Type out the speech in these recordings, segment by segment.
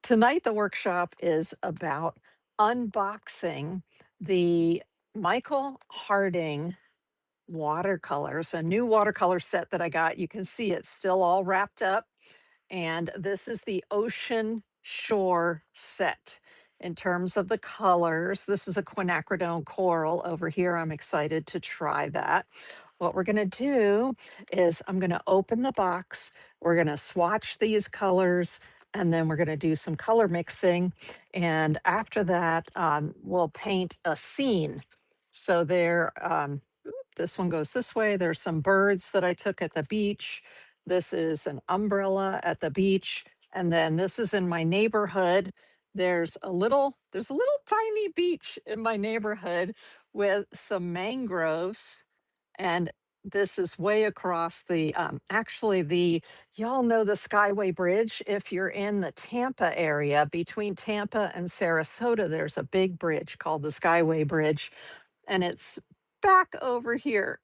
Tonight, the workshop is about unboxing the Michael Harding watercolors, a new watercolor set that I got. You can see it's still all wrapped up. And this is the Ocean Shore set. In terms of the colors, this is a quinacridone coral over here. I'm excited to try that. What we're going to do is I'm going to open the box. We're going to swatch these colors and then we're going to do some color mixing. And after that, we'll paint a scene. So this one goes this way. There's some birds that I took at the beach. This is an umbrella at the beach. And then this is in my neighborhood. There's a little tiny beach in my neighborhood with some mangroves. And this is way across y'all know the Skyway Bridge. If you're in the Tampa area, between Tampa and Sarasota, there's a big bridge called the Skyway Bridge, and it's back over here.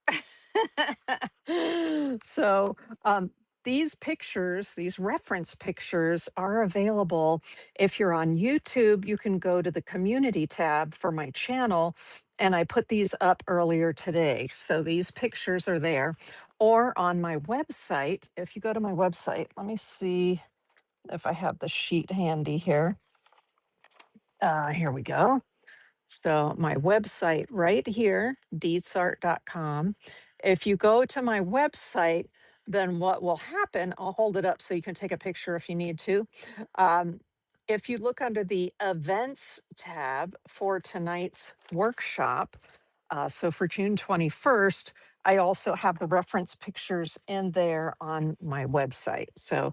so um, these reference pictures are available. If you're on YouTube, you can go to the community tab for my channel, and I put these up earlier today. So these pictures are there. Or on my website, if you go to my website, let me see if I have the sheet handy here. Here we go. So my website right here, deetsart.com. If you go to my website, then what will happen, I'll hold it up so you can take a picture if you need to. Um, if you look under the events tab for tonight's workshop, so for June 21st, I also have the reference pictures in there on my website. So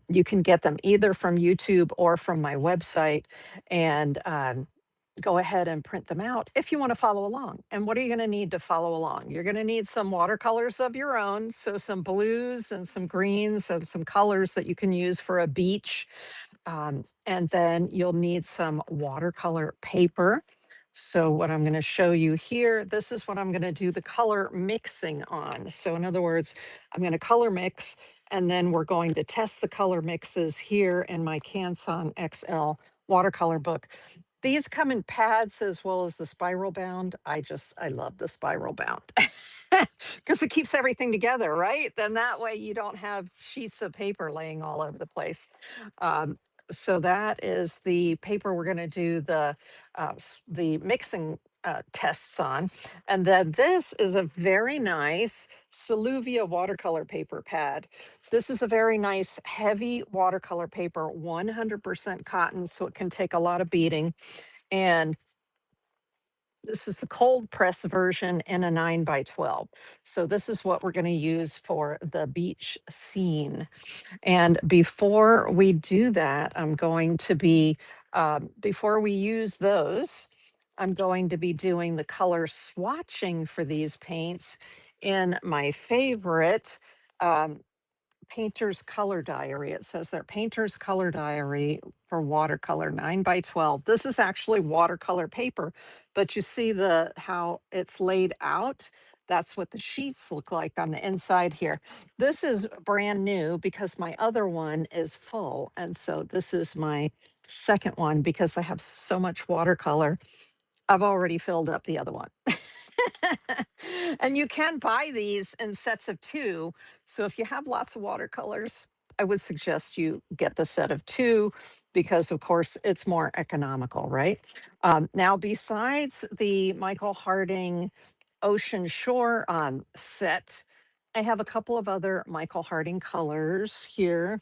you can get them either from YouTube or from my website. And go ahead and print them out if you want to follow along. And what are you going to need to follow along? You're going to need some watercolors of your own. So some blues and some greens and some colors that you can use for a beach. And then you'll need some watercolor paper. So what I'm going to show you here, this is what I'm going to do the color mixing on. So in other words, I'm going to color mix, and then we're going to test the color mixes here in my Canson XL watercolor book. These come in pads as well as the spiral bound. I love the spiral bound because it keeps everything together, right? Then that way you don't have sheets of paper laying all over the place. So that is the paper we're going to do the mixing tests on. And then this is a very nice Soluvia watercolor paper pad. This is a very nice heavy watercolor paper, 100% cotton, so it can take a lot of beating. And this is the cold press version in a 9x12. So this is what we're going to use for the beach scene. And before we do that, before we use those, I'm going to be doing the color swatching for these paints in my favorite um, Painter's Color Diary. It says there, Painter's Color Diary for watercolor 9x12. This is actually watercolor paper, but you see how it's laid out. That's what the sheets look like on the inside here. This is brand new because my other one is full. And so this is my second one because I have so much watercolor. I've already filled up the other one. And you can buy these in sets of two. So if you have lots of watercolors, I would suggest you get the set of two because, of course, it's more economical, right? Now, besides the Michael Harding Ocean Shore set, I have a couple of other Michael Harding colors here.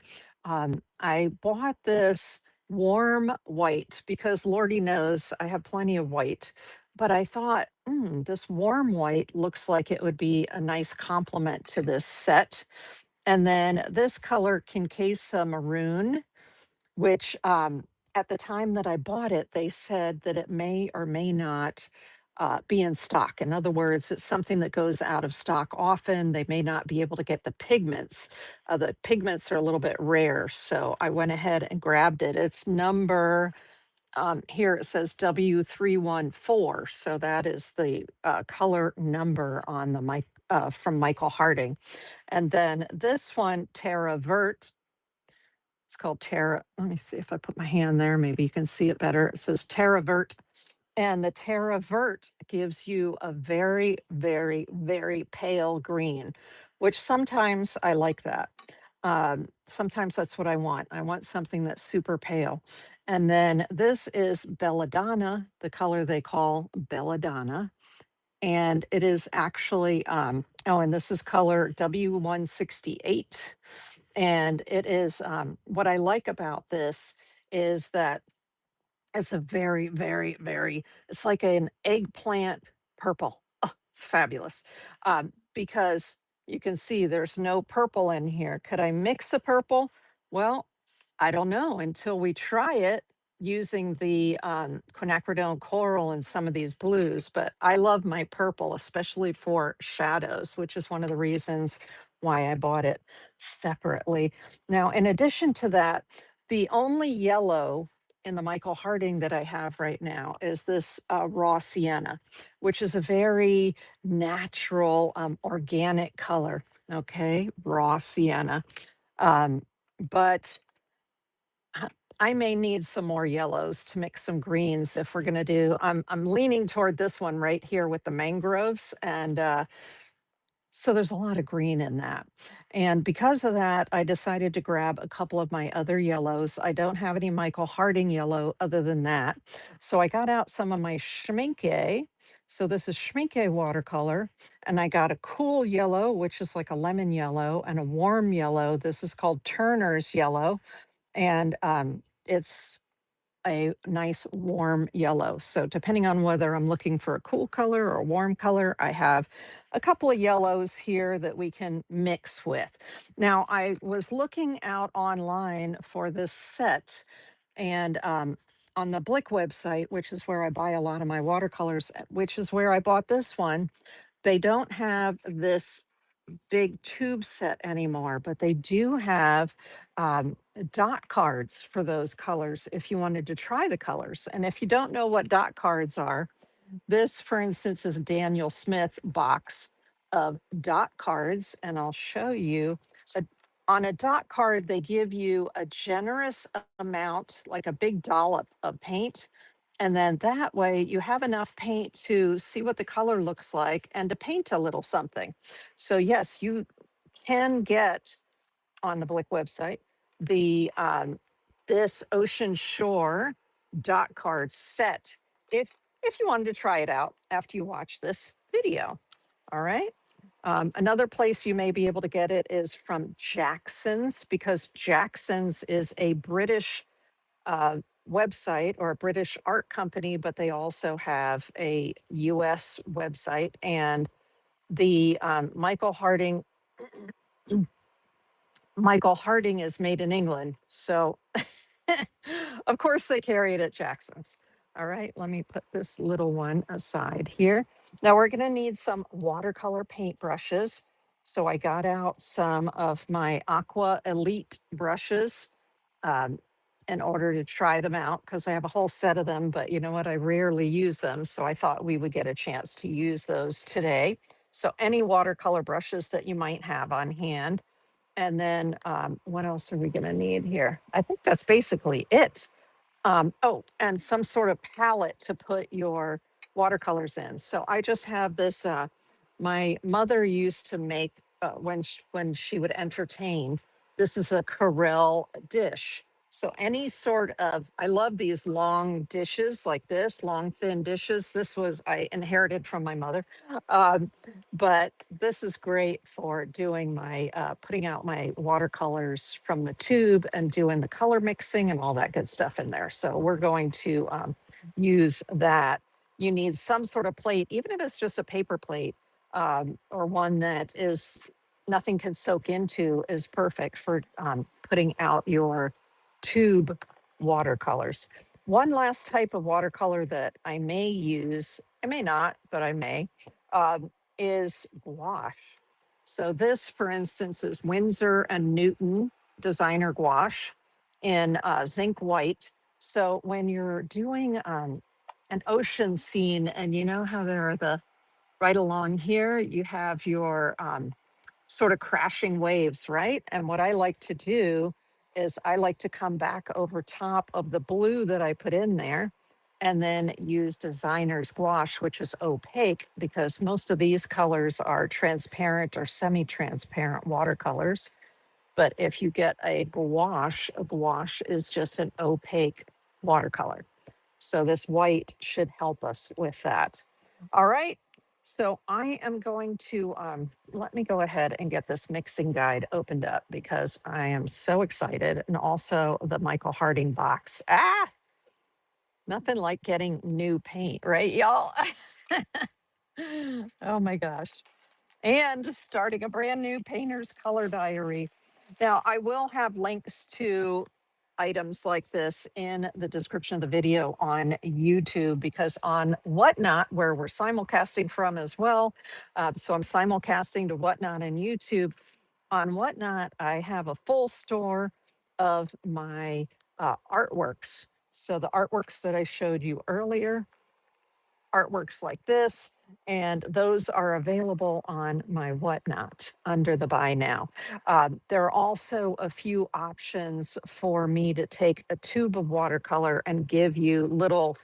I bought this warm white because Lordy knows I have plenty of white. But I thought, this warm white looks like it would be a nice complement to this set. And then this color, Kinkesa Maroon, which at the time that I bought it, they said that it may or may not be in stock. In other words, it's something that goes out of stock often. They may not be able to get the pigments. The pigments are a little bit rare. So I went ahead and grabbed it. It's number here it says W314. So that is the color number on the mic from Michael Harding. And then this one, Terra Verte, It's called Terra. Let me see if I put my hand there. Maybe you can see it better. It says Terra Verte. And the Terra Verte gives you a very, very, very pale green, which sometimes I like that. Sometimes that's what I want. I want something that's super pale. And then this is Belladonna, the color they call Belladonna. And it is actually, oh, and this is color W168. And it is, what I like about this is that it's a very, very, very, it's like an eggplant purple. Oh, it's fabulous. Because you can see there's no purple in here. Could I mix a purple? Well, I don't know until we try it using the quinacridone coral and some of these blues. But I love my purple, especially for shadows, which is one of the reasons why I bought it separately. Now, in addition to that, the only yellow in the Michael Harding that I have right now is this raw sienna, which is a very natural, organic color. Okay, raw sienna. Um, but I may need some more yellows to mix some greens if we're going to do. I'm leaning toward this one right here with the mangroves, and so there's a lot of green in that. And because of that, I decided to grab a couple of my other yellows. I don't have any Michael Harding yellow other than that. So I got out some of my Schminke. So this is Schminke watercolor. And I got a cool yellow, which is like a lemon yellow, and a warm yellow. This is called Turner's yellow. And it's a nice warm yellow. So depending on whether I'm looking for a cool color or a warm color, I have a couple of yellows here that we can mix with. Now, I was looking out online for this set, and on the Blick website, which is where I buy a lot of my watercolors, which is where I bought this one, they don't have this big tube set anymore, but they do have dot cards for those colors if you wanted to try the colors. And if you don't know what dot cards are, this, for instance, is a Daniel Smith box of dot cards, and I'll show you. A, on a dot card, they give you a generous amount, like a big dollop of paint. And then that way you have enough paint to see what the color looks like and to paint a little something. So yes, you can get on the Blick website the this Ocean Shore dot card set if you wanted to try it out after you watch this video. All right. Another place you may be able to get it is from Jackson's, because Jackson's is a British website or a British art company, but they also have a US website. And the Michael Harding is made in England. So of course they carry it at Jackson's. All right, let me put this little one aside here. Now we're gonna need some watercolor paint brushes. So I got out some of my Aqua Elite brushes um, in order to try them out, because I have a whole set of them, but you know what? I rarely use them. So I thought we would get a chance to use those today. So any watercolor brushes that you might have on hand. And then what else are we going to need here? I think that's basically it. Oh, and some sort of palette to put your watercolors in. So I just have this. My mother used to make when she would entertain. This is a Corel dish. So any sort of, I love these long dishes like this, long thin dishes. This was I inherited from my mother, um, but this is great for doing my putting out my watercolors from the tube and doing the color mixing and all that good stuff in there. So we're going to use that. You need some sort of plate, even if it's just a paper plate, or one that is nothing can soak into, is perfect for putting out your tube watercolors. One last type of watercolor that I may use, I may not, but I may, is gouache. So this, for instance, is Winsor and Newton designer gouache in zinc white. So when you're doing an ocean scene, and you know how there are the right along here, you have your sort of crashing waves, right? And what I like to do is I like to come back over top of the blue that I put in there and then use designer's gouache, which is opaque because most of these colors are transparent or semi-transparent watercolors. But if you get a gouache is just an opaque watercolor. So this white should help us with that. All right. So I am going to let me go ahead and get this mixing guide opened up because I am so excited. And also the Michael Harding box. Nothing like getting new paint, right, y'all? Oh my gosh. And starting a brand new painter's color diary. Now, I will have links to items like this in the description of the video on YouTube because on Whatnot, where we're simulcasting from as well, so I'm simulcasting to Whatnot and YouTube. On Whatnot, I have a full store of my artworks. So the artworks that I showed you earlier, artworks like this, and those are available on my Whatnot under the Buy Now. There are also a few options for me to take a tube of watercolor and give you little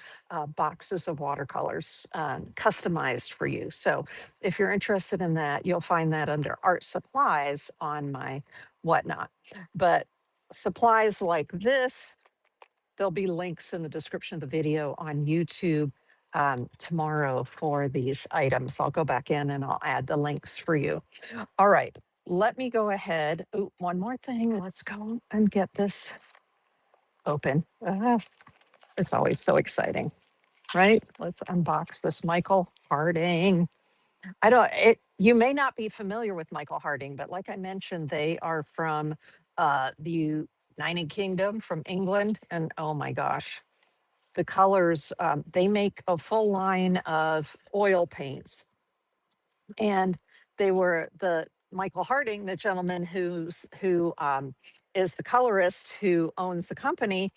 boxes of watercolors customized for you. So if you're interested in that, you'll find that under art supplies on my Whatnot. But supplies like this, there'll be links in the description of the video on YouTube tomorrow for these items. I'll go back in and I'll add the links for you. All right, let me go ahead. Oh, one more thing. Let's go and get this open. It's always so exciting, right? Let's unbox this Michael Harding. I don't, it, you may not be familiar with Michael Harding, but like I mentioned, they are from the United Kingdom, from England. And oh my gosh, the colors, they make a full line of oil paints. And they were the Michael Harding, the gentleman who is the colorist who owns the company.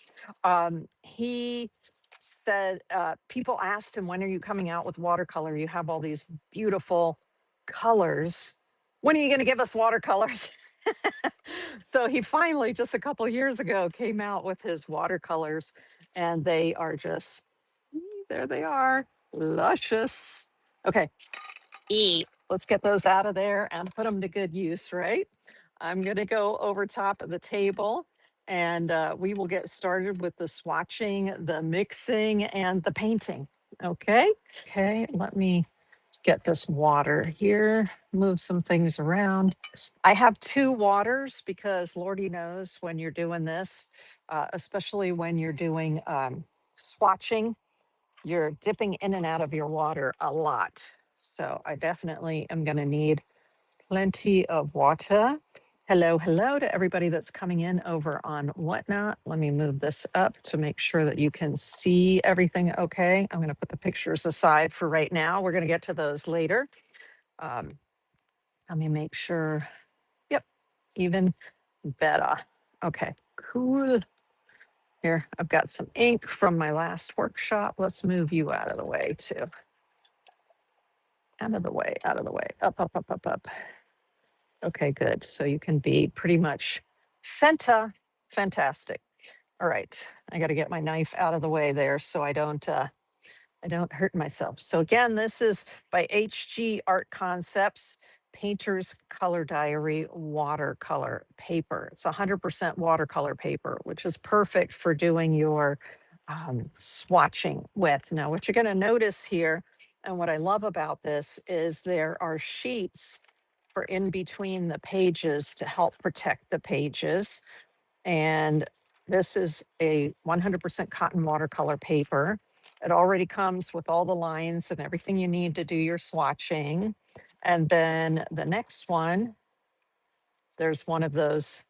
He said people asked him, "When are you coming out with watercolor? You have all these beautiful colors. When are you going to give us watercolors?" So he finally, just a couple years ago, came out with his watercolors, and they are just there. They are luscious. Okay, let's get those out of there and put them to good use, right? I'm going to go over top of the table and we will get started with the swatching, the mixing, and the painting. Okay. Okay. Let me get this water here, move some things around. I have two waters because Lordy knows when you're doing this, especially when you're doing swatching, you're dipping in and out of your water a lot. So I definitely am going to need plenty of water. Hello, hello to everybody that's coming in over on Whatnot. Let me move this up to make sure that you can see everything okay. I'm going to put the pictures aside for right now. We're going to get to those later. Um, Let me make sure. Yep, even better. Okay, cool. Here, I've got some ink from my last workshop. Let's move you out of the way too. Out of the way, out of the way, up, up, up, up, up. Okay, good. So you can be pretty much center. Fantastic. All right, I got to get my knife out of the way there so I don't hurt myself. So again, this is by HG Art Concepts, Painter's Color Diary watercolor paper. It's 100% watercolor paper, which is perfect for doing your swatching with. Now, what you're going to notice here, and what I love about this is there are sheets for in between the pages to help protect the pages. And this is a 100% cotton watercolor paper. It already comes with all the lines and everything you need to do your swatching. And then the next one, there's one of those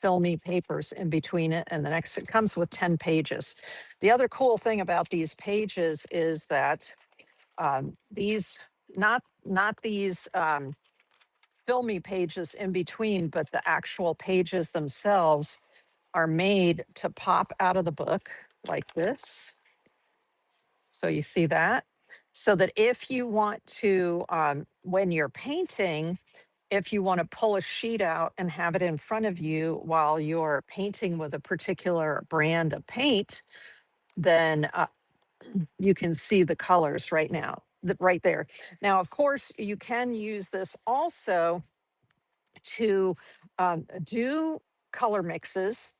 filmy papers in between it. And the next, it comes with 10 pages. The other cool thing about these pages is that these, not these filmy pages in between, but the actual pages themselves are made to pop out of the book like this. So you see that? So that if you want to, when you're painting, if you want to pull a sheet out and have it in front of you while you're painting with a particular brand of paint, then you can see the colors right now, right there. Now, of course, you can use this also to do color mixes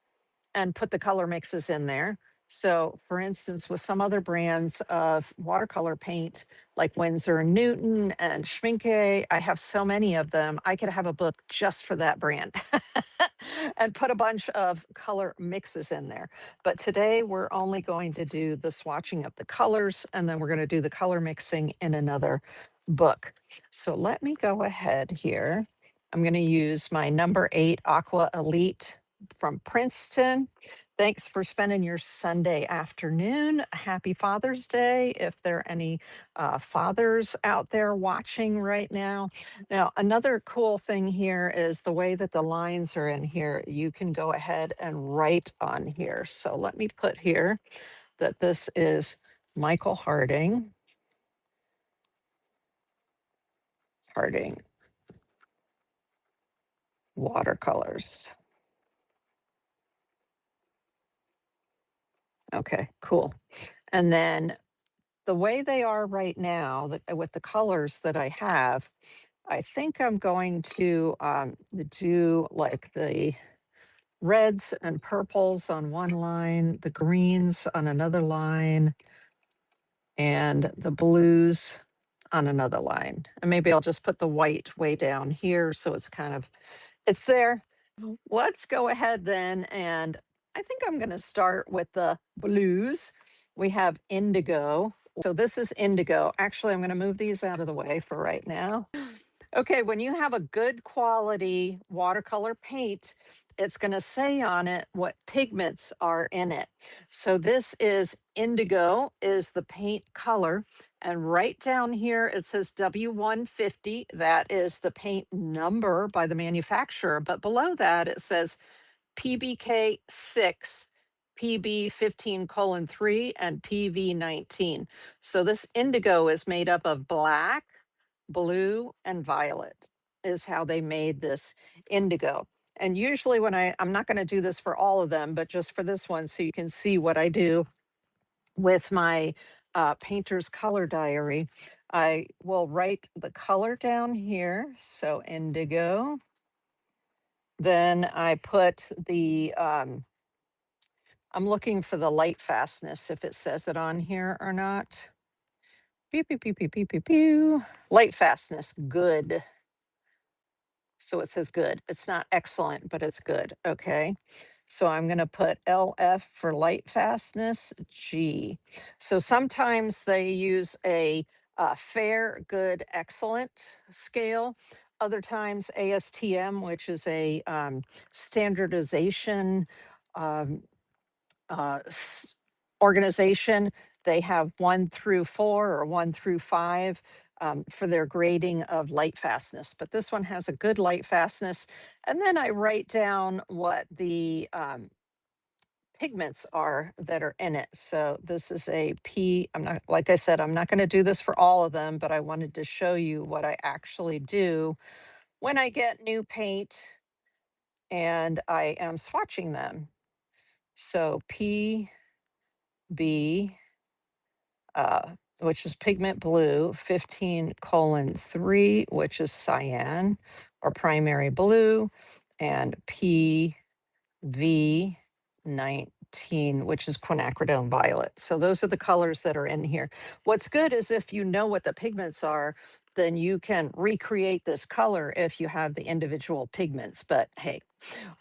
and put the color mixes in there. So, for instance, with some other brands of watercolor paint, like Winsor and Newton and Schmincke, I have so many of them. I could have a book just for that brand and put a bunch of color mixes in there. But today we're only going to do the swatching of the colors, and then we're going to do the color mixing in another book. So let me go ahead here. I'm going to use my number 8 Aqua Elite from Princeton. Thanks for spending your Sunday afternoon. Happy Father's Day if there are any fathers out there watching right now. Now, another cool thing here is the way that the lines are in here. You can go ahead and write on here. So let me put here that this is Michael Harding Watercolors. Okay, cool. And then the way they are right now, with the colors that I have, I think I'm going to do like the reds and purples on one line, the greens on another line, and the blues on another line. And maybe I'll just put the white way down here so it's kind of, it's there. Let's go ahead then, and I think I'm going to start with the blues. We have indigo. So this is indigo. Actually, I'm going to move these out of the way for right now. Okay, when you have a good quality watercolor paint, it's going to say on it what pigments are in it. So this is indigo is the paint color. And right down here, it says W150. That is the paint number by the manufacturer. But below that, it says PBK 6, PB 15:3, and PV 19. So this indigo is made up of black, blue, and violet, is how they made this indigo. And usually, when I'm not going to do this for all of them, but just for this one, so you can see what I do with my painter's color diary, I will write the color down here. So indigo. Then I put the, I'm looking for the light fastness, if it says it on here or not. Pew, pew, pew, pew, pew, pew, pew. Light fastness, good. So it says good. It's not excellent, but it's good. Okay. So I'm going to put LF for light fastness, G. So sometimes they use a fair, good, excellent scale. Other times ASTM, which is a standardization um, organization. They have 1 through 4 or 1 through 5 for their grading of light fastness. But this one has a good light fastness. And then I write down what the pigments are that are in it. So this is a P. I'm not, like I said, I'm not going to do this for all of them, but I wanted to show you what I actually do when I get new paint and I am swatching them. So PB, which is pigment blue, 15:3, which is cyan or primary blue, and PV 19, which is quinacridone violet. So those are the colors that are in here. What's good is if you know what the pigments are, then you can recreate this color if you have the individual pigments. But hey,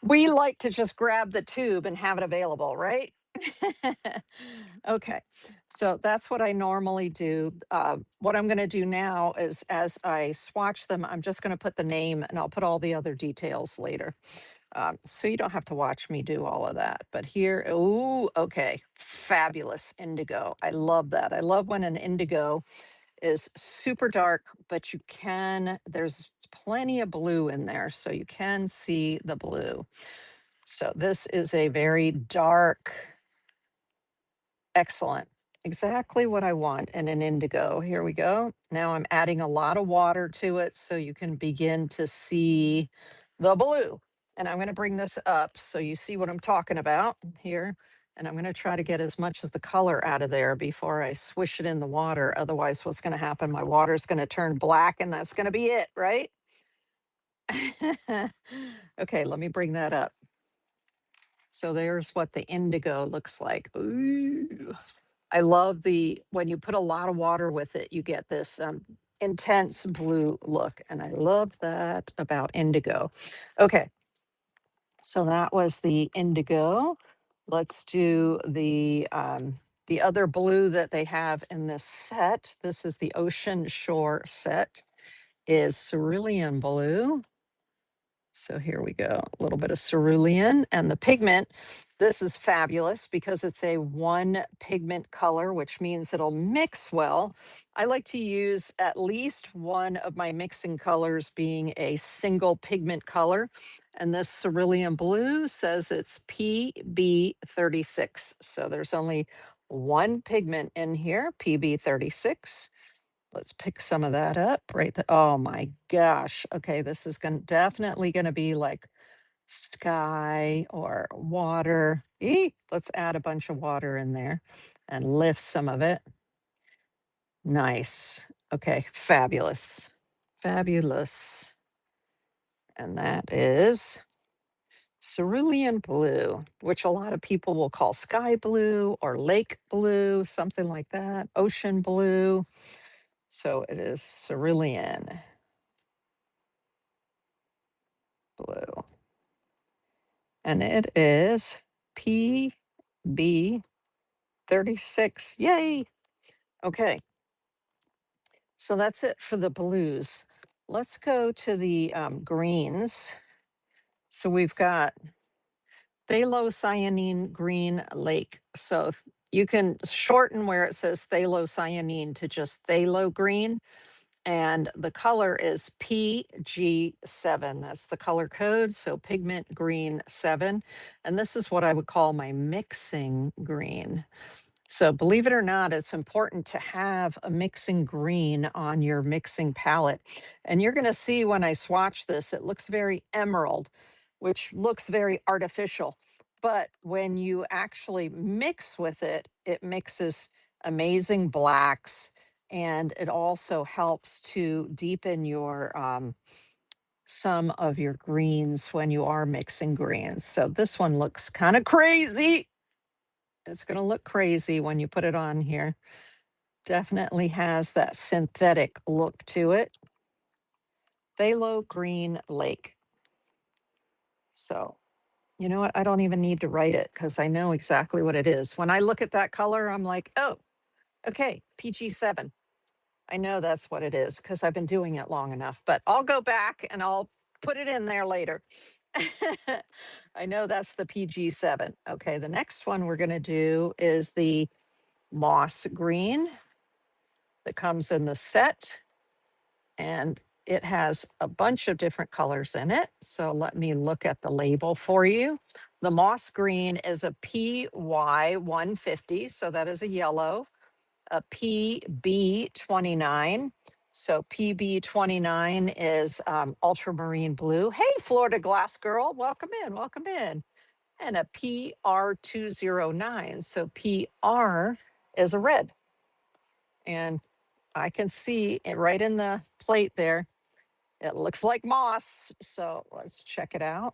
we like to just grab the tube and have it available, right? Okay, so that's what I normally do. What I'm going to do now is as I swatch them, I'm just going to put the name and I'll put all the other details later. So you don't have to watch me do all of that. But here, oh, okay, fabulous indigo. I love that. I love when an indigo is super dark, but you can, there's plenty of blue in there, so you can see the blue. So this is a very dark, excellent exactly what I want in an indigo. Here we go. Now I'm adding a lot of water to it so you can begin to see the blue. And I'm going to bring this up so you see what I'm talking about here. And I'm going to try to get as much as the color out of there before I swish it in the water. Otherwise, what's going to happen? My water is going to turn black and that's going to be it, right? Okay, let me bring that up. So there's what the indigo looks like. Ooh. I love when you put a lot of water with it, you get this intense blue look. And I love that about indigo. Okay, so that was the indigo. Let's do the other blue that they have in this set. This is the Ocean Shore set, is cerulean blue. So here we go, a little bit of cerulean, and the pigment. This is fabulous because it's a one pigment color, which means it'll mix well. I like to use at least one of my mixing colors being a single pigment color. And this cerulean blue says it's PB36. So there's only one pigment in here, PB36. Let's pick some of that up right there. Oh my gosh. Okay, this is definitely going to be like sky or water. Let's add a bunch of water in there and lift some of it. Nice. Okay, fabulous. Fabulous. And that is cerulean blue, which a lot of people will call sky blue or lake blue, something like that. Ocean blue. So it is cerulean blue. And it is PB36. Yay. Okay. So that's it for the blues. Let's go to the greens. So we've got Phthalocyanine Green Lake. So you can shorten where it says phthalocyanine to just phthalo green. And the color is PG7. That's the color code. So pigment green 7. And this is what I would call my mixing green. So believe it or not, it's important to have a mixing green on your mixing palette. And you're going to see when I swatch this, it looks very emerald, which looks very artificial. But when you actually mix with it, it mixes amazing blacks, and it also helps to deepen your some of your greens when you are mixing greens. So this one looks kind of crazy. It's going to look crazy when you put it on here. Definitely has that synthetic look to it. Phthalo Green Lake. So, you know what? I don't even need to write it because I know exactly what it is. When I look at that color, I'm like, oh, okay, PG7. I know that's what it is because I've been doing it long enough, but I'll go back and I'll put it in there later. I know that's the PG7. Okay, the next one we're going to do is the moss green that comes in the set, and it has a bunch of different colors in it. So let me look at the label for you. The moss green is a PY150, so that is a yellow, a PB29. So PB29 is ultramarine blue. Hey, Florida Glass Girl, welcome in, welcome in. And a PR209. So PR is a red. And I can see it right in the plate there. It looks like moss. So let's check it out.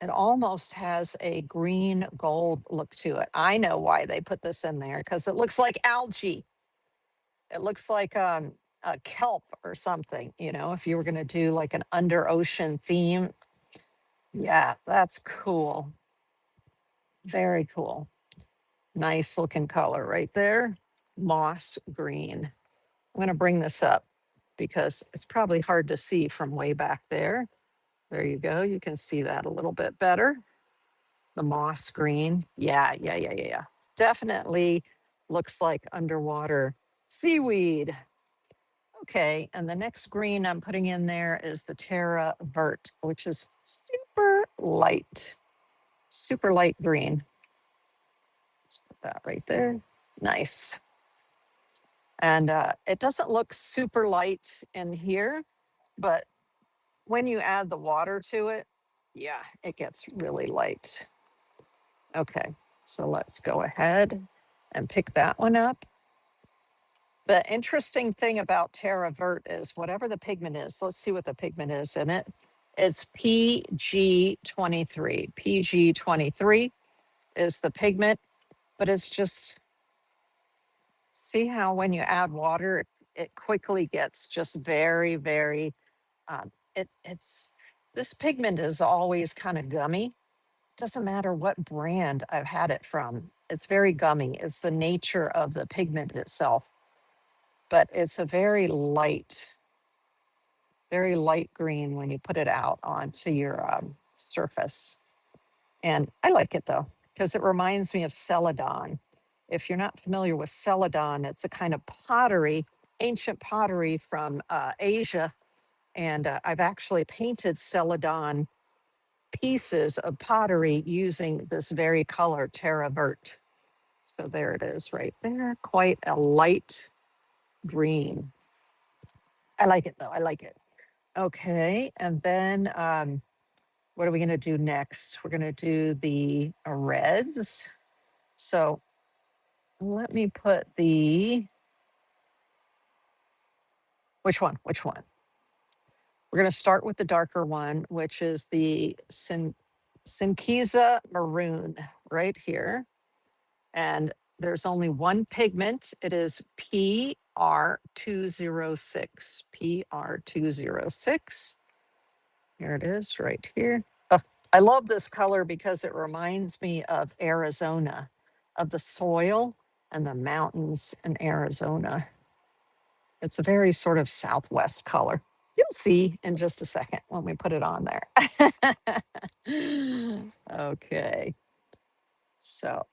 It almost has a green gold look to it. I know why they put this in there because it looks like algae. It looks like a kelp or something, you know, if you were going to do like an under ocean theme. Yeah, that's cool. Very cool. Nice looking color right there. Moss green. I'm going to bring this up because it's probably hard to see from way back there. There you go. You can see that a little bit better. The moss green. Yeah. Definitely looks like underwater seaweed. Okay, and the next green I'm putting in there is the Terra Verte, which is super light green. Let's put that right there. Nice. And it doesn't look super light in here, but when you add the water to it, yeah, it gets really light. Okay, so let's go ahead and pick that one up. The interesting thing about Terra Verte is whatever the pigment is, let's see what the pigment is in it. It's PG23. PG23 is the pigment, but it's just, see how when you add water, it quickly gets just very, very, it's, this pigment is always kind of gummy. Doesn't matter what brand I've had it from. It's very gummy. It's the nature of the pigment itself, but it's a very light green when you put it out onto your surface. And I like it though, because it reminds me of celadon. If you're not familiar with celadon, it's a kind of pottery, ancient pottery from Asia. And I've actually painted celadon pieces of pottery using this very color, Terra Verte. So there it is right there, quite a light green. I like it though, I like it. Okay, and then what are we gonna do next? We're gonna do the reds. So let me put the, which one? Which one? We're going to start with the darker one, which is the Sinkiza Maroon right here. And there's only one pigment. It is PR206. PR206. Here it is right here. Oh, I love this color because it reminds me of Arizona, of the soil and the mountains in Arizona. It's a very sort of Southwest color. You'll see in just a second when we put it on there. Okay. So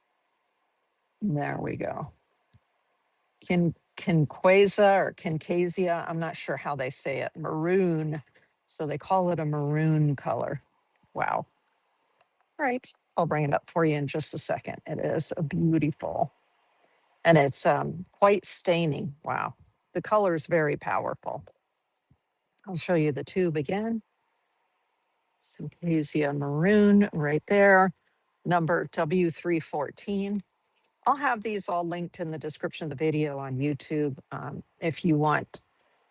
there we go. Quinquaza or Quincasia, I'm not sure how they say it, maroon. So they call it a maroon color. Wow. All right. I'll bring it up for you in just a second. It is a beautiful, and it's quite staining. Wow. The color is very powerful. I'll show you the tube again. Synthesia maroon right there, number W314. I'll have these all linked in the description of the video on YouTube if you want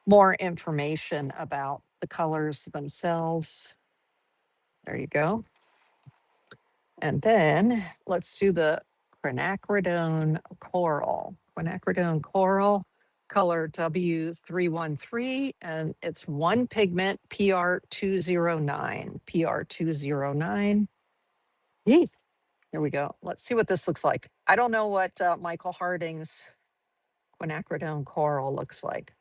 more information about the colors themselves. There you go. And then let's do the Quinacridone Coral. Quinacridone Coral, color W313, and it's one pigment, PR209. PR209. Yee. Here we go. Let's see what this looks like. I don't know what Michael Harding's Quinacridone Coral looks like.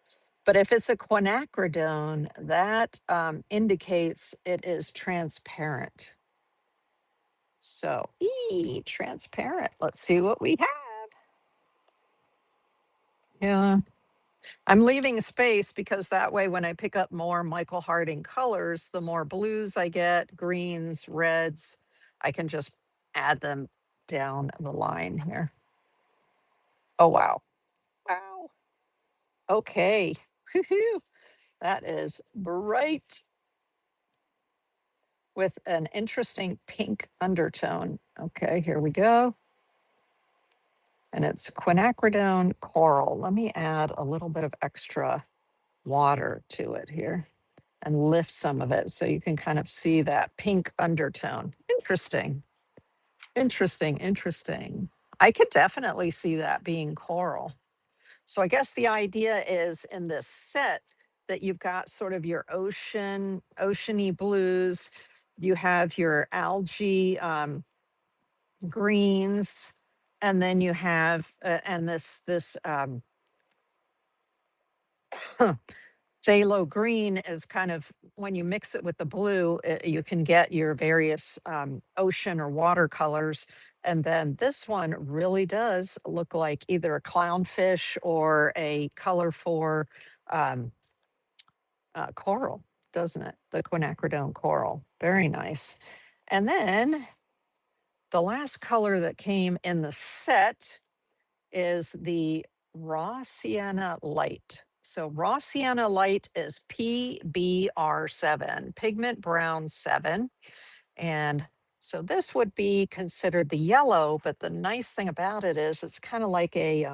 But if it's a quinacridone, that indicates it is transparent. So, transparent. Let's see what we have. Yeah, I'm leaving space because that way when I pick up more Michael Harding colors, the more blues I get, greens, reds, I can just add them down the line here. Oh, wow. Wow. Okay. Whew. That is bright with an interesting pink undertone. Okay, here we go. And it's quinacridone coral. Let me add a little bit of extra water to it here and lift some of it so you can kind of see that pink undertone. Interesting. Interesting. Interesting. I could definitely see that being coral. So I guess the idea is in this set that you've got sort of your oceany blues, you have your algae greens, and then you have and this phthalo green is kind of when you mix it with the blue, you can get your various ocean or watercolors. And then this one really does look like either a clownfish or a color for coral, doesn't it? The quinacridone coral. Very nice. And then the last color that came in the set is the raw sienna light. So raw sienna light is PBR7, pigment brown 7. And so this would be considered the yellow, but the nice thing about it is it's kind of like a,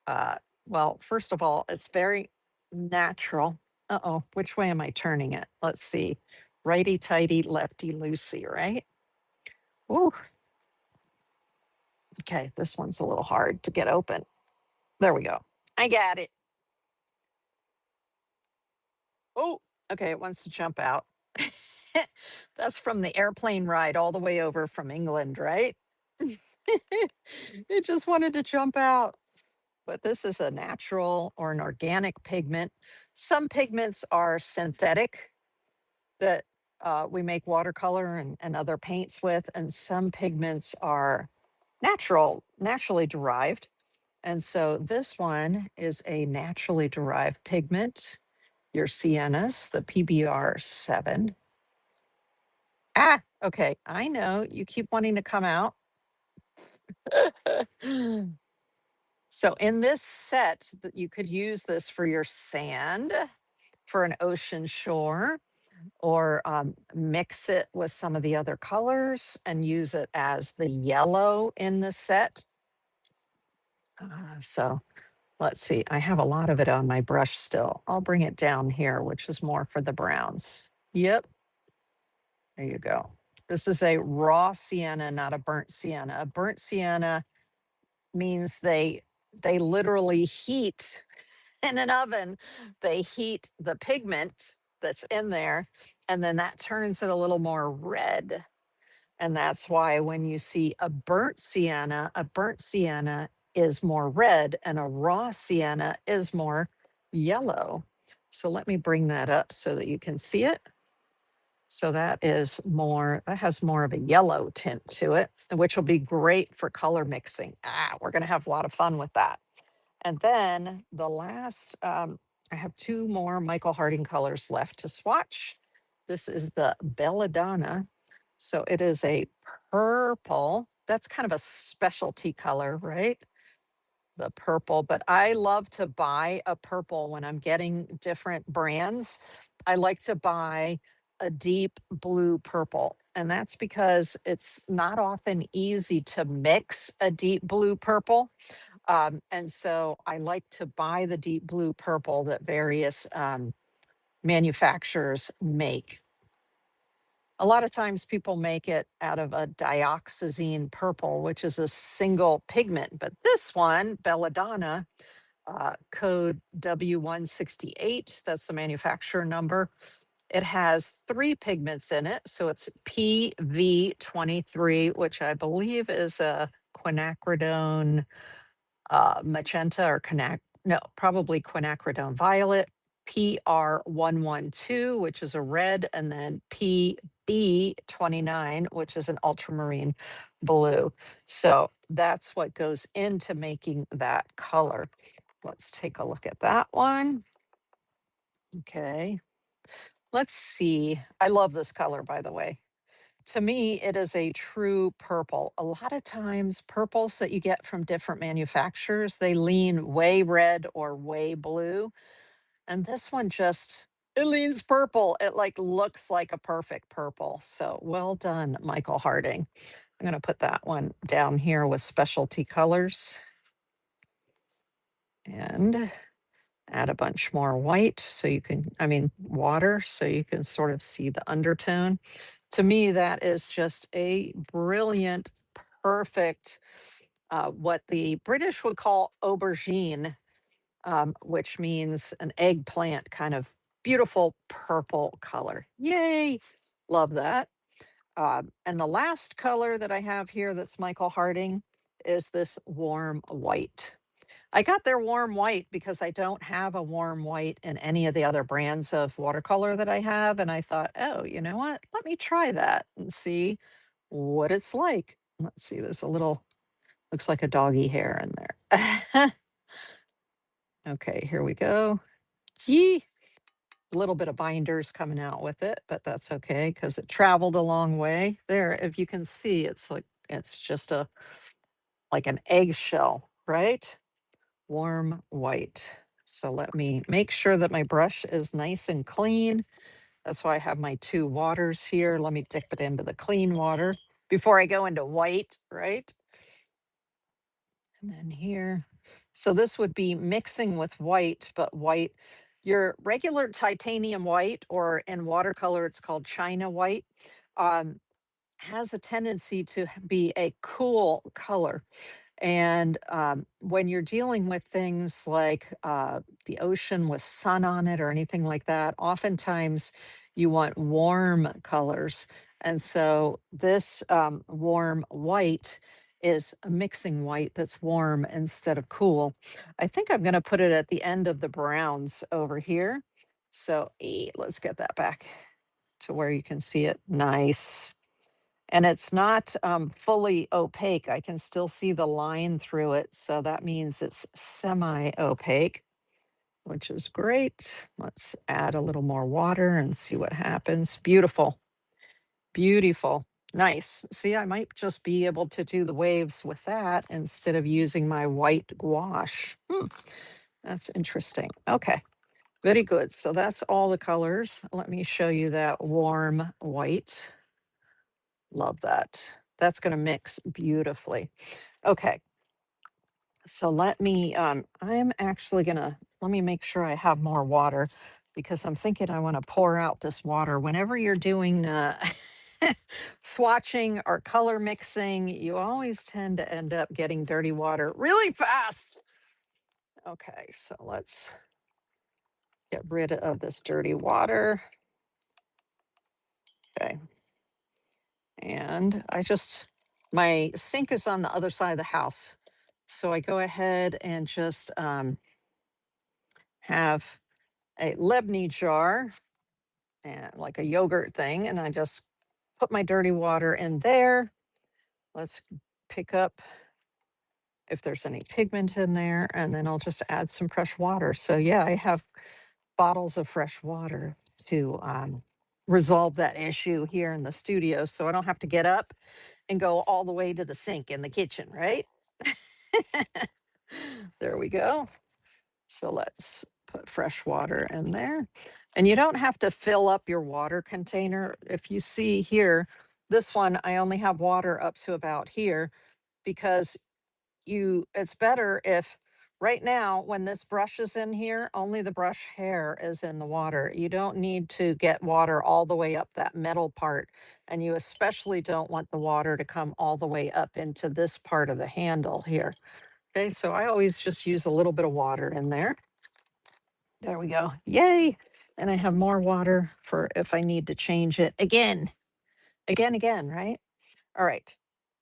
uh, well, first of all, it's very natural. Uh-oh, which way am I turning it? Let's see. Righty tighty, lefty loosey, right? Ooh, okay, this one's a little hard to get open. There we go. I got it. Oh, okay, it wants to jump out. That's from the airplane ride all the way over from England, right? It just wanted to jump out. But this is a natural or an organic pigment. Some pigments are synthetic that we make watercolor and other paints with, and some pigments are naturally derived. And so this one is a naturally derived pigment, your siennas, the PBR7. Ah, okay. I know you keep wanting to come out. So in this set, that you could use this for your sand, for an ocean shore, or mix it with some of the other colors and use it as the yellow in the set. So let's see. I have a lot of it on my brush still. I'll bring it down here, which is more for the browns. Yep. There you go. This is a raw sienna, not a burnt sienna. A burnt sienna means they literally heat in an oven. They heat the pigment that's in there, and then that turns it a little more red. And that's why when you see a burnt sienna is more red, and a raw sienna is more yellow. So let me bring that up so that you can see it. So that has more of a yellow tint to it, which will be great for color mixing. We're going to have a lot of fun with that. And then the last, I have two more Michael Harding colors left to swatch. This is the Belladonna. So it is a purple. That's kind of a specialty color, right? The purple, but I love to buy a purple when I'm getting different brands. I like to buy a deep blue purple, and that's because it's not often easy to mix a deep blue purple. And so I like to buy the deep blue purple that various manufacturers make. A lot of times people make it out of a dioxazine purple, which is a single pigment. But this one, Belladonna, code W168, that's the manufacturer number. It has 3 pigments in it. So it's PV23, which I believe is a quinacridone magenta or probably quinacridone violet, PR112, which is a red, and then PB29, which is an ultramarine blue. So that's what goes into making that color. Let's take a look at that one. Okay. Let's see. I love this color, by the way. To me, it is a true purple. A lot of times, purples that you get from different manufacturers, they lean way red or way blue. And this one it leans purple. It like looks like a perfect purple. So well done, Michael Harding. I'm going to put that one down here with specialty colors and add a bunch more white so you can, water, so you can sort of see the undertone. To me, that is just a brilliant, perfect, what the British would call aubergine, which means an eggplant kind of beautiful purple color. Yay! Love that. And the last color that I have here that's Michael Harding is this warm white. I got their warm white because I don't have a warm white in any of the other brands of watercolor that I have. And I thought, oh, you know what? Let me try that and see what it's like. Let's see, looks like a doggy hair in there. Okay, here we go. Yee. A little bit of binders coming out with it, but that's okay because it traveled a long way. There, if you can see, it's just like an eggshell, right? Warm white. So let me make sure that my brush is nice and clean. That's why I have my two waters here. Let me dip it into the clean water before I go into white, right? And then here. So this would be mixing with white, but white, your regular titanium white, or in watercolor, it's called China white, um, has a tendency to be a cool color. And when you're dealing with things like the ocean with sun on it or anything like that, oftentimes you want warm colors. And so this warm white is a mixing white that's warm instead of cool. I think I'm going to put it at the end of the browns over here. So let's get that back to where you can see it. Nice. And it's not fully opaque. I can still see the line through it. So that means it's semi-opaque, which is great. Let's add a little more water and see what happens. Beautiful, beautiful, nice. See, I might just be able to do the waves with that instead of using my white gouache. That's interesting. Okay, very good. So that's all the colors. Let me show you that warm white. Love that. That's going to mix beautifully. Okay. So I'm actually going to, let me make sure I have more water because I'm thinking I want to pour out this water. Whenever you're doing swatching or color mixing, you always tend to end up getting dirty water really fast. Okay. So let's get rid of this dirty water. Okay. And my sink is on the other side of the house. So I go ahead and just have a Lebney jar and like a yogurt thing. And I just put my dirty water in there. Let's pick up if there's any pigment in there. And then I'll just add some fresh water. So yeah, I have bottles of fresh water to resolve that issue here in the studio. So I don't have to get up and go all the way to the sink in the kitchen, right? There we go. So let's put fresh water in there. And you don't have to fill up your water container. If you see here, this one, I only have water up to about here because it's better if right now when this brush is in here, only the brush hair is in the water. You don't need to get water all the way up that metal part. And you especially don't want the water to come all the way up into this part of the handle here. Okay, so I always just use a little bit of water in there. There we go. Yay. And I have more water for if I need to change it again, right? All right.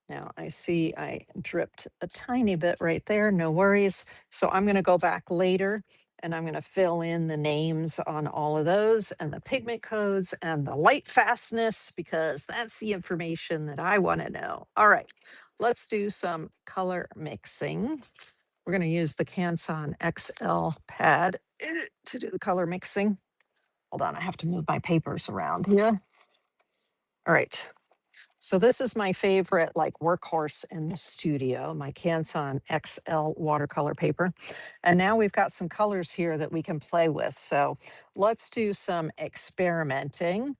Now I see I dripped a tiny bit right there. No worries. So I'm going to go back later and I'm going to fill in the names on all of those and the pigment codes and the light fastness because that's the information that I want to know. All right. Let's do some color mixing. We're going to use the Canson XL pad to do the color mixing. Hold on, I have to move my papers around here. All right. So this is my favorite like workhorse in the studio, my Canson XL watercolor paper. And now we've got some colors here that we can play with. So let's do some experimenting.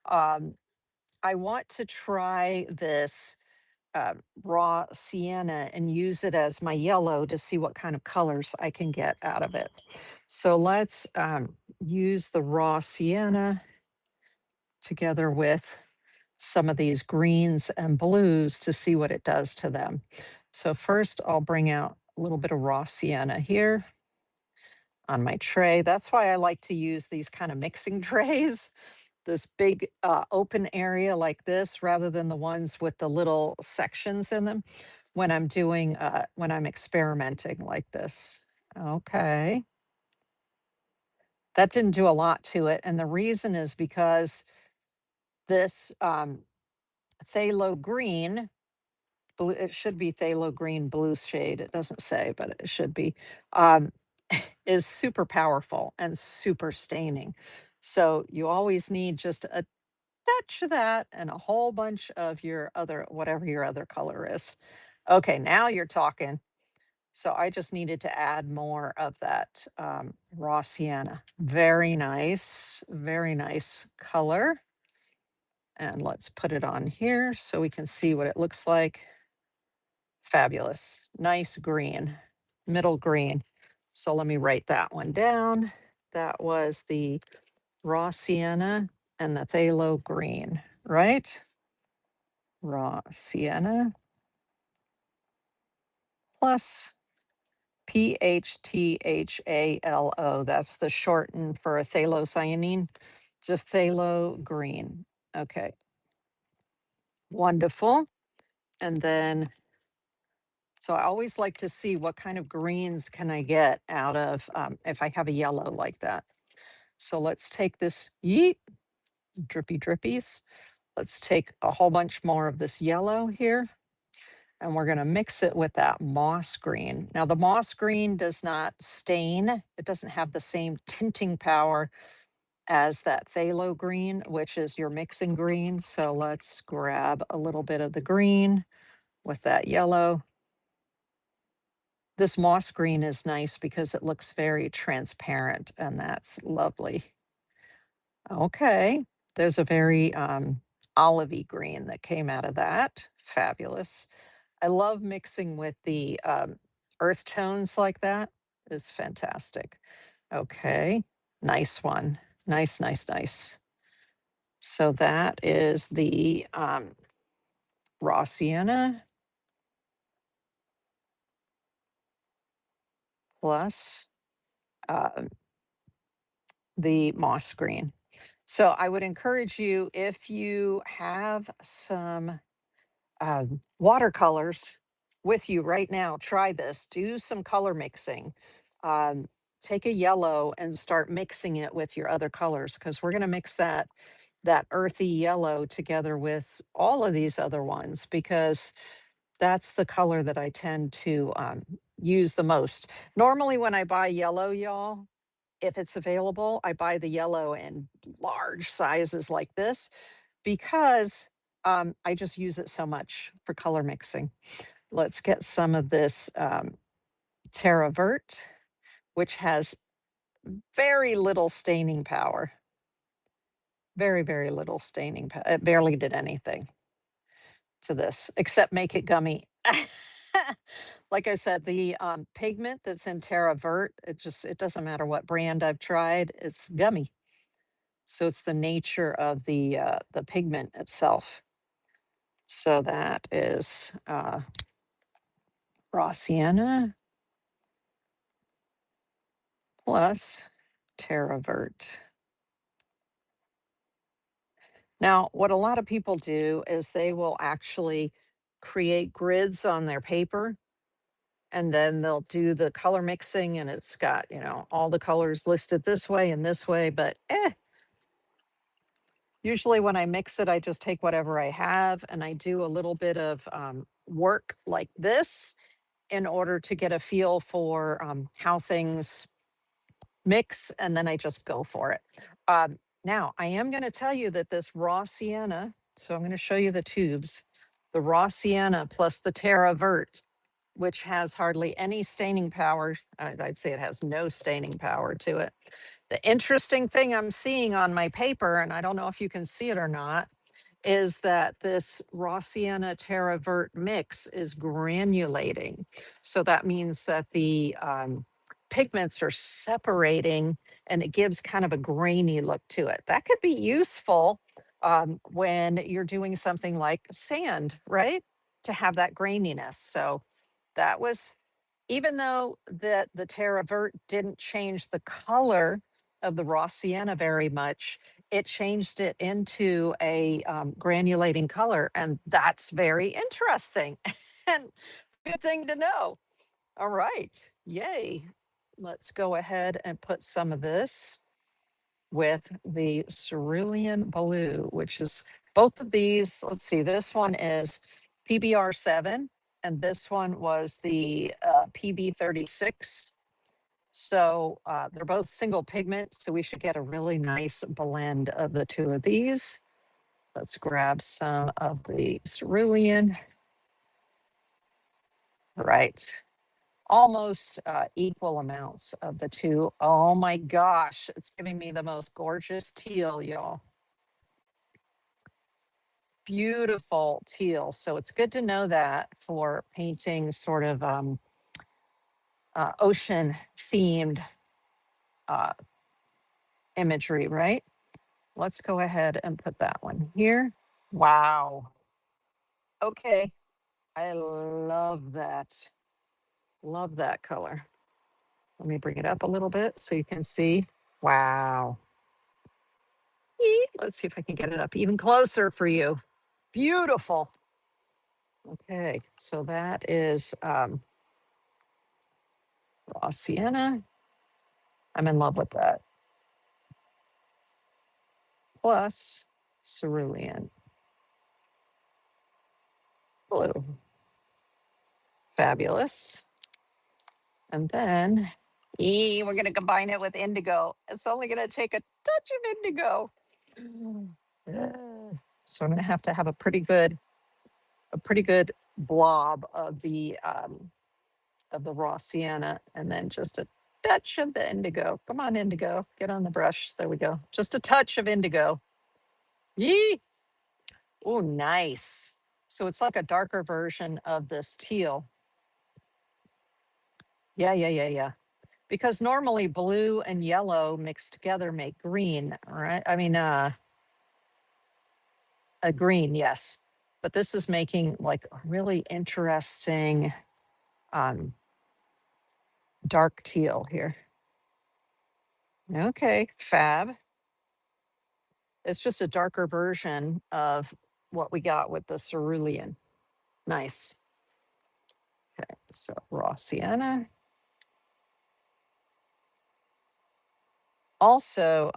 I want to try this raw sienna and use it as my yellow to see what kind of colors I can get out of it. So let's use the raw sienna together with some of these greens and blues to see what it does to them. So first I'll bring out a little bit of raw sienna here on my tray. That's why I like to use these kind of mixing trays, this big open area like this, rather than the ones with the little sections in them when I'm experimenting like this. Okay. That didn't do a lot to it. And the reason is because this phthalo green, it should be phthalo green blue shade. It doesn't say, but it should be, um, is super powerful and super staining. So you always need just a touch of that and a whole bunch of your other, whatever your other color is. Okay, now you're talking. So I just needed to add more of that raw sienna. Very nice color. And let's put it on here so we can see what it looks like. Fabulous. Nice green, middle green. So let me write that one down. That was the raw sienna and the phthalo green, right? Raw sienna plus PHTHALO. That's the shorten for a phthalocyanine, just phthalo green. Okay, wonderful. And then, so I always like to see what kind of greens can I get out of if I have a yellow like that. So let's take this, yeet, drippy drippies. Let's take a whole bunch more of this yellow here. And we're going to mix it with that moss green. Now, the moss green does not stain. It doesn't have the same tinting power as that phthalo green, which is your mixing green. So let's grab a little bit of the green with that yellow. This moss green is nice because it looks very transparent, and that's lovely. Okay, there's a very olivey green that came out of that. Fabulous. I love mixing with the earth tones like that. Is fantastic. Okay, nice one. Nice, nice, nice. So that is the raw sienna plus uh, the moss green. So I would encourage you, if you have some watercolors with you right now, try this. Do some color mixing. Um, Take a yellow and start mixing it with your other colors, because we're going to mix that earthy yellow together with all of these other ones, because that's the color that I tend to use the most. Normally, when I buy yellow, y'all, if it's available, I buy the yellow in large sizes like this, because I just use it so much for color mixing. Let's get some of this Terra Verte, which has very little staining power. Very little staining power. It barely did anything to this except make it gummy. Like I said, the pigment that's in Terra Verte, it doesn't matter what brand I've tried, it's gummy. So it's the nature of the pigment itself. So that is raw sienna plus Terra Verte. Now, what a lot of people do is they will actually create grids on their paper, and then they'll do the color mixing, and it's got, all the colors listed this way and this way, but usually when I mix it, I just take whatever I have and I do a little bit of work like this in order to get a feel for how things mix, and then I just go for it. Now, I am going to tell you that this raw sienna, so I'm going to show you the tubes, the raw sienna plus the Terra Verte, which has hardly any staining power. I'd say it has no staining power to it. The interesting thing I'm seeing on my paper, and I don't know if you can see it or not, is that this raw sienna Terra Verte mix is granulating. So that means that the pigments are separating, and it gives kind of a grainy look to it. That could be useful when you're doing something like sand, right? To have that graininess. So that was, even though the Terra Verte didn't change the color of the raw sienna very much, it changed it into a granulating color. And that's very interesting and good thing to know. All right. Yay. Let's go ahead and put some of this with the Cerulean Blue, which is both of these. Let's see, this one is PBR7, and this one was the PB36. So they're both single pigment, so we should get a really nice blend of the two of these. Let's grab some of the Cerulean. Right. Almost equal amounts of the two. Oh my gosh, it's giving me the most gorgeous teal, y'all. Beautiful teal. So it's good to know that for painting sort of ocean themed uh, imagery, right? Let's go ahead and put that one here. Wow. Okay. I love that. Love that color. Let me bring it up a little bit so you can see. Wow. Let's see if I can get it up even closer for you. Beautiful. Okay, so that is raw sienna. I'm in love with that. Plus cerulean blue. Fabulous. And then we're going to combine it with indigo. It's only going to take a touch of indigo. So I'm going to have a pretty good blob of the raw sienna, and then just a touch of the indigo. Come on, indigo, get on the brush. There we go. Just a touch of indigo. Yee. Oh, nice. So it's like a darker version of this teal. Yeah. Because normally blue and yellow mixed together make green, right? I mean, a green, yes. But this is making like a really interesting dark teal here. Okay, fab. It's just a darker version of what we got with the cerulean. Nice. Okay, so raw sienna. Also,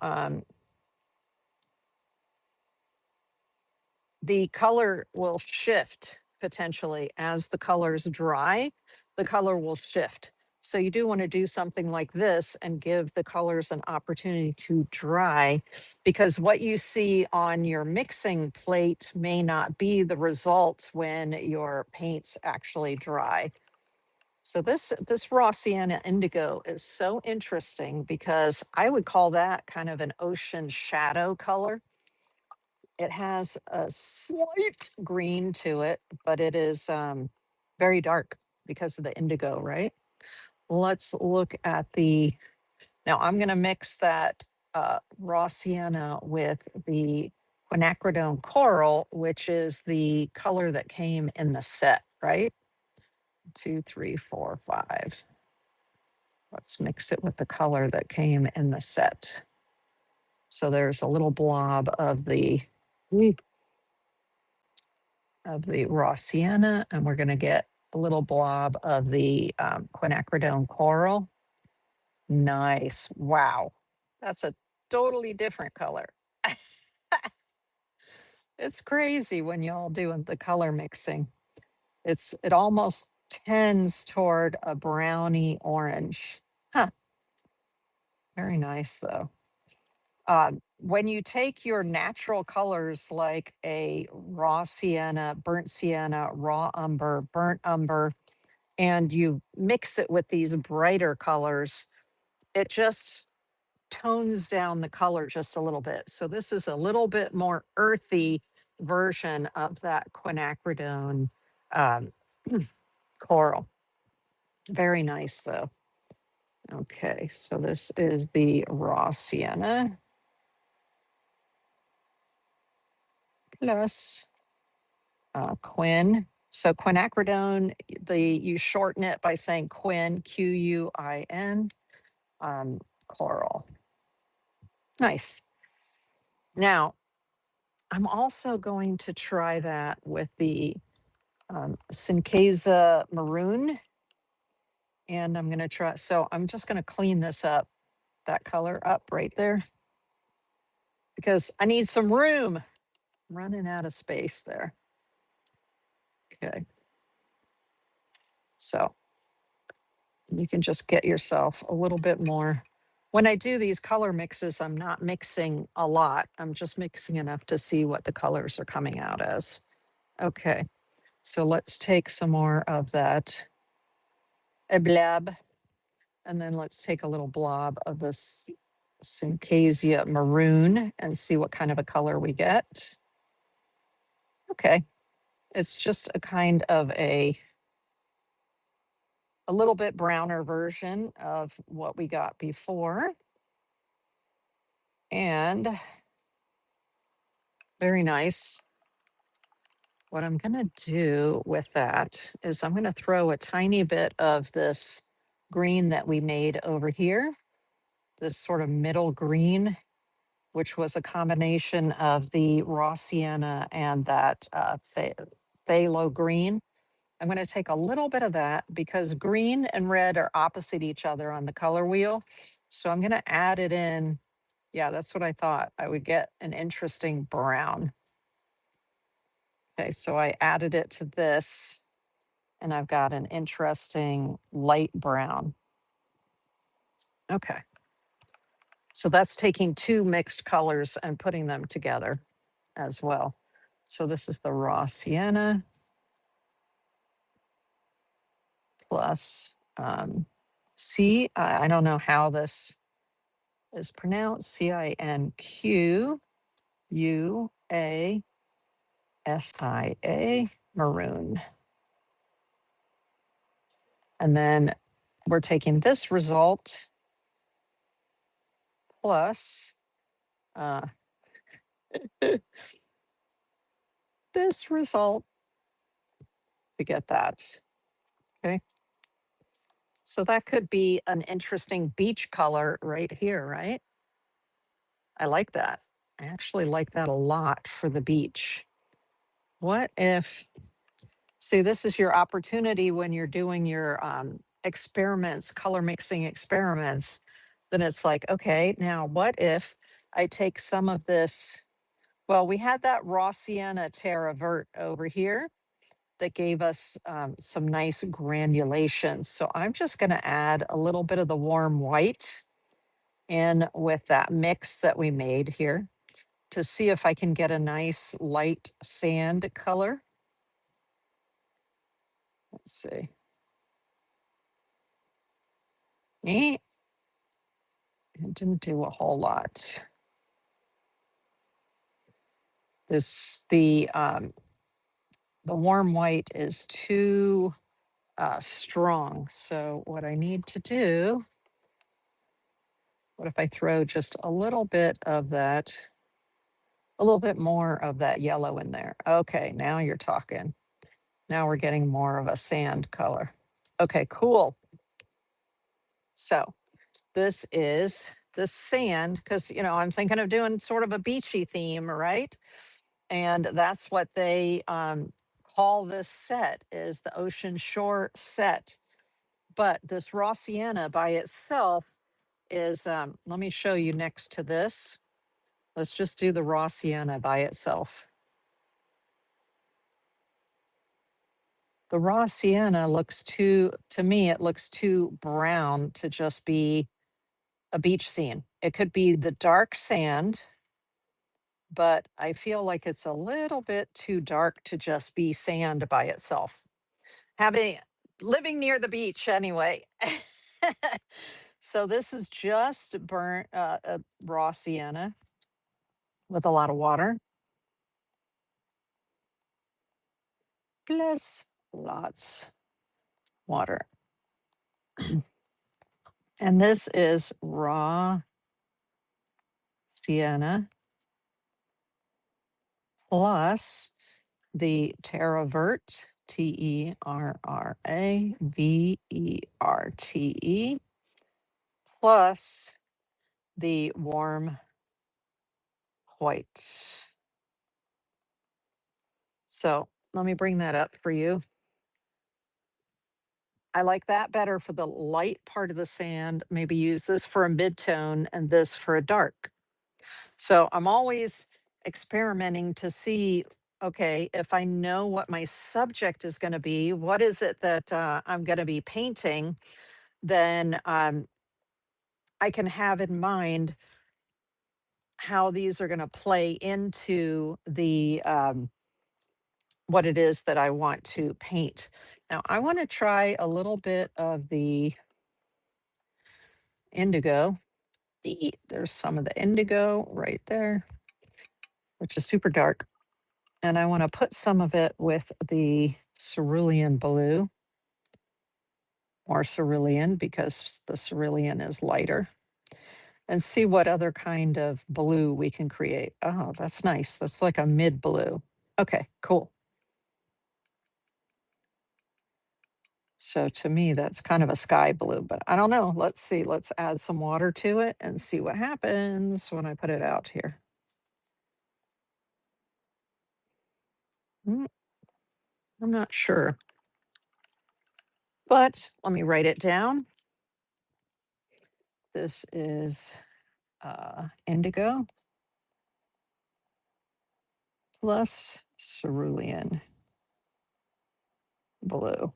the color will shift potentially as the colors dry. The color will shift. So you do want to do something like this and give the colors an opportunity to dry, because what you see on your mixing plate may not be the result when your paints actually dry. So this raw sienna indigo is so interesting because I would call that kind of an ocean shadow color. It has a slight green to it, but it is very dark because of the indigo, right? Let's look at the, now I'm going to mix that raw sienna with the quinacridone coral, which is the color that came in the set, right? 2, 3, 4, 5. Let's mix it with the color that came in the set. So there's a little blob of the raw sienna, and we're going to get a little blob of the quinacridone coral. Nice. Wow. That's a totally different color. It's crazy when y'all doing the color mixing. It almost tends toward a browny orange. Huh. Very nice though. When you take your natural colors like a raw sienna, burnt sienna, raw umber, burnt umber, and you mix it with these brighter colors, it just tones down the color just a little bit. So this is a little bit more earthy version of that quinacridone um, coral. Very nice though. Okay, so this is the raw sienna plus quin. So quinacridone, you shorten it by saying quin, Quin, coral. Nice. Now, I'm also going to try that with the Sienna maroon, and I'm going to try. So I'm just going to clean this up, that color up right there, because I need some room. I'm running out of space there. Okay. So you can just get yourself a little bit more. When I do these color mixes, I'm not mixing a lot. I'm just mixing enough to see what the colors are coming out as. Okay, so let's take some more of that a blob. And then let's take a little blob of this Syncasia maroon and see what kind of a color we get. Okay, it's just a kind of a little bit browner version of what we got before. And very nice. What I'm going to do with that is I'm going to throw a tiny bit of this green that we made over here, this sort of middle green, which was a combination of the raw sienna and that phthalo green. I'm going to take a little bit of that because green and red are opposite each other on the color wheel. So I'm going to add it in. Yeah, that's what I thought. I would get an interesting brown. Okay, so I added it to this and I've got an interesting light brown. Okay. So that's taking two mixed colors and putting them together as well. So this is the raw sienna plus I don't know how this is pronounced, CINQUASIA, maroon. And then we're taking this result plus this result to get that. Okay. So that could be an interesting beach color right here, right? I like that. I actually like that a lot for the beach. What if, see, this is your opportunity when you're doing your experiments, color mixing experiments, then it's like, okay, now what if I take some of this, well, we had that raw sienna Terra Verte over here that gave us some nice granulations. So I'm just gonna add a little bit of the warm white in with that mix that we made here to see if I can get a nice light sand color. Let's see. It didn't do a whole lot. The warm white is too strong. So what I need to do, what if I throw just a little bit of that, a little bit more of that yellow in there? Okay, now you're talking. Now we're getting more of a sand color. Okay, cool. So this is the sand, because, you know, I'm thinking of doing sort of a beachy theme, right? And that's what they call this set, is the ocean shore set. But this raw sienna by itself is, let me show you next to this. Let's just do the raw sienna by itself. The raw sienna looks too, to me, it looks too brown to just be a beach scene. It could be the dark sand, but I feel like it's a little bit too dark to just be sand by itself. Having living near the beach anyway. So this is just burnt raw sienna with a lot of water. Plus lots water. And this is raw sienna plus the Terra Verte, TerraVerte, plus the warm white. So let me bring that up for you. I like that better for the light part of the sand. Maybe use this for a mid-tone and this for a dark. So I'm always experimenting to see, okay, if I know what my subject is going to be, what is it that I'm going to be painting, then I can have in mind how these are going to play into the what it is that I want to paint. Now I want to try a little bit of the indigo. There's some of the indigo right there, which is super dark. And I want to put some of it with the cerulean blue, or cerulean, because the cerulean is lighter, and see what other kind of blue we can create. Oh, that's nice. That's like a mid blue. Okay, cool. So to me, that's kind of a sky blue, but I don't know. Let's see. Let's add some water to it and see what happens when I put it out here. Mm, I'm not sure, but let me write it down. This is indigo plus cerulean blue.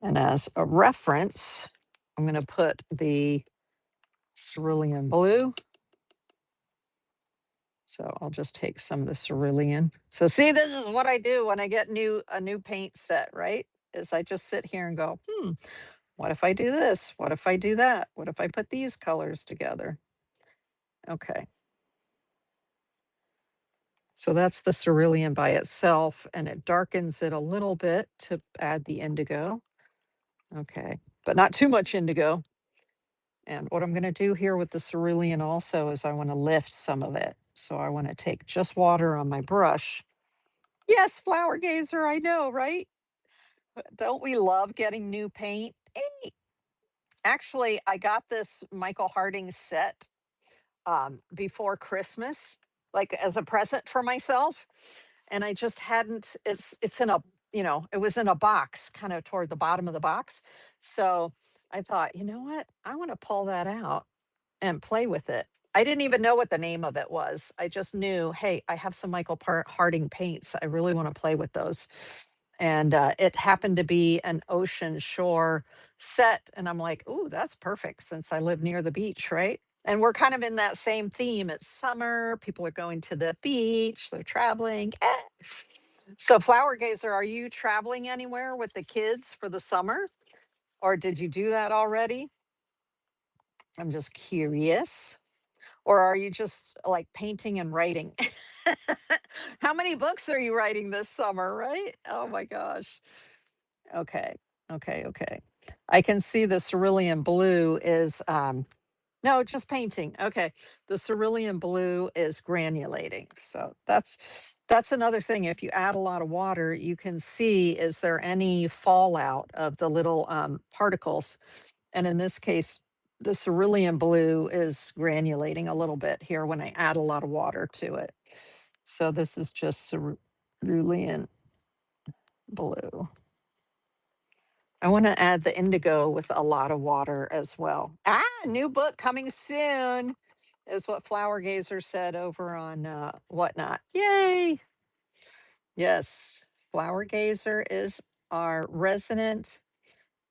And as a reference, I'm going to put the cerulean blue. So I'll just take some of the cerulean. So see, this is what I do when I get a new paint set, right? Is I just sit here and go, what if I do this? What if I do that? What if I put these colors together? Okay. So that's the cerulean by itself, and it darkens it a little bit to add the indigo. Okay, but not too much indigo. And what I'm going to do here with the cerulean also is I want to lift some of it. So I want to take just water on my brush. Yes, flower gazer, I know, right? Don't we love getting new paint? Actually, I got this Michael Harding set before Christmas, like as a present for myself. And I just hadn't, it's in a, it was in a box kind of toward the bottom of the box. So I thought, you know what? I want to pull that out and play with it. I didn't even know what the name of it was. I just knew, hey, I have some Harding paints. I really want to play with those. And it happened to be an ocean shore set. And I'm like, ooh, that's perfect since I live near the beach, right? And we're kind of in that same theme. It's summer. People are going to the beach. They're traveling. So, Flower Gazer, are you traveling anywhere with the kids for the summer? Or did you do that already? I'm just curious. Or are you just like painting and writing? How many books are you writing this summer, right? Oh my gosh. Okay. Okay. I can see the cerulean blue is no, just painting. Okay. The cerulean blue is granulating. So that's another thing. If you add a lot of water, you can see, is there any fallout of the little particles? And in this case, the cerulean blue is granulating a little bit here when I add a lot of water to it. So this is just cerulean blue. I want to add the indigo with a lot of water as well. New book coming soon is what Flower Gazer said over on Whatnot. Yay! Yes, Flower Gazer is our resident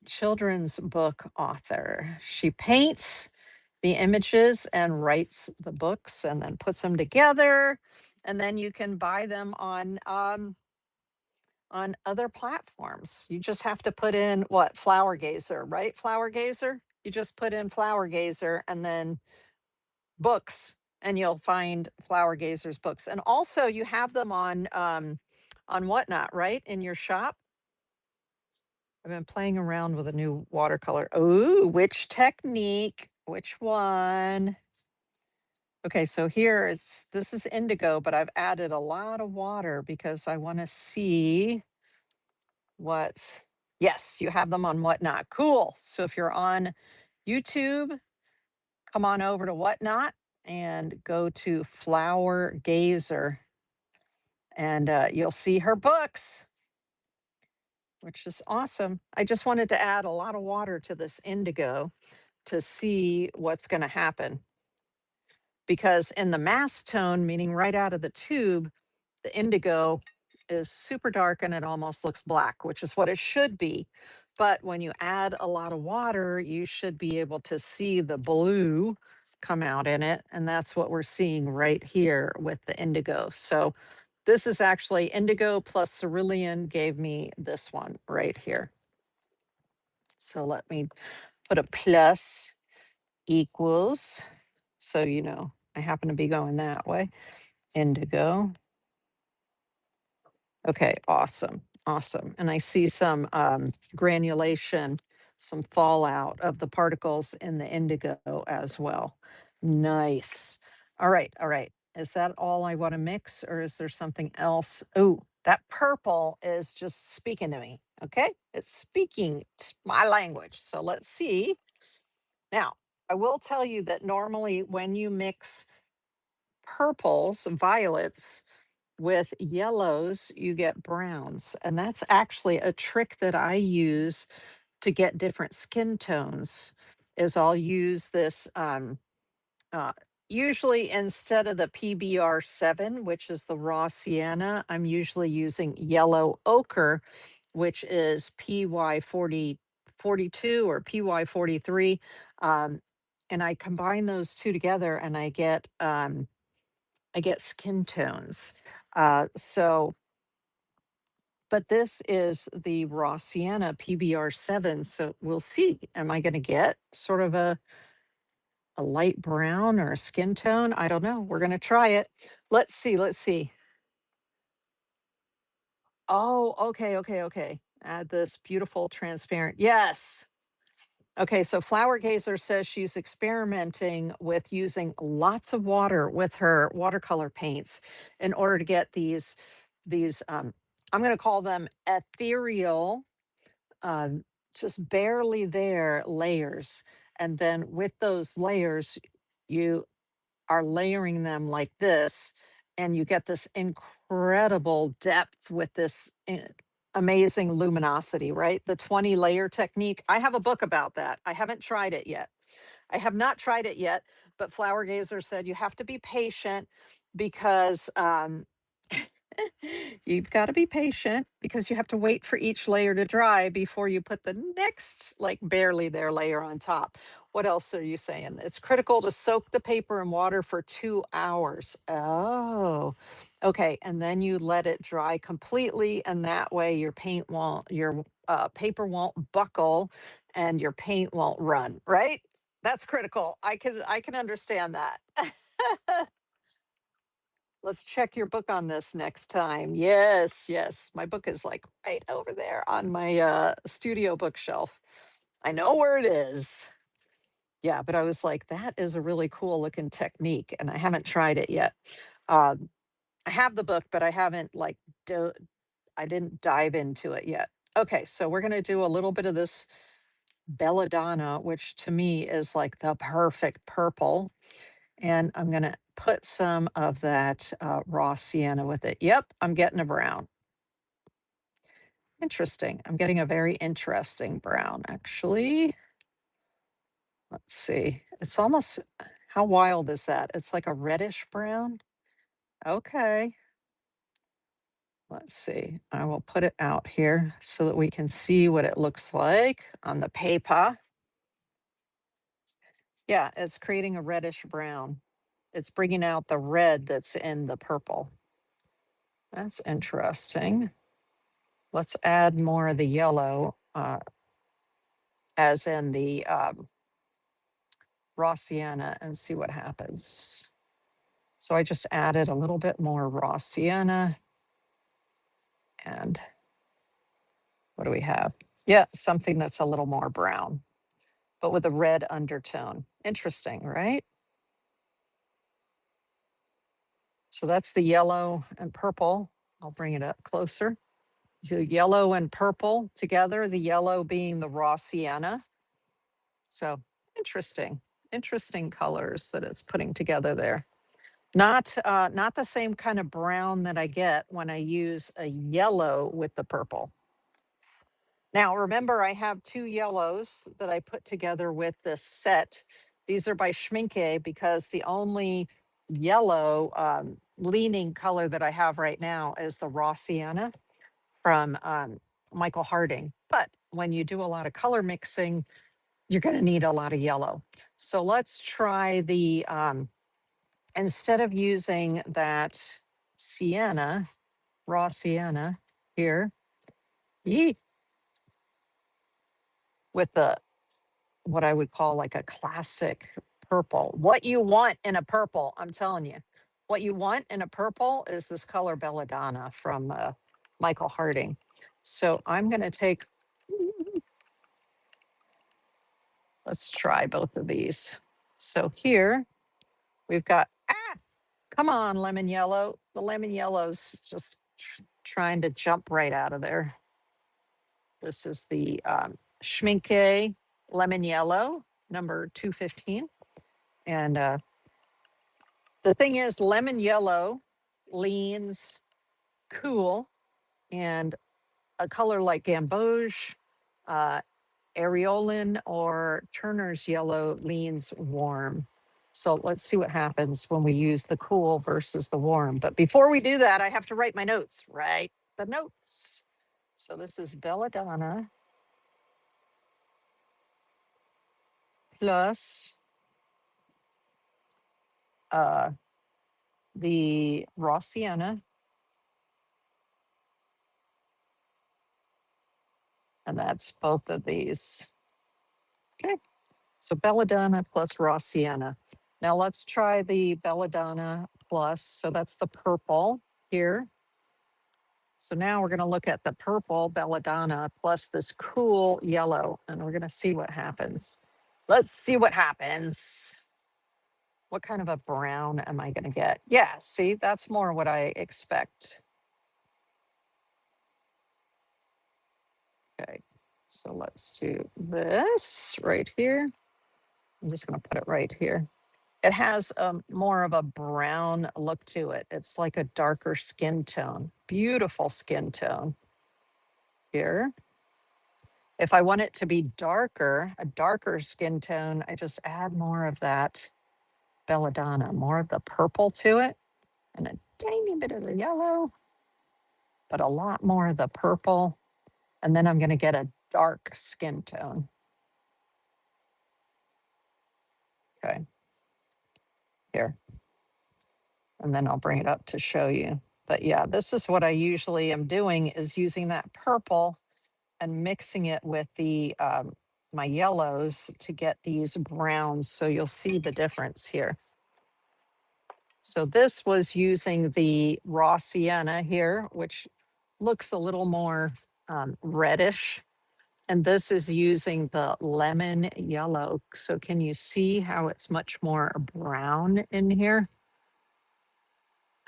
children's book author. She paints the images and writes the books and then puts them together. And then you can buy them on other platforms. You just have to put in what? Flower Gazer, right? Flower Gazer. You just put in Flower Gazer and then books, and you'll find Flower Gazer's books. And also you have them on Whatnot, right? In your shop. I've been playing around with a new watercolor. Ooh, which technique? Which one? Okay, so this is indigo, but I've added a lot of water because I want to see what's, yes, you have them on Whatnot. Cool. So if you're on YouTube, come on over to Whatnot and go to Flower Gazer, and you'll see her books, which is awesome. I just wanted to add a lot of water to this indigo to see what's going to happen. Because in the mass tone, meaning right out of the tube, the indigo is super dark and it almost looks black, which is what it should be. But when you add a lot of water, you should be able to see the blue come out in it. And that's what we're seeing right here with the indigo. So This is actually Indigo plus Cerulean gave me this one right here. So let me put a plus equals. So, you know, I happen to be going that way. Indigo. Okay, awesome. Awesome. And I see some granulation, some fallout of the particles in the indigo as well. Nice. All right. All right. Is that all I want to mix or is there something else? Oh, that purple is just speaking to me. Okay. It's speaking my language. So let's see. Now, I will tell you that normally when you mix purples, violets, with yellows, you get browns. And that's actually a trick that I use to get different skin tones is I'll use this uh, usually instead of the PBR7, which is the raw sienna, I'm usually using yellow ochre, which is PY42 or PY43. Um, and I combine those two together and I get skin tones. So, but this is the raw sienna PBR7. So we'll see. Am I going to get sort of a light brown or a skin tone? I don't know. We're going to try it. Let's see. Let's see. Oh, okay. Okay. Okay. Add this beautiful transparent. Yes. Okay, so Flower Gazer says she's experimenting with using lots of water with her watercolor paints in order to get these I'm going to call them ethereal, um, just barely there layers, and then with those layers, you are layering them like this, and you get this incredible depth with this amazing luminosity, right? The 20 layer technique. I have a book about that. I haven't tried it yet. I have not tried it yet, but Flower Gazer said you have to be patient because you've got to be patient because you have to wait for each layer to dry before you put the next, like barely there layer on top. What else are you saying? It's critical to soak the paper in water for 2 hours. Oh, okay. And then you let it dry completely. And that way your paper won't buckle and your paint won't run, right? That's critical. I can understand that. Let's check your book on this next time. Yes, yes. My book is like right over there on my studio bookshelf. I know where it is. Yeah, but I was like, that is a really cool looking technique, and I haven't tried it yet. Um, I have the book, but I haven't I didn't dive into it yet. Okay, so we're gonna do a little bit of this belladonna, which to me is like the perfect purple. And I'm going to put some of that raw sienna with it. Yep, I'm getting a brown. Interesting. I'm getting a very interesting brown, actually. Let's see. It's almost, how wild is that? It's like a reddish brown. Okay. Let's see. I will put it out here so that we can see what it looks like on the paper. Yeah, it's creating a reddish brown. It's bringing out the red that's in the purple. That's interesting. Let's add more of the yellow, as in the raw sienna, and see what happens. So I just added a little bit more raw sienna. And what do we have? Yeah, something that's a little more brown, but with a red undertone. Interesting, right? So that's the yellow and purple. I'll bring it up closer. So yellow and purple together, the yellow being the raw sienna. So interesting, interesting colors that it's putting together there. Not the same kind of brown that I get when I use a yellow with the purple. Now, remember, I have two yellows that I put together with this set. These are by Schminke because the only yellow leaning color that I have right now is the raw sienna from Michael Harding. But when you do a lot of color mixing, you're going to need a lot of yellow. So let's try the instead of using that sienna, raw sienna here. Yee. With the what I would call like a classic purple. What you want in a purple, I'm telling you, what you want in a purple is this color Belladonna from Michael Harding. So I'm going to take, let's try both of these. So here we've got, come on, lemon yellow. The lemon yellow's just trying to jump right out of there. This is the Schminke lemon yellow, number 215. And the thing is, lemon yellow leans cool, and a color like Gamboge, uh, Areolin, or Turner's yellow leans warm. So let's see what happens when we use the cool versus the warm. But before we do that, I have to write my notes. Write the notes. So this is Belladonna plus the raw sienna. And that's both of these. Okay. So Belladonna plus raw sienna. Now let's try the Belladonna plus. So that's the purple here. So now we're going to look at the purple Belladonna plus this cool yellow, and we're going to see what happens. Let's see what happens. What kind of a brown am I going to get? Yeah, see, that's more what I expect. Okay, so let's do this right here. I'm just going to put it right here. It has more of a brown look to it. It's like a darker skin tone. Beautiful skin tone here. If I want it to be darker, a darker skin tone, I just add more of that Belladonna, more of the purple to it, and a tiny bit of the yellow, but a lot more of the purple. And then I'm going to get a dark skin tone. Okay. Here. And then I'll bring it up to show you. But yeah, this is what I usually am doing, is using that purple and mixing it with the my yellows to get these browns. So you'll see the difference here. So this was using the raw sienna here, which looks a little more reddish. And this is using the lemon yellow. So can you see how it's much more brown in here?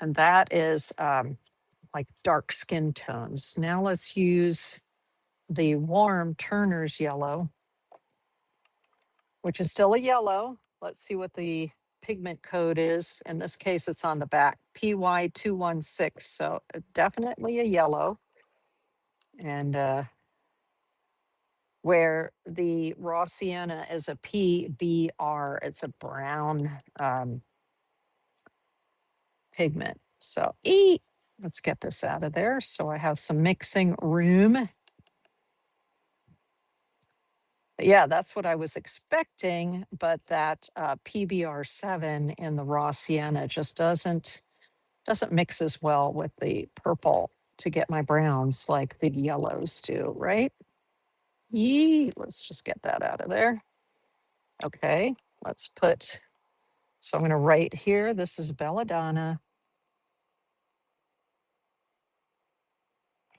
And that is like dark skin tones. Now let's use the warm Turner's yellow, which is still a yellow. Let's see what the pigment code is. In this case, it's on the back, PY216. So definitely a yellow. And where the raw sienna is a PBR, it's a brown pigment. So let's get this out of there. So I have some mixing room. Yeah, that's what I was expecting, but that PBR7 in the raw sienna just doesn't mix as well with the purple to get my browns like the yellows do, right? Let's just get that out of there. Okay, let's put, so I'm going to write here, this is Belladonna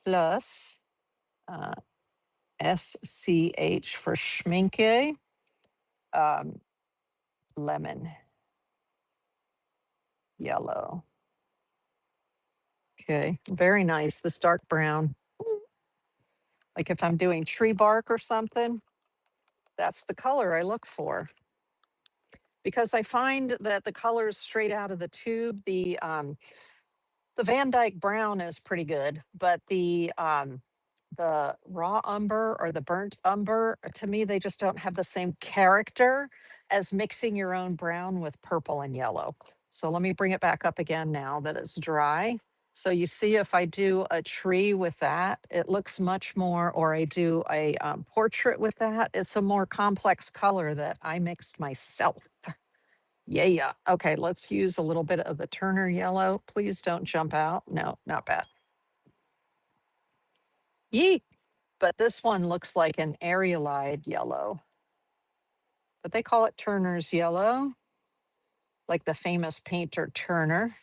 plus SCH for Schminke, lemon yellow. Okay, very nice. This dark brown. Like if I'm doing tree bark or something, that's the color I look for. Because I find that the colors straight out of the tube, the Van Dyke brown is pretty good, but the raw umber or the burnt umber, to me, they just don't have the same character as mixing your own brown with purple and yellow. So let me bring it back up again now that it's dry. So you see, if I do a tree with that, it looks much more, or I do a portrait with that, it's a more complex color that I mixed myself. Yeah. Okay, let's use a little bit of the Turner yellow. Please don't jump out. No, not bad. Yee. But this one looks like an areolide yellow, but they call it Turner's yellow, like the famous painter Turner.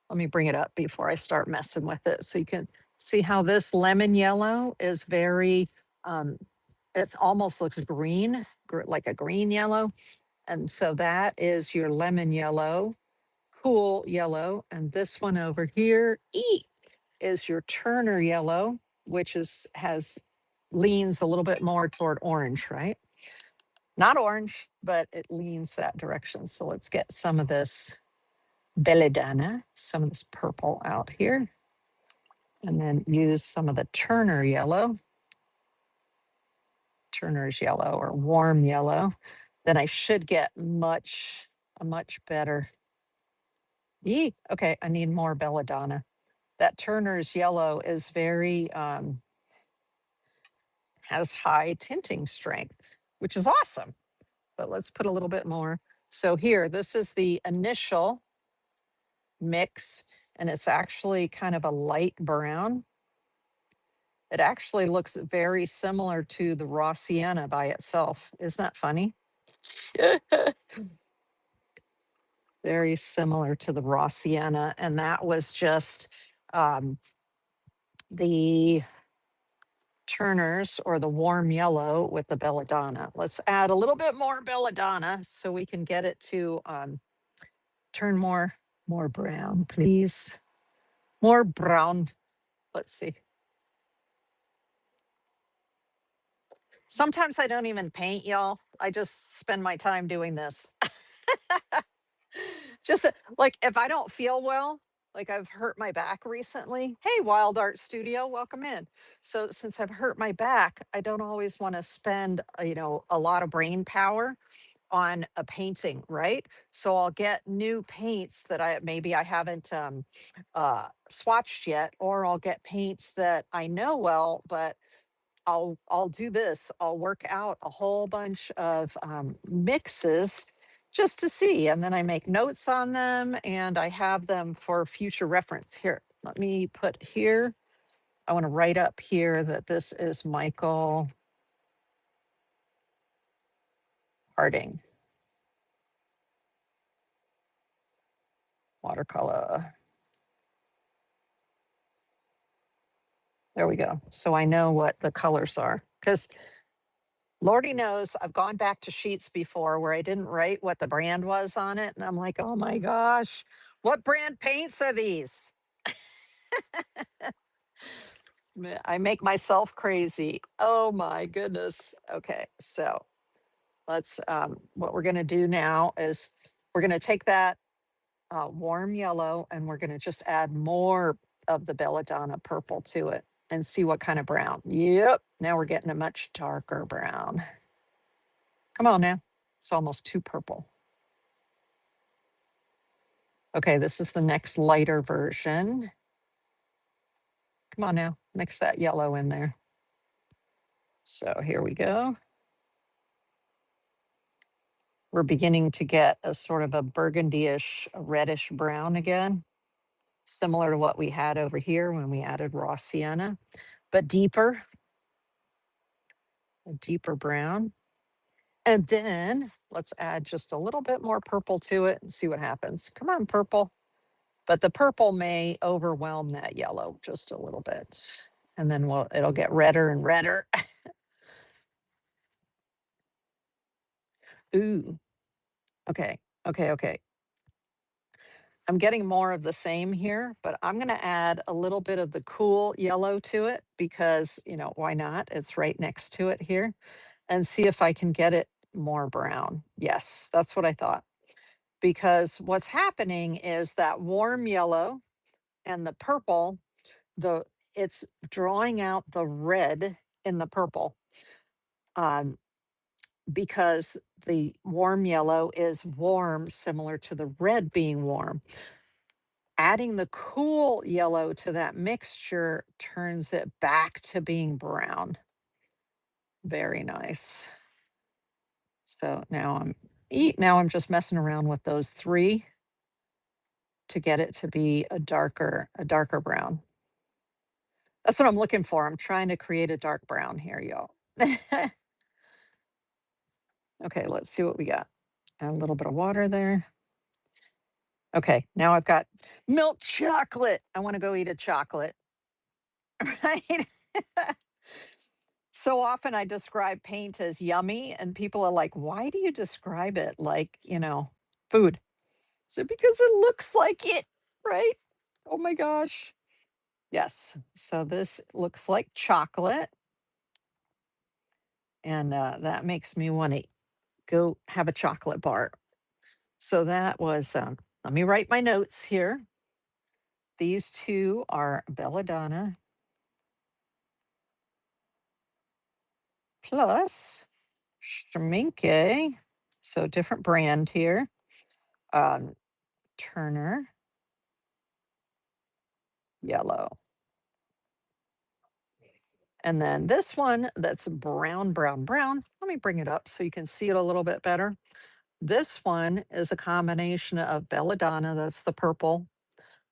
Let me bring it up before I start messing with it so you can see how this lemon yellow is very, um, it almost looks green, like a green yellow. And so that is your lemon yellow, cool yellow. And this one over here, is your Turner yellow, which leans a little bit more toward orange, right? Not orange, but it leans that direction. So let's get some of this belladonna, some of this purple out here, and then use some of the Turner yellow, Turner's yellow or warm yellow. Then I should get a much better. Okay, I need more belladonna. That Turner's yellow is very, has high tinting strength, which is awesome. But let's put a little bit more. So here, this is the initial mix, and it's actually kind of a light brown. It actually looks very similar to the raw sienna by itself. Isn't that funny? Very similar to the raw sienna. And that was just um, the Turner's or the warm yellow with the belladonna. Let's add a little bit more belladonna so we can get it to turn more brown, please. More brown. Let's see. Sometimes I don't even paint, y'all. I just spend my time doing this. Just like if I don't feel well, like I've hurt my back recently. Hey, Wild Art Studio, welcome in. So since I've hurt my back, I don't always want to spend, a lot of brain power on a painting, right? So I'll get new paints that I haven't swatched yet, or I'll get paints that I know well, but I'll do this. I'll work out a whole bunch of mixes just to see, and then I make notes on them, and I have them for future reference. Here, let me put here. I want to write up here that this is Michael Harding watercolor. There we go. So I know what the colors are, because Lordy knows I've gone back to sheets before where I didn't write what the brand was on it. And I'm like, oh my gosh, what brand paints are these? I make myself crazy. Oh my goodness. Okay. So what we're going to do now is we're going to take that warm yellow and we're going to just add more of the belladonna purple to it and see what kind of brown. Yep. Now we're getting a much darker brown. Come on now. It's almost too purple. Okay, this is the next lighter version. Come on now, mix that yellow in there. So here we go. We're beginning to get a sort of a burgundy-ish, reddish brown again, similar to what we had over here when we added raw sienna, but deeper, a deeper brown. And then let's add just a little bit more purple to it and see what happens. Come on, purple. But the purple may overwhelm that yellow just a little bit. And then it'll get redder and redder. Ooh, okay, okay. I'm getting more of the same here, but I'm going to add a little bit of the cool yellow to it because, why not? It's right next to it here, and see if I can get it more brown. Yes, that's what I thought. Because what's happening is that warm yellow and the purple, it's drawing out the red in the purple. Because the warm yellow is warm, similar to the red being warm. Adding the cool yellow to that mixture turns it back to being brown. Very nice. So now I'm Now I'm just messing around with those three to get it to be a darker brown. That's what I'm looking for. I'm trying to create a dark brown here, y'all. Okay, let's see what we got. Add a little bit of water there. Okay, now I've got milk chocolate. I want to go eat a chocolate, right? So often I describe paint as yummy, and people are like, why do you describe it like, food? So because it looks like it, right? Oh my gosh. Yes. So this looks like chocolate, and that makes me want to go have a chocolate bar. So that was, let me write my notes here. These two are belladonna plus schminke. So different brand here. Um, Turner yellow. And then this one that's brown, brown, brown. Let me bring it up so you can see it a little bit better. This one is a combination of belladonna, that's the purple,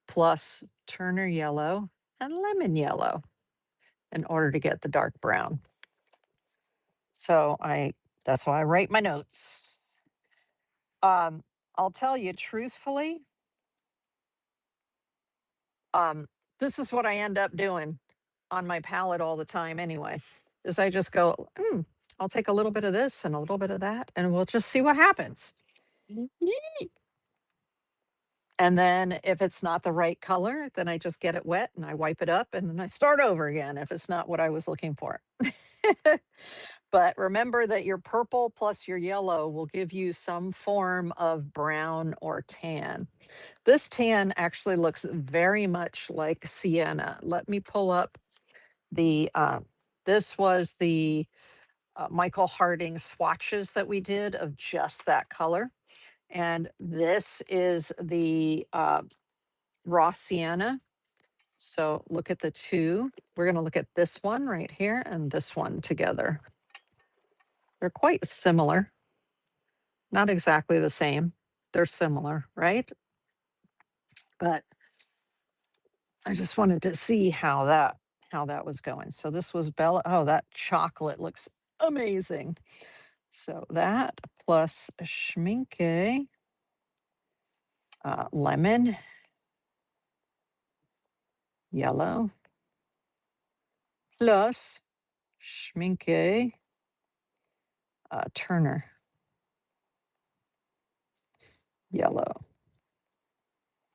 plus Turner yellow and lemon yellow in order to get the dark brown. So that's why I write my notes. Um, I'll tell you truthfully, um, this is what I end up doing on my palette all the time anyway, is I just go, I'll take a little bit of this and a little bit of that, and we'll just see what happens. Yee. And then if it's not the right color, then I just get it wet and I wipe it up and then I start over again if it's not what I was looking for. But remember that your purple plus your yellow will give you some form of brown or tan. This tan actually looks very much like sienna. Let me pull up this was the Michael Harding swatches that we did of just that color. And this is the raw sienna. So look at the two. We're going to look at this one right here and this one together. They're quite similar, not exactly the same. They're similar, right? But I just wanted to see how that was going. So this was Bella. Oh, that chocolate looks amazing. So that plus schminke, lemon, yellow, plus schminke, Turner, yellow.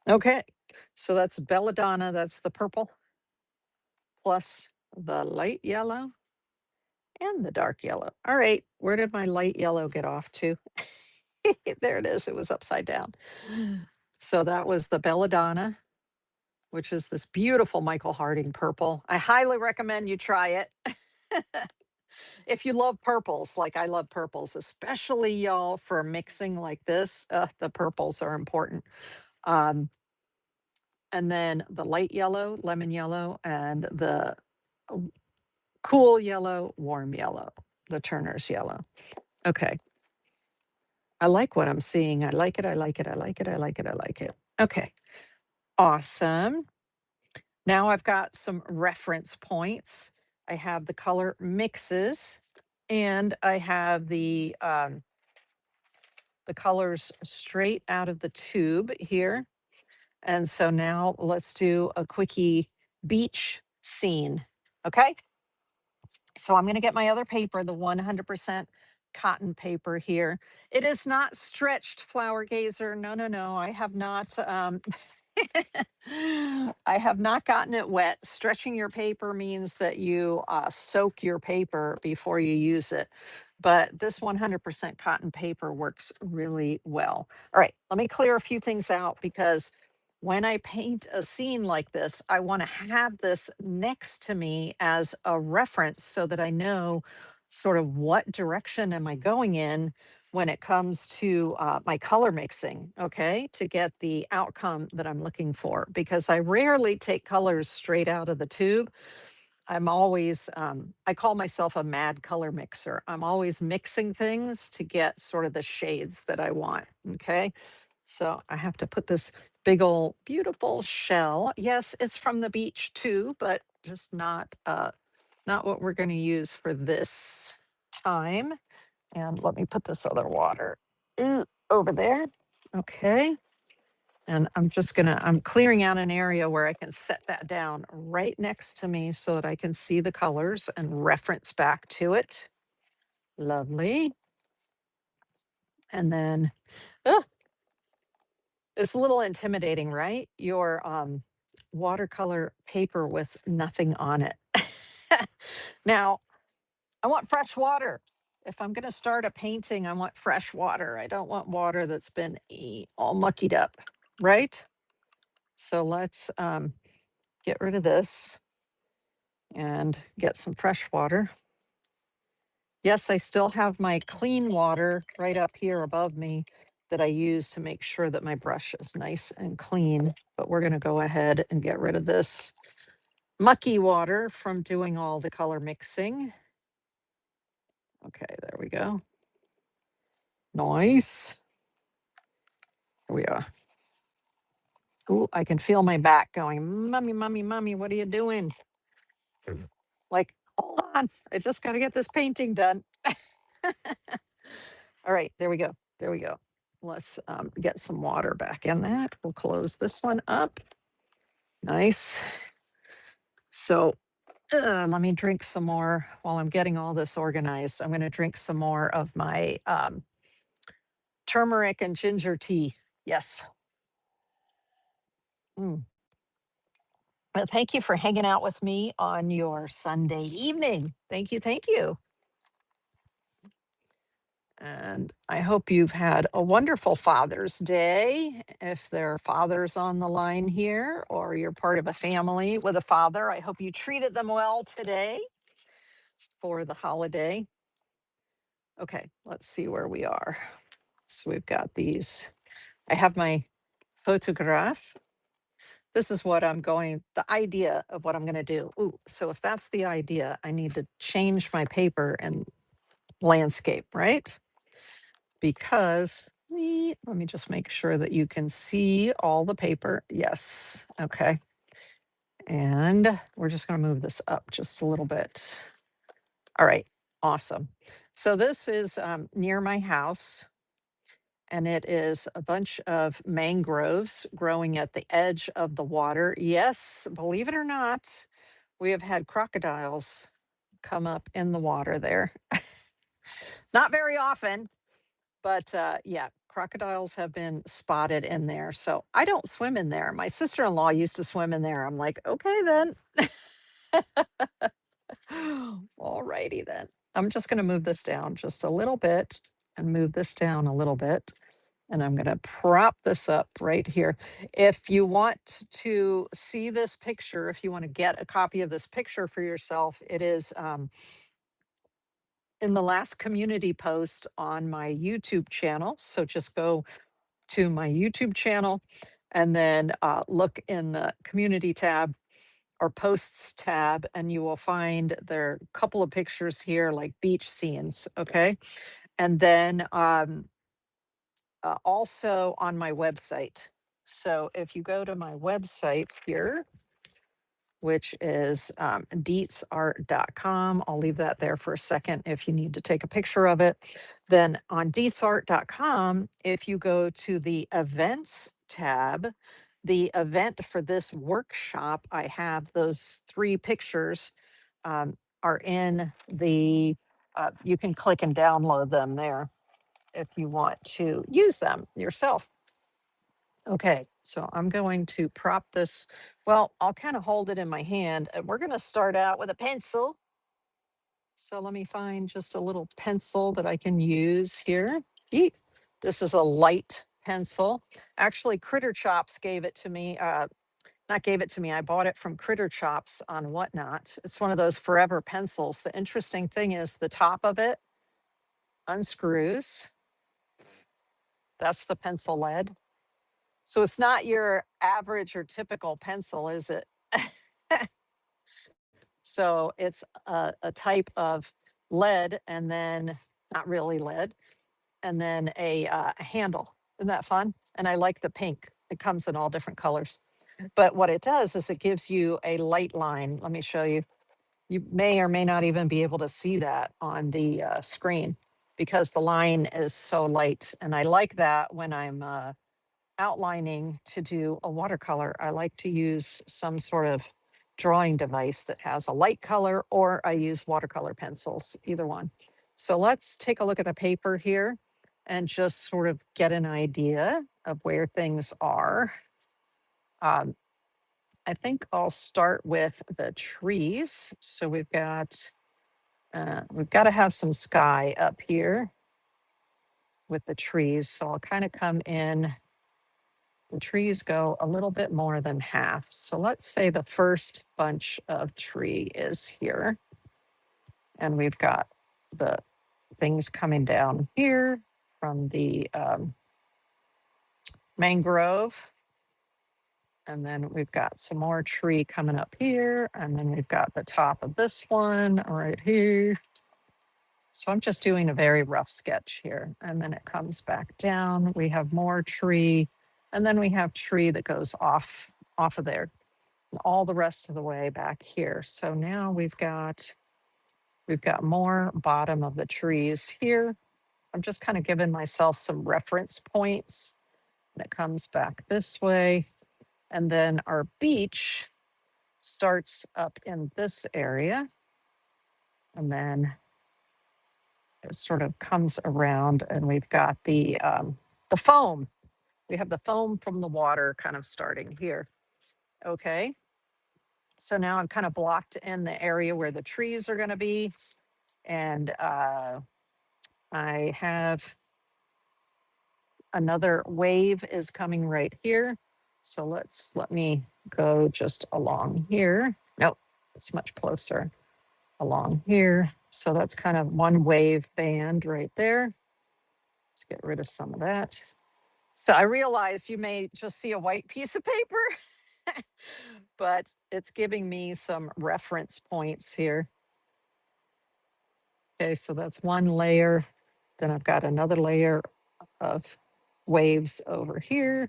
Okay, so that's belladonna. That's the purple, plus the light yellow and the dark yellow. All right, where did my light yellow get off to? There it is. It was upside down. So that was the belladonna, which is this beautiful Michael Harding purple. I highly recommend you try it. If you love purples, like I love purples, especially y'all for mixing like this, the purples are important. Um, and then the light yellow, lemon yellow, and the cool yellow, warm yellow, the Turner's yellow. Okay. I like what I'm seeing. I like it. I like it. I like it. I like it. I like it. Okay. Awesome. Now I've got some reference points. I have the color mixes and I have the colors straight out of the tube here. And so now let's do a quickie beach scene. Okay. So I'm going to get my other paper, the 100% cotton paper here. It is not stretched, flower gazer. No, no, no. I have not. I have not gotten it wet. Stretching your paper means that you soak your paper before you use it. But this 100% cotton paper works really well. All right, let me clear a few things out because when I paint a scene like this, I want to have this next to me as a reference so that I know sort of what direction am I going in when it comes to my color mixing, okay, to get the outcome that I'm looking for. Because I rarely take colors straight out of the tube. I'm always, I call myself a mad color mixer. I'm always mixing things to get sort of the shades that I want. Okay. So I have to put this big old beautiful shell. Yes, it's from the beach too, but just not what we're going to use for this time. And let me put this other water over there. Okay. And I'm clearing out an area where I can set that down right next to me so that I can see the colors and reference back to it. Lovely. And then, oh, it's a little intimidating, right? Your watercolor paper with nothing on it. Now, I want fresh water. If I'm going to start a painting, I want fresh water. I don't want water that's been all muckied up, right? So let's get rid of this and get some fresh water. Yes, I still have my clean water right up here above me that I use to make sure that my brush is nice and clean. But we're going to go ahead and get rid of this mucky water from doing all the color mixing. Okay, there we go. Nice. Here we are. Ooh, I can feel my back going, Mommy, Mommy, Mommy, what are you doing? Like, hold on, I just got to get this painting done. All right, there we go. There we go. Let's get some water back in that. We'll close this one up. Nice. So let me drink some more while I'm getting all this organized. I'm going to drink some more of my turmeric and ginger tea. Yes. Mm. Well, thank you for hanging out with me on your Sunday evening. Thank you. Thank you. And I hope you've had a wonderful Father's Day. If there are fathers on the line here, or you're part of a family with a father, I hope you treated them well today for the holiday. Okay, let's see where we are. So we've got these. I have my photograph. This is what the idea of what I'm going to do. Ooh, so if that's the idea, I need to change my paper and landscape, right? Because let me just make sure that you can see all the paper. Yes. Okay. And we're just going to move this up just a little bit. All right. Awesome. So this is near my house, and it is a bunch of mangroves growing at the edge of the water. Yes, believe it or not, we have had crocodiles come up in the water there. Not very often, but yeah, crocodiles have been spotted in there. So I don't swim in there. My sister-in-law used to swim in there. I'm like, okay, then. All righty, then. I'm just going to move this down just a little bit and move this down a little bit. And I'm going to prop this up right here. If you want to see this picture, if you want to get a copy of this picture for yourself, it is in the last community post on my YouTube channel. So just go to my YouTube channel and then look in the community tab or posts tab, and you will find there are a couple of pictures here like beach scenes. Okay. And then also on my website. So if you go to my website here, which is deetsart.com. I'll leave that there for a second if you need to take a picture of it. Then on deetsart.com, if you go to the events tab, the event for this workshop, I have those 3 pictures are in the, you can click and download them there if you want to use them yourself. Okay, so I'm going to prop this. Well, I'll kind of hold it in my hand, and we're going to start out with a pencil. So let me find just a little pencil that I can use here. Eek. This is a light pencil. Actually, Critter Chops gave it to me. Not gave it to me. I bought it from Critter Chops on Whatnot. It's one of those forever pencils. The interesting thing is the top of it unscrews. That's the pencil lead. So it's not your average or typical pencil, is it? So it's a type of lead, and then not really lead, and then a handle. Isn't that fun? And I like the pink. It comes in all different colors. But what it does is it gives you a light line. Let me show you. You may or may not even be able to see that on the screen because the line is so light. And I like that when I'm outlining to do a watercolor. I like to use some sort of drawing device that has a light color, or I use watercolor pencils, either one. So let's take a look at the paper here and just sort of get an idea of where things are. Um, I think I'll start with the trees. So we've got to have some sky up here with the trees. So I'll kind of come in. The trees go a little bit more than half. So let's say the first bunch of tree is here. And we've got the things coming down here from the mangrove. And then we've got some more tree coming up here. And then we've got the top of this one right here. So I'm just doing a very rough sketch here. And then it comes back down. We have more tree. And then we have tree that goes off of there. And all the rest of the way back here. So now we've got more bottom of the trees here. I'm just kind of giving myself some reference points. And it comes back this way. And then our beach starts up in this area. And then it sort of comes around, and we've got the foam. We have the foam from the water kind of starting here. Okay. So now I've kind of blocked in the area where the trees are going to be. And I have another wave is coming right here. So let me go just along here. Nope, it's much closer along here. So that's kind of one wave band right there. Let's get rid of some of that. So I realize you may just see a white piece of paper, but it's giving me some reference points here. Okay, so that's one layer. Then I've got another layer of waves over here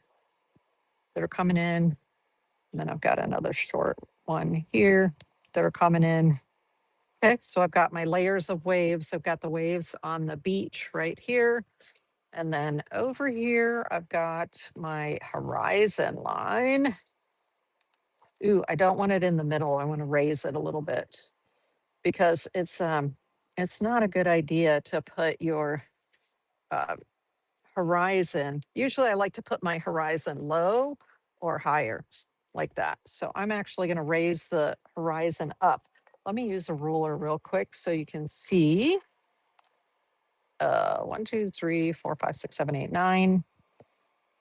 that are coming in. And then I've got another short one here that are coming in. Okay, so I've got my layers of waves. I've got the waves on the beach right here. And then over here, I've got my horizon line. Ooh, I don't want it in the middle. I want to raise it a little bit because it's not a good idea to put your uh, horizon. Usually I like to put my horizon low or higher like that. So I'm actually going to raise the horizon up. Let me use a ruler real quick so you can see. 1, 2, 3, 4, 5, 6, 7, 8, 9.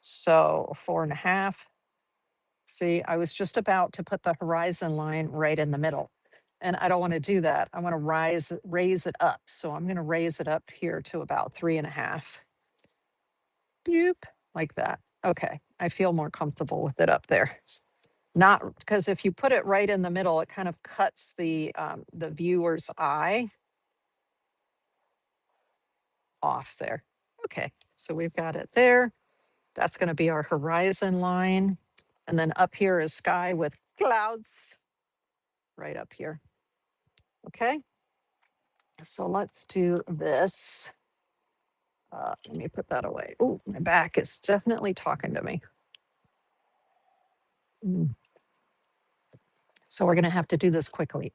So 4.5. See, I was just about to put the horizon line right in the middle. And I don't want to do that. I want to raise it up. So I'm going to raise it up here to about 3.5. Boop, like that. Okay, I feel more comfortable with it up there. Not because if you put it right in the middle, it kind of cuts the viewer's eye off there. Okay, so we've got it there. That's going to be our horizon line. And then up here is sky with clouds right up here. Okay, so let's do this. Let me put that away. Oh, my back is definitely talking to me. So we're going to have to do this quickly.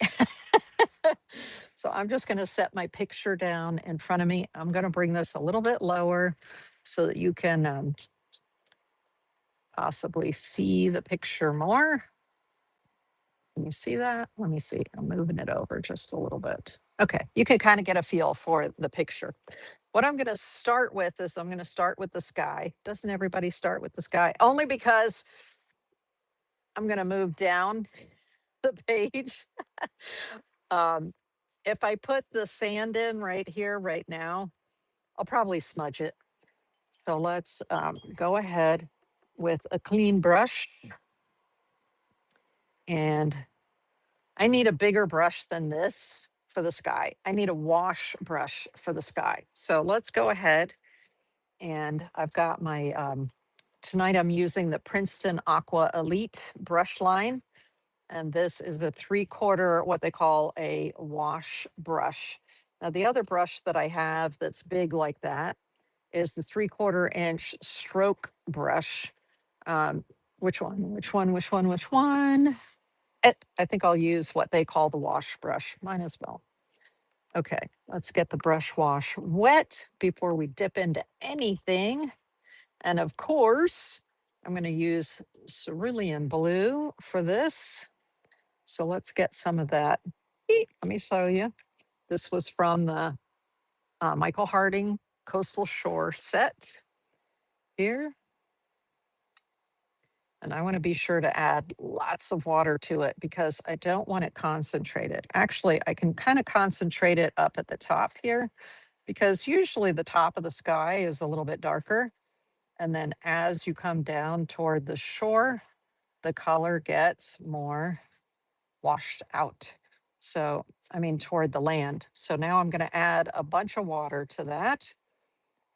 So I'm just going to set my picture down in front of me. I'm going to bring this a little bit lower so that you can possibly see the picture more. Can you see that? Let me see. I'm moving it over just a little bit. Okay, you can kind of get a feel for the picture. What I'm going to start with is I'm going to start with the sky. Doesn't everybody start with the sky? Only because I'm going to move down the page. If I put the sand in right here, right now, I'll probably smudge it. So let's go ahead with a clean brush and I need a bigger brush than this for the sky. I need a wash brush for the sky. So let's go ahead, and I've got my, tonight I'm using the Princeton Aqua Elite brush line. And this is a 3/4, what they call a wash brush. Now, the other brush that I have that's big like that is the 3/4 inch stroke brush. Um, which one? Which one? Which one? Which one? I think I'll use what they call the wash brush. Mine as well. Okay, let's get the brush wash wet before we dip into anything. And of course, I'm going to use cerulean blue for this. So let's get some of that. Let me show you. This was from the Michael Harding Coastal Shore set here. And I want to be sure to add lots of water to it because I don't want it concentrated. Actually, I can kind of concentrate it up at the top here because usually the top of the sky is a little bit darker. And then as you come down toward the shore, the color gets more washed out. So, I mean, toward the land. So now I'm going to add a bunch of water to that.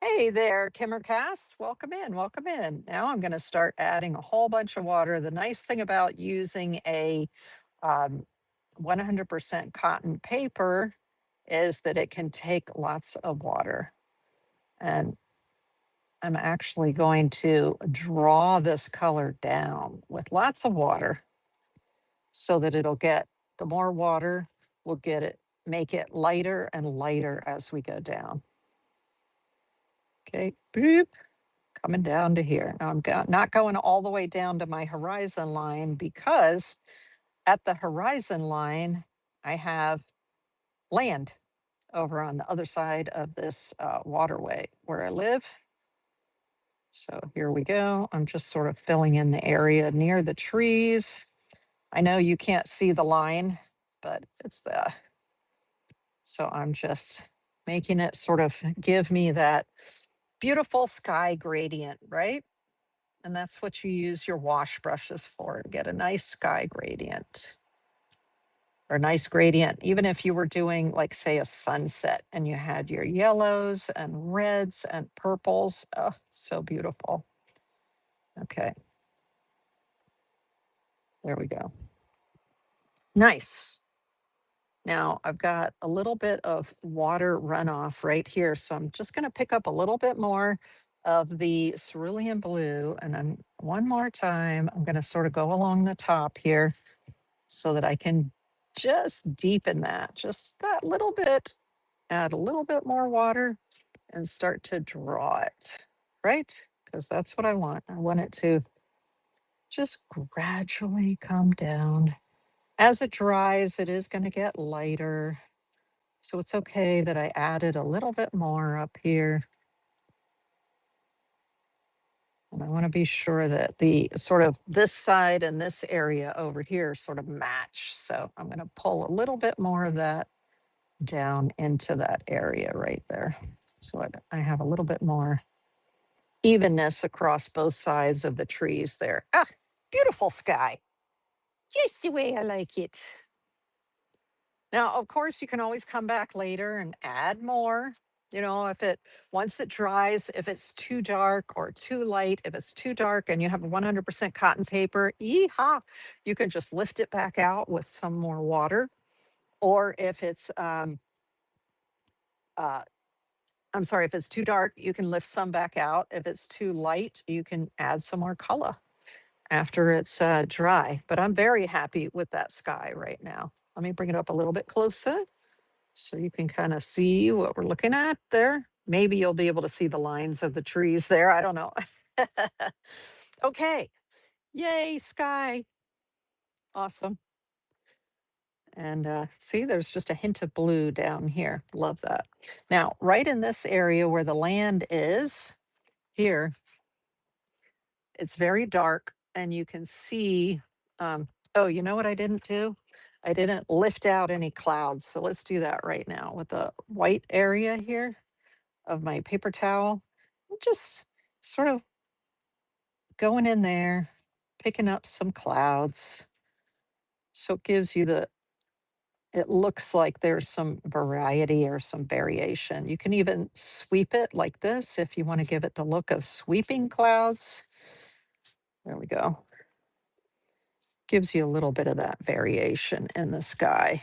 Hey there, Kimmercast. Welcome in. Welcome in. Now I'm going to start adding a whole bunch of water. The nice thing about using a 100% cotton paper is that it can take lots of water. And I'm actually going to draw this color down with lots of water so that it'll get, the more water will get it, make it lighter and lighter as we go down. Okay, boop, coming down to here. Now I'm not going all the way down to my horizon line because at the horizon line, I have land over on the other side of this waterway where I live. So here we go. I'm just sort of filling in the area near the trees. I know you can't see the line, but it's the, so I'm just making it sort of give me that beautiful sky gradient, right? And that's what you use your wash brushes for, to get a nice sky gradient or a nice gradient. Even if you were doing, like, say, a sunset and you had your yellows and reds and purples. Oh, so beautiful. Okay. There we go. Nice. Now I've got a little bit of water runoff right here. So I'm just going to pick up a little bit more of the cerulean blue. And then one more time, I'm going to sort of go along the top here so that I can just deepen that just that little bit, add a little bit more water and start to draw it, right? Because that's what I want. I want it to just gradually come down. As it dries, it is going to get lighter. So it's okay that I added a little bit more up here. And I want to be sure that the sort of this side and this area over here sort of match. So I'm going to pull a little bit more of that down into that area right there. So I have a little bit more evenness across both sides of the trees there. Ah, beautiful sky. Just the way I like it. Now, of course, you can always come back later and add more. You know, if it, once it dries, if it's too dark or too light, if it's too dark and you have a 100% cotton paper, yeehaw, you can just lift it back out with some more water. Or if it's, uh, I'm sorry, if it's too dark, you can lift some back out. If it's too light, you can add some more color after it's dry. But I'm very happy with that sky right now. Let me bring it up a little bit closer so you can kind of see what we're looking at there. Maybe you'll be able to see the lines of the trees there. I don't know. Okay. Yay, sky. Awesome. And see, there's just a hint of blue down here. Love that. Now, right in this area where the land is, here, it's very dark and you can see, oh, you know what I didn't do? I didn't lift out any clouds. So let's do that right now with the white area here of my paper towel. Just sort of going in there, picking up some clouds. So it gives you the it looks like there's some variety or some variation. You can even sweep it like this if you want to give it the look of sweeping clouds. There we go. Gives you a little bit of that variation in the sky.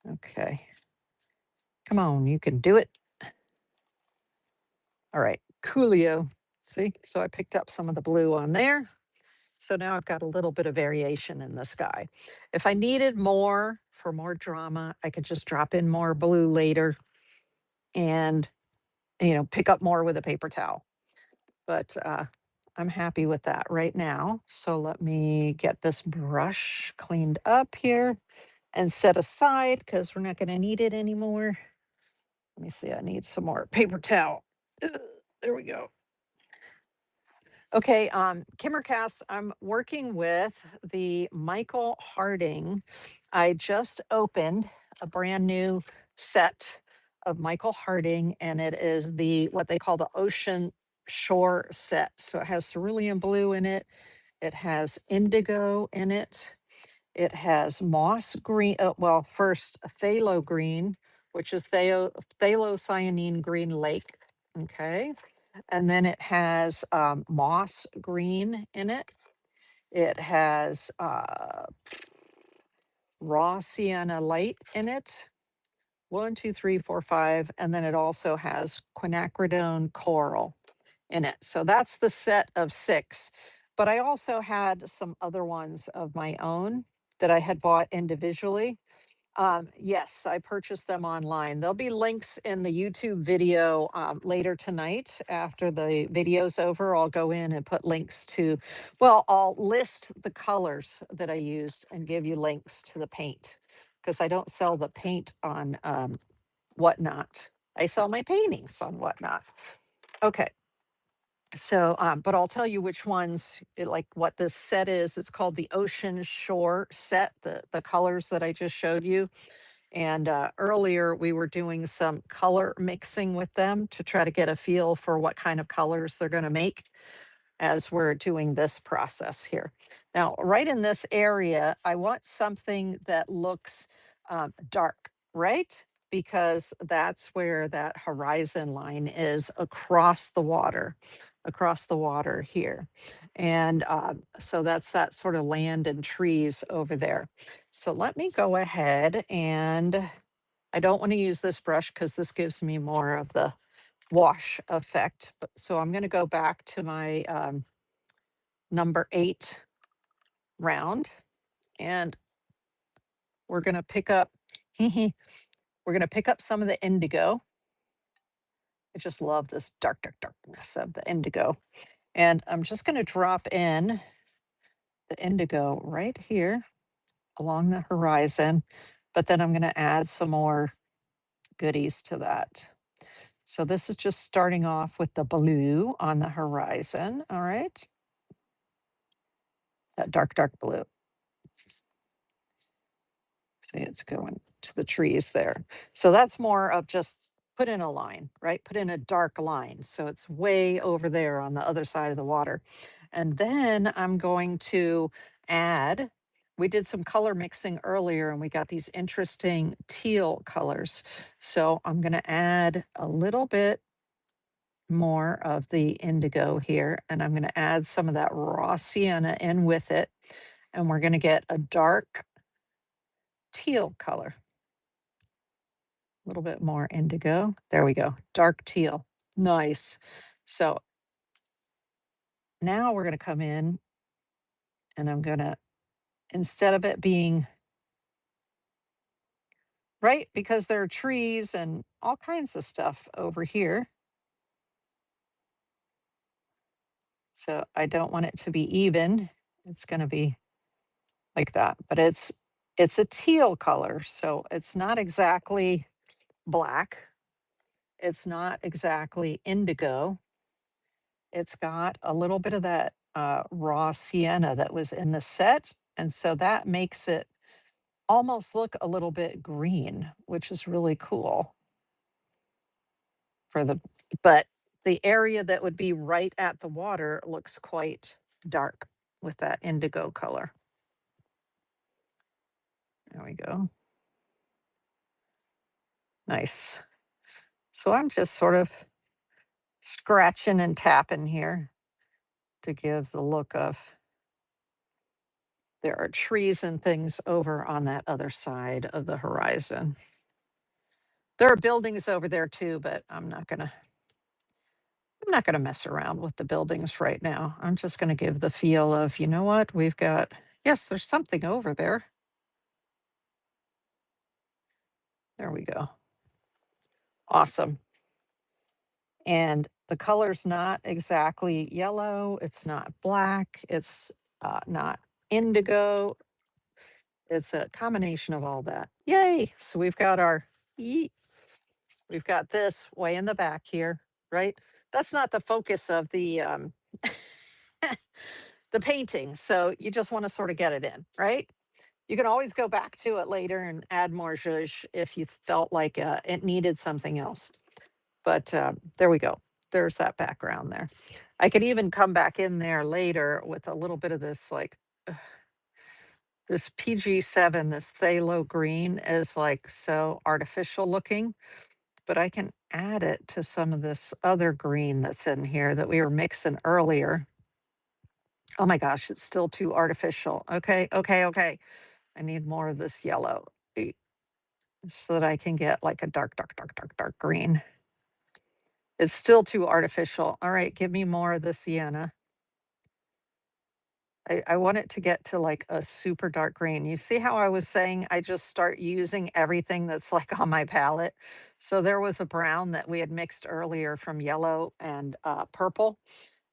Okay. Come on, you can do it. All right, Coolio. See, so I picked up some of the blue on there. So now I've got a little bit of variation in the sky. If I needed more for more drama, I could just drop in more blue later and, pick up more with a paper towel. But I'm happy with that right now. So let me get this brush cleaned up here and set aside because we're not going to need it anymore. Let me see, I need some more paper towel. Ugh, there we go. Okay, Kimmercast, I'm working with the Michael Harding. I just opened a brand new set of Michael Harding, and it is the what they call the Ocean Shore set. So it has cerulean blue in it, it has indigo in it, it has moss green. Well, first phthalo green, which is phthalocyanine green lake. Okay, and then it has moss green in it. It has raw sienna light in it. 1, 2, 3, 4, 5. And then it also has quinacridone coral in it. So that's the set of 6. But I also had some other ones of my own that I had bought individually. Yes, I purchased them online. There'll be links in the YouTube video later tonight after the video's over. I'll go in and put links to, well, I'll list the colors that I used and give you links to the paint because I don't sell the paint on Whatnot. I sell my paintings on Whatnot. Okay. So, but I'll tell you which ones, like what this set is. It's called the Ocean Shore set, the colors that I just showed you. And earlier we were doing some color mixing with them to try to get a feel for what kind of colors they're going to make as we're doing this process here. Now, right in this area, I want something that looks dark, right? Because that's where that horizon line is across the water here. And so that's that sort of land and trees over there. So let me go ahead and I don't want to use this brush because this gives me more of the wash effect. So I'm going to go back to my number 8 round and we're going to pick up we're going to pick up some of the indigo. I just love this darkness of the indigo. And I'm just going to drop in the indigo right here along the horizon, but then I'm going to add some more goodies to that. So this is just starting off with the blue on the horizon. All right. That dark blue. See, it's going to the trees there. So that's more of just put in a line, right? Put in a dark line. So it's way over there on the other side of the water. And then I'm going to add, we did some color mixing earlier and we got these interesting teal colors. So I'm going to add a little bit more of the indigo here, and I'm going to add some of that raw sienna in with it. And we're going to get a dark teal color. A little bit more indigo. There we go. Dark teal. Nice. So now we're going to come in and I'm going to, instead of it being right, because there are trees and all kinds of stuff over here. So I don't want it to be even. It's going to be like that, but it's a teal color. So it's not exactly black. It's not exactly indigo. It's got a little bit of that raw sienna that was in the set. And so that makes it almost look a little bit green, which is really cool for the, but the area that would be right at the water looks quite dark with that indigo color. There we go. Nice. So I'm just sort of scratching and tapping here to give the look of there are trees and things over on that other side of the horizon. There are buildings over there too, but I'm not gonna mess around with the buildings right now. I'm just gonna give the feel of, you know what, we've got, yes, there's something over there. There we go. Awesome. And the color's not exactly yellow. It's not black. It's not indigo. It's a combination of all that. Yay. So we've got our, yeet, we've got this way in the back here, right? That's not the focus of the the painting. So you just want to sort of get it in, right? You can always go back to it later and add more zhuzh if you felt like it needed something else. But there we go. There's that background there. I could even come back in there later with a little bit of this, like this PG7, this phthalo green is like so artificial looking, but I can add it to some of this other green that's in here that we were mixing earlier. Oh my gosh, it's still too artificial. Okay, okay, okay. I need more of this yellow so that I can get like a dark, dark, dark, dark, dark green. It's still too artificial. All right, give me more of the sienna. I want it to get to like a super dark green. You see how I was saying I just start using everything that's like on my palette? So there was a brown that we had mixed earlier from yellow and purple.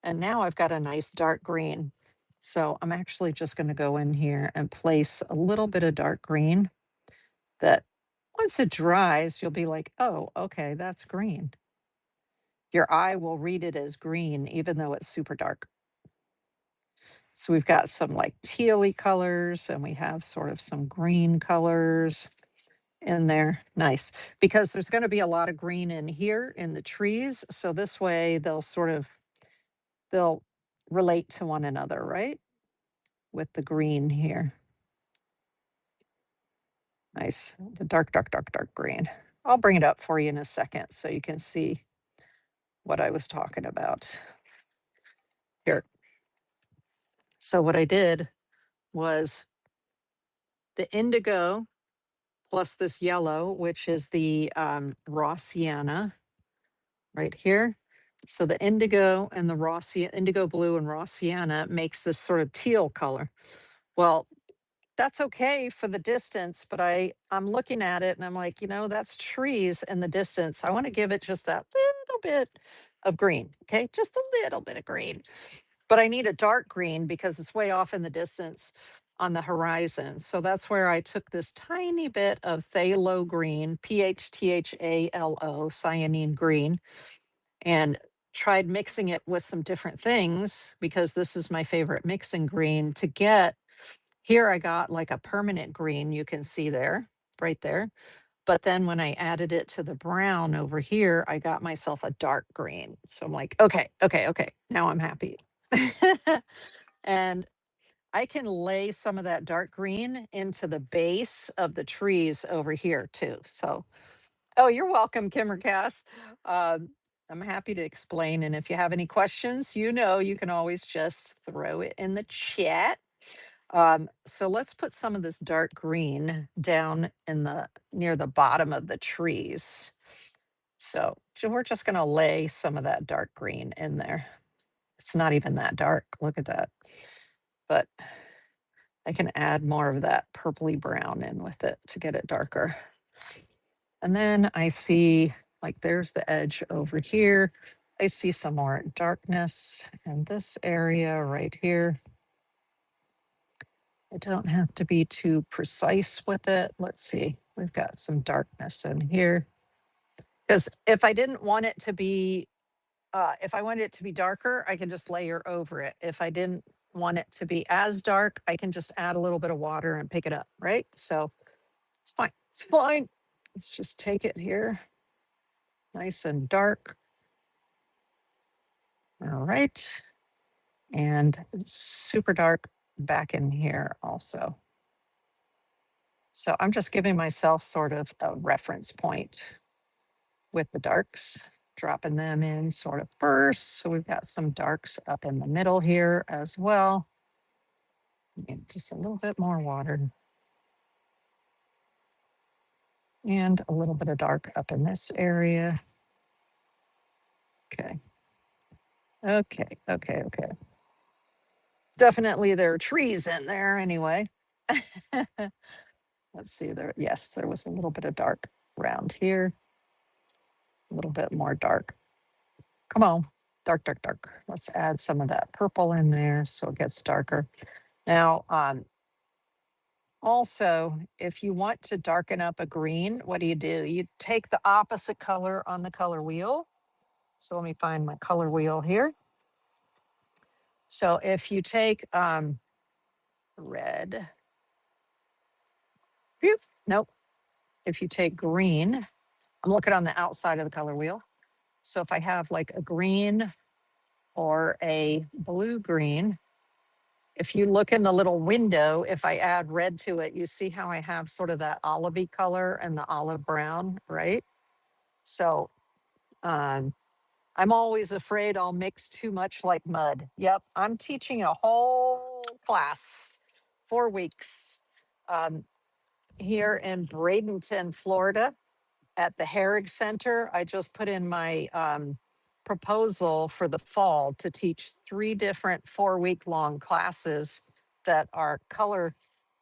And now I've got a nice dark green. So I'm actually just going to go in here and place a little bit of dark green that once it dries, you'll be like, oh, okay, that's green. Your eye will read it as green, even though it's super dark. So we've got some like tealy colors and we have sort of some green colors in there. Nice. Because there's going to be a lot of green in here in the trees. So this way they'll relate to one another, right? With the green here. Nice. The dark, dark, dark, dark green. I'll bring it up for you in a second so you can see what I was talking about. Here. So what I did was the indigo plus this yellow, which is the raw sienna right here. So the indigo and the raw indigo blue and raw sienna makes this sort of teal color. Well, that's okay for the distance, but I'm looking at it and I'm like, that's trees in the distance. I want to give it just that little bit of green. Okay, just a little bit of green. But I need a dark green because it's way off in the distance on the horizon. So that's where I took this tiny bit of phthalo green, PHTHALO, cyanine green, and tried mixing it with some different things because this is my favorite mixing green to get. Here I got like a permanent green you can see there, right there. But then when I added it to the brown over here, I got myself a dark green. So I'm like, okay, okay, okay. Now I'm happy. And I can lay some of that dark green into the base of the trees over here too. So, oh, you're welcome, Kimmercast. I'm happy to explain. And if you have any questions, you can always just throw it in the chat. So let's put some of this dark green down in the near the bottom of the trees. So we're just going to lay some of that dark green in there. It's not even that dark. Look at that. But I can add more of that purpley brown in with it to get it darker. And then I see, like, there's the edge over here. I see some more darkness in this area right here. I don't have to be too precise with it. Let's see, we've got some darkness in here. Because if I didn't want it to be, if I wanted it to be darker, I can just layer over it. If I didn't want it to be as dark, I can just add a little bit of water and pick it up, right? So it's fine. It's fine. Let's just take it here. Nice and dark. All right. And it's super dark back in here also. So I'm just giving myself sort of a reference point with the darks, dropping them in sort of first. So we've got some darks up in the middle here as well. And just a little bit more water. And a little bit of dark up in this area. Okay. Okay. Definitely there are trees in there anyway. Let's see there. Yes, there was a little bit of dark around here. A little bit more dark. Come on. Dark. Let's add some of that purple in there so it gets darker. Now, also, if you want to darken up a green, what do? You take the opposite color on the color wheel. So let me find my color wheel here. So if you take red, nope. If you take green, I'm looking on the outside of the color wheel. So if I have like a green or a blue green, if you look in the little window, if I add red to it, you see how I have sort of that olivey color and the olive brown, right? So um, I'm always afraid I'll mix too much like mud. Yep, I'm teaching a whole class, 4 weeks, um, here in Bradenton, Florida, at the Herrig Center. I just put in my proposal for the fall to teach 3 different 4-week long classes that are color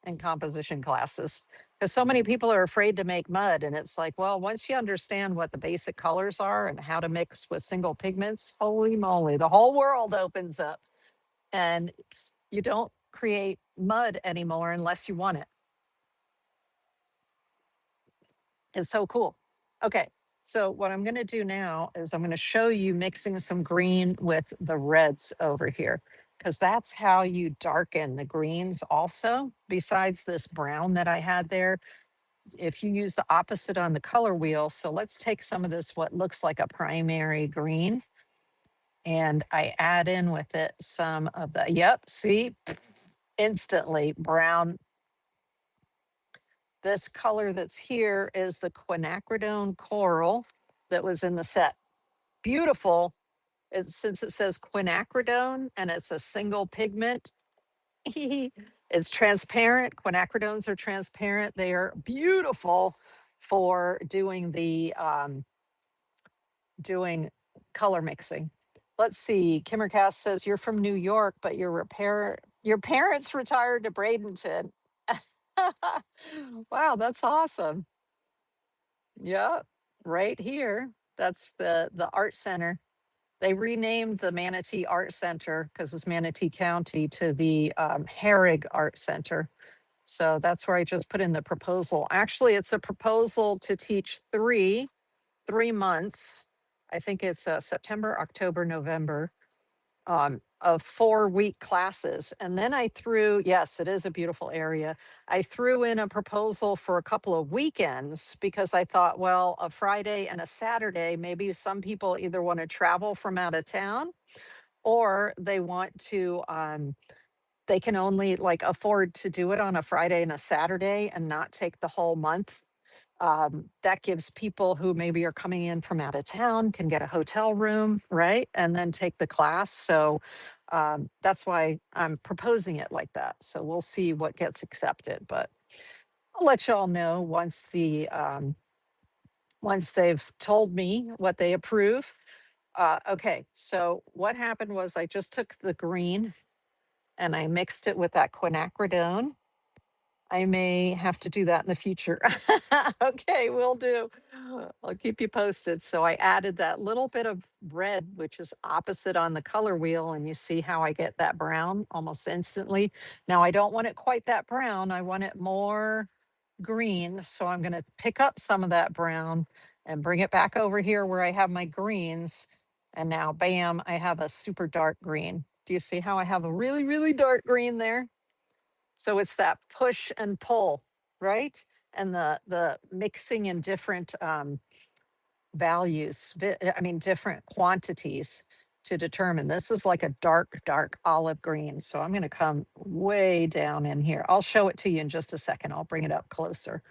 and composition classes. Because so many people are afraid to make mud. And it's like, well, once you understand what the basic colors are and how to mix with single pigments, holy moly, the whole world opens up. And you don't create mud anymore unless you want it. It's so cool. Okay, so what I'm gonna do now is I'm gonna show you mixing some green with the reds over here, because that's how you darken the greens also, besides this brown that I had there. If you use the opposite on the color wheel, so let's take some of this, what looks like a primary green, and I add in with it some of the, yep, see, instantly brown. This color that's here is the Quinacridone coral that was in the set. Beautiful. Since it says quinacridone and it's a single pigment, it's transparent. Quinacridones are transparent. They are beautiful for doing color mixing. Let's see. Kimmercast says you're from New York, but your parents retired to Bradenton. Wow, that's awesome. Yeah, right here. That's the art center. They renamed the Manatee Art Center because it's Manatee County to the Herrig Art Center. So that's where I just put in the proposal. Actually, it's a proposal to teach 3 months. I think it's September, October, November, of 4-week classes. And then I threw, yes, it is a beautiful area. I threw in a proposal for a couple of weekends because I thought, well, a Friday and a Saturday, maybe some people either want to travel from out of town or they want to, they can only like afford to do it on a Friday and a Saturday and not take the whole month. That gives people who maybe are coming in from out of town can get a hotel room, right? And then take the class. So that's why I'm proposing it like that. So we'll see what gets accepted, but I'll let y'all know once they've told me what they approve. Okay, so what happened was I just took the green and I mixed it with that quinacridone. I may have to do that in the future. Okay, will do. I'll keep you posted. So I added that little bit of red, which is opposite on the color wheel, and you see how I get that brown almost instantly. Now I don't want it quite that brown. I want it more green. So I'm going to pick up some of that brown and bring it back over here where I have my greens. And now, bam, I have a super dark green. Do you see how I have a really, really dark green there? So it's that push and pull, right? And the mixing in different values, I mean, different quantities. to determine. This is like a dark, dark olive green. So I'm going to come way down in here. I'll show it to you in just a second. I'll bring it up closer.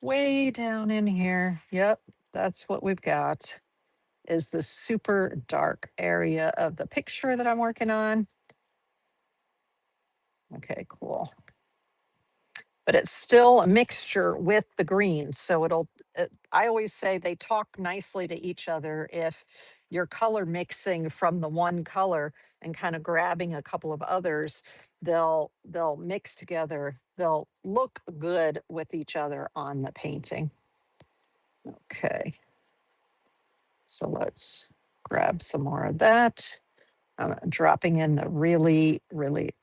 Way down in here. Yep, that's what we've got, is the super dark area of the picture that I'm working on. Okay, cool. But it's still a mixture with the green. So I always say they talk nicely to each other if you're color mixing from the one color and kind of grabbing a couple of others, they'll mix together. They'll look good with each other on the painting. Okay. So let's grab some more of that. I'm dropping in the really, really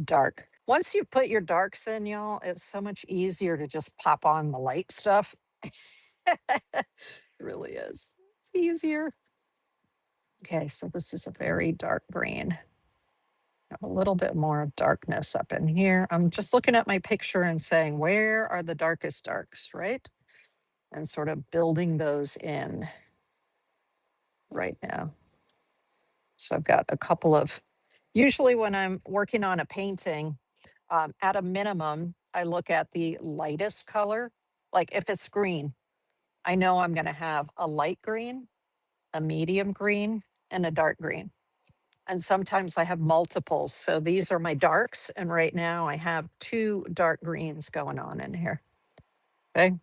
dark. Once you put your darks in, y'all, it's so much easier to just pop on the light stuff. It really is. It's easier. Okay, so this is a very dark green. Have a little bit more of darkness up in here. I'm just looking at my picture and saying, where are the darkest darks, right? And sort of building those in right now. So I've got a couple of, usually when I'm working on a painting, at a minimum, I look at the lightest color. Like if it's green, I know I'm going to have a light green, a medium green, and a dark green. And sometimes I have multiples. So these are my darks. And right now I have 2 dark greens going on in here. Okay.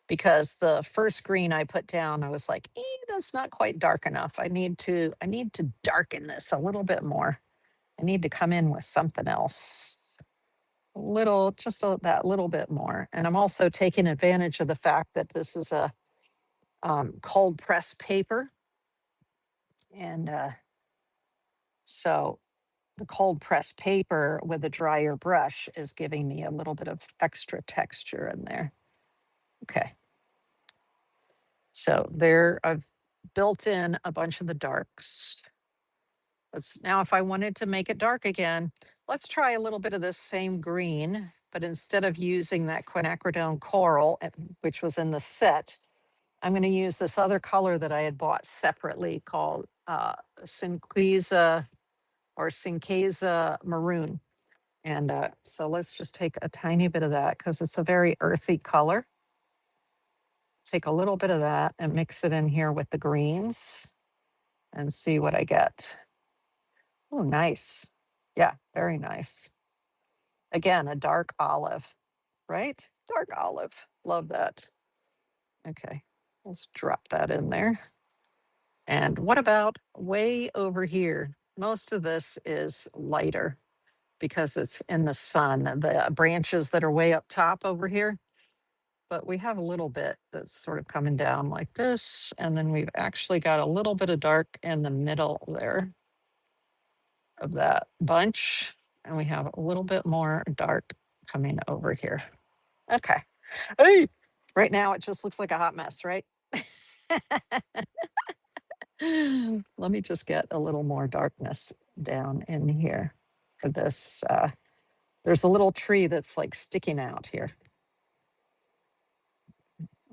Because the first green I put down, I was like, that's not quite dark enough. I need to darken this a little bit more. I need to come in with something else. That little bit more. And I'm also taking advantage of the fact that this is a cold press paper. And so the cold press paper with a drier brush is giving me a little bit of extra texture in there. Okay. So there I've built in a bunch of the darks. Now if I wanted to make it dark again, let's try a little bit of this same green, but instead of using that quinacridone coral, which was in the set, I'm going to use this other color that I had bought separately called Cinqueza or Cinqueza Maroon. And so let's just take a tiny bit of that because it's a very earthy color. Take a little bit of that and mix it in here with the greens and see what I get. Oh, nice. Yeah, very nice. Again, a dark olive, right? Dark olive. Love that. Okay, let's drop that in there. And what about way over here? Most of this is lighter because it's in the sun, the branches that are way up top over here. But we have a little bit that's sort of coming down like this. And then we've actually got a little bit of dark in the middle there of that bunch. And we have a little bit more dark coming over here. Okay. Hey, right now it just looks like a hot mess, right? Let me just get a little more darkness down in here for this. There's a little tree that's like sticking out here.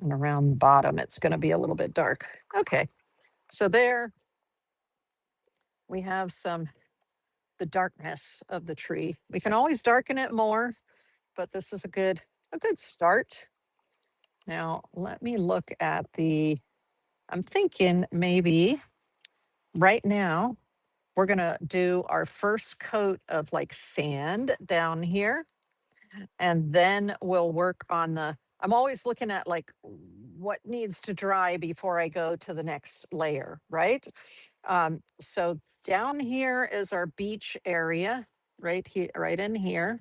And around the bottom, it's going to be a little bit dark. Okay. So there we have the darkness of the tree. We can always darken it more, but this is a good start. Now, let me look at I'm thinking maybe right now we're going to do our first coat of like sand down here. And then we'll work on I'm always looking at like what needs to dry before I go to the next layer, right? So down here is our beach area, right here, right in here.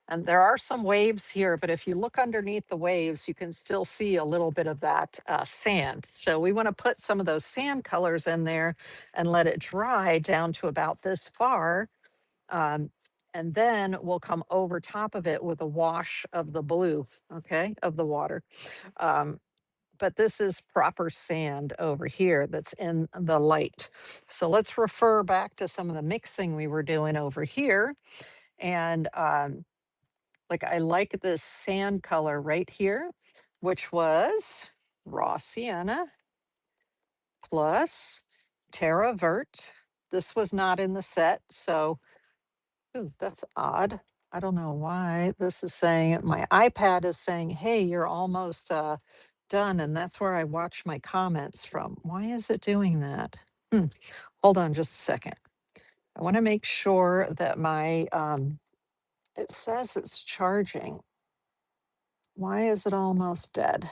And there are some waves here, but if you look underneath the waves, you can still see a little bit of that sand. So we want to put some of those sand colors in there and let it dry down to about this far. And then we'll come over top of it with a wash of the blue, okay, of the water. But this is proper sand over here that's in the light. So let's refer back to some of the mixing we were doing over here. And like I like this sand color right here, which was raw sienna plus Terra Verte. This was not in the set, so, ooh, that's odd. I don't know why this is saying, my iPad is saying, hey, you're almost done. And that's where I watch my comments from. Why is it doing that? Hmm. Hold on just a second. I want to make sure that my, it says it's charging. Why is it almost dead?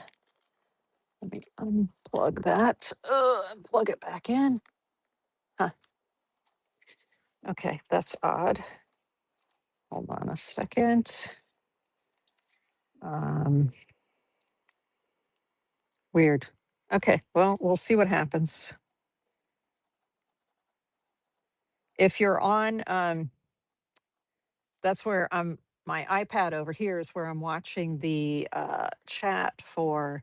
Let me unplug that, and plug it back in. Huh. Okay, that's odd. Hold on a second. Weird. Okay, well, we'll see what happens. If you're on, that's where I'm, my iPad over here is where I'm watching the chat for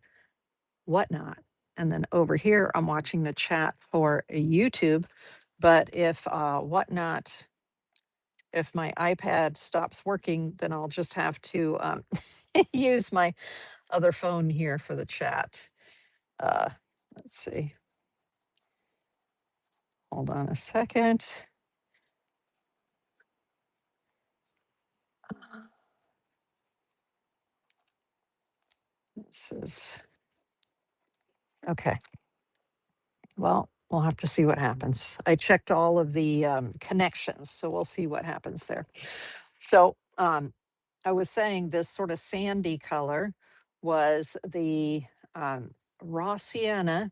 Whatnot. And then over here, I'm watching the chat for YouTube. But if Whatnot, if my iPad stops working, then I'll just have to use my other phone here for the chat. Let's see. Hold on a second. This is okay. Well, we'll have to see what happens. I checked all of the connections, so we'll see what happens there. So I was saying this sort of sandy color was the raw sienna,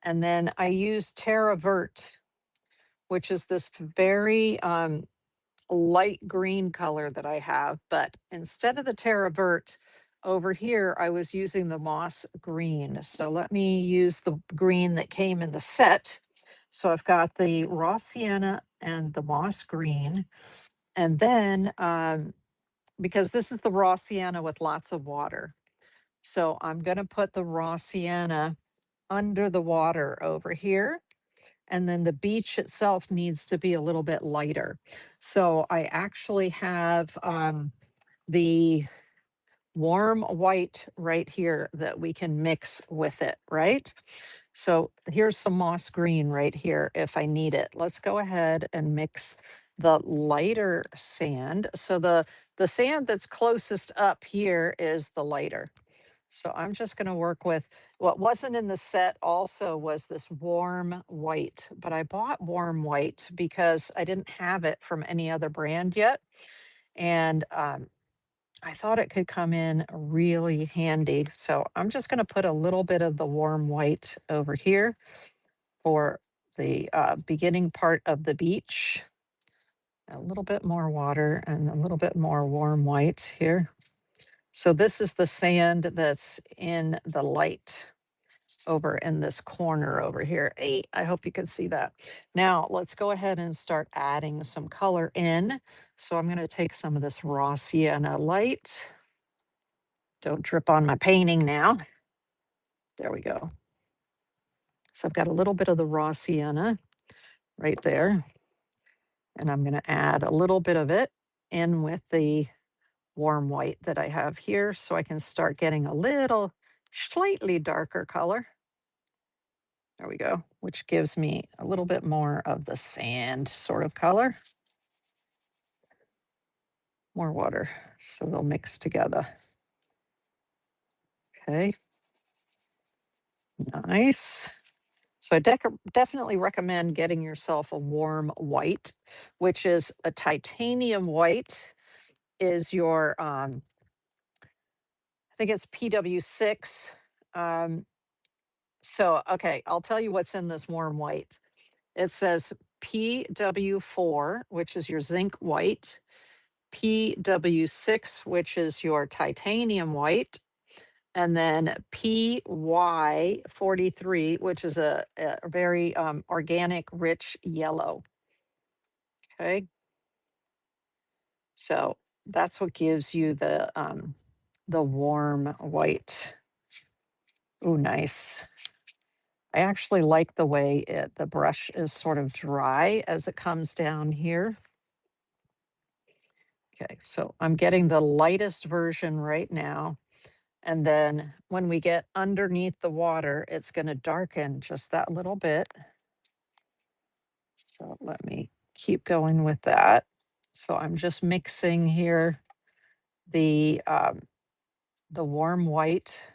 and then I used Terra Verte, which is this very light green color that I have, but instead of the Terra Verte, over here, I was using the moss green. So let me use the green that came in the set. So I've got the raw sienna and the moss green. And then, because this is the raw sienna with lots of water. So I'm going to put the raw sienna under the water over here. And then the beach itself needs to be a little bit lighter. So I actually have the warm white right here that we can mix with it, right? So here's some moss green right here if I need it. Let's go ahead and mix the lighter sand. So the sand that's closest up here is the lighter. So I'm just going to work with what wasn't in the set also was this warm white, but I bought warm white because I didn't have it from any other brand yet. And I thought it could come in really handy. So I'm just going to put a little bit of the warm white over here for the beginning part of the beach. A little bit more water and a little bit more warm white here. So this is the sand that's in the light over in this corner over here. Hey, I hope you can see that. Now let's go ahead and start adding some color in. So I'm going to take some of this raw sienna light. Don't drip on my painting now. There we go. So I've got a little bit of the raw sienna right there. And I'm going to add a little bit of it in with the warm white that I have here so I can start getting a little slightly darker color. There we go, which gives me a little bit more of the sand sort of color. More water, so they'll mix together. Okay, nice. So I definitely recommend getting yourself a warm white, which is a titanium white is your, I think it's PW6. So, okay, I'll tell you what's in this warm white. It says PW4, which is your zinc white, PW6, which is your titanium white, and then PY43, which is a very organic, rich yellow. Okay. So that's what gives you the warm white. Oh, nice. I actually like the way the brush is sort of dry as it comes down here. Okay, so I'm getting the lightest version right now. And then when we get underneath the water, it's going to darken just that little bit. So let me keep going with that. So I'm just mixing here the warm white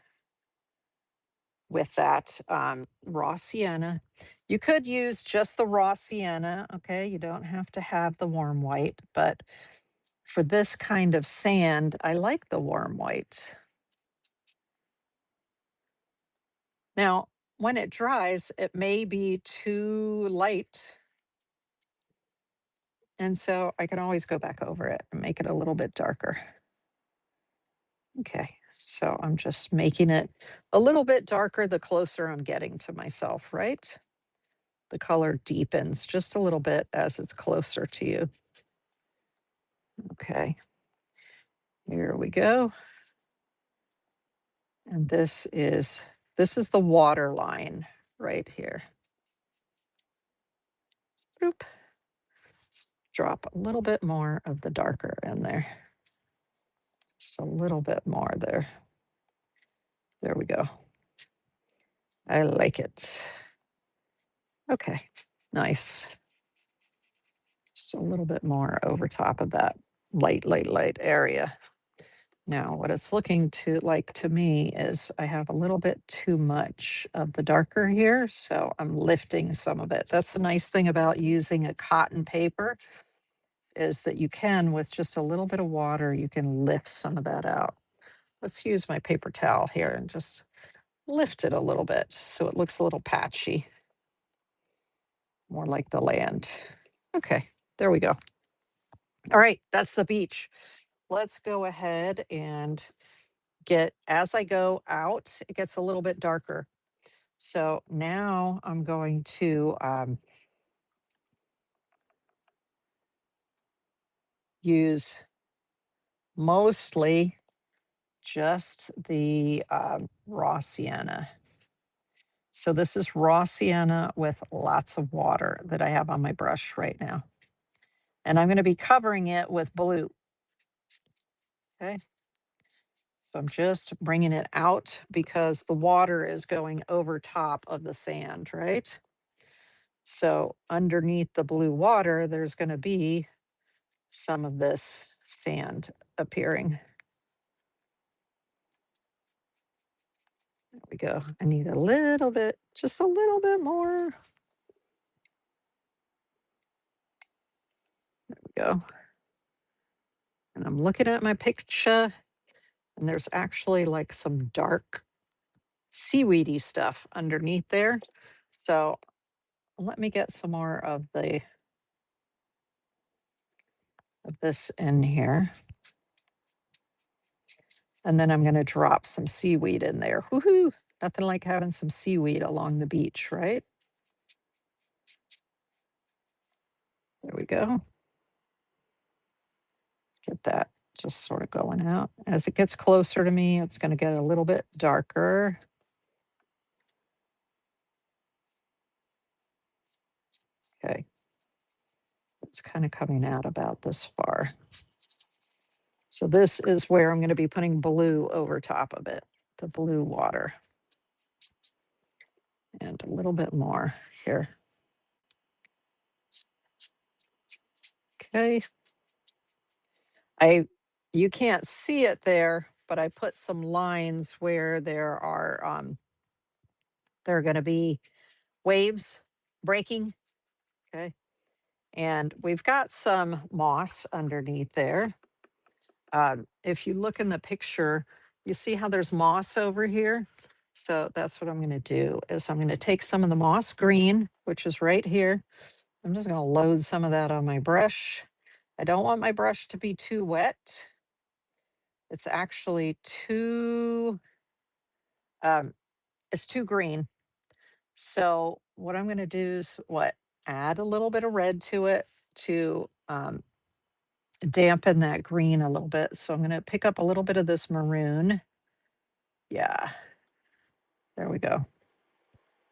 with that raw sienna. You could use just the raw sienna, okay? You don't have to have the warm white, but for this kind of sand, I like the warm white. Now, when it dries, it may be too light. And so I can always go back over it and make it a little bit darker. Okay, so I'm just making it a little bit darker the closer I'm getting to myself, right? The color deepens just a little bit as it's closer to you. Okay, here we go. And this is the water line right here. Boop. Drop a little bit more of the darker in there. Just a little bit more there. There we go. I like it. Okay, nice. Just a little bit more over top of that light area. Now, what it's looking to like to me is I have a little bit too much of the darker here, so I'm lifting some of it. That's the nice thing about using a cotton paper is that you can, with just a little bit of water, you can lift some of that out. Let's use my paper towel here and just lift it a little bit so it looks a little patchy, more like the land. Okay, there we go. All right, that's the beach. Let's go ahead and as I go out, it gets a little bit darker. So now I'm going to use mostly just the raw sienna. So this is raw sienna with lots of water that I have on my brush right now. And I'm going to be covering it with blue. Okay. So I'm just bringing it out because the water is going over top of the sand, right? So underneath the blue water, there's going to be some of this sand appearing. There we go. I need a little bit, just a little bit more. There we go. And I'm looking at my picture, and there's actually like some dark seaweedy stuff underneath there. So let me get some more of this in here. And then I'm going to drop some seaweed in there. Woohoo! Nothing like having some seaweed along the beach, right? There we go. Get that just sort of going out. As it gets closer to me, it's going to get a little bit darker. Okay. It's kind of coming out about this far. So this is where I'm going to be putting blue over top of it, the blue water. And a little bit more here. Okay. You can't see it there, but I put some lines where there are going to be waves breaking. Okay. And we've got some moss underneath there. If you look in the picture, you see how there's moss over here. So that's what I'm going to do is I'm going to take some of the moss green, which is right here. I'm just going to load some of that on my brush. I don't want my brush to be too wet. It's actually it's too green. So what I'm going to do is add a little bit of red to it to dampen that green a little bit. So I'm going to pick up a little bit of this maroon. Yeah, there we go.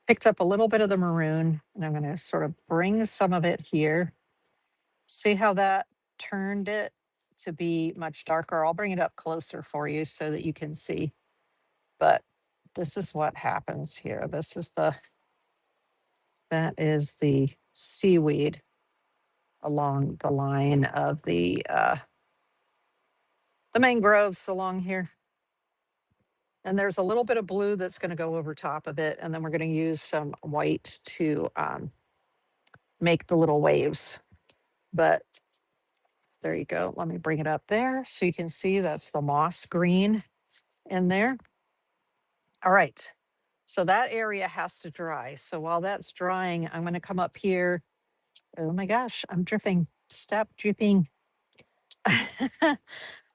Picked up a little bit of the maroon, and I'm going to sort of bring some of it here. See how that turned it to be much darker? I'll bring it up closer for you so that you can see. But this is what happens here. This is That is the seaweed along the line of the mangroves along here. And there's a little bit of blue that's going to go over top of it. And then we're going to use some white to make the little waves. But there you go. Let me bring it up there so you can see that's the moss green in there. All right. So that area has to dry. So while that's drying, I'm going to come up here. Oh my gosh, I'm dripping. Stop dripping.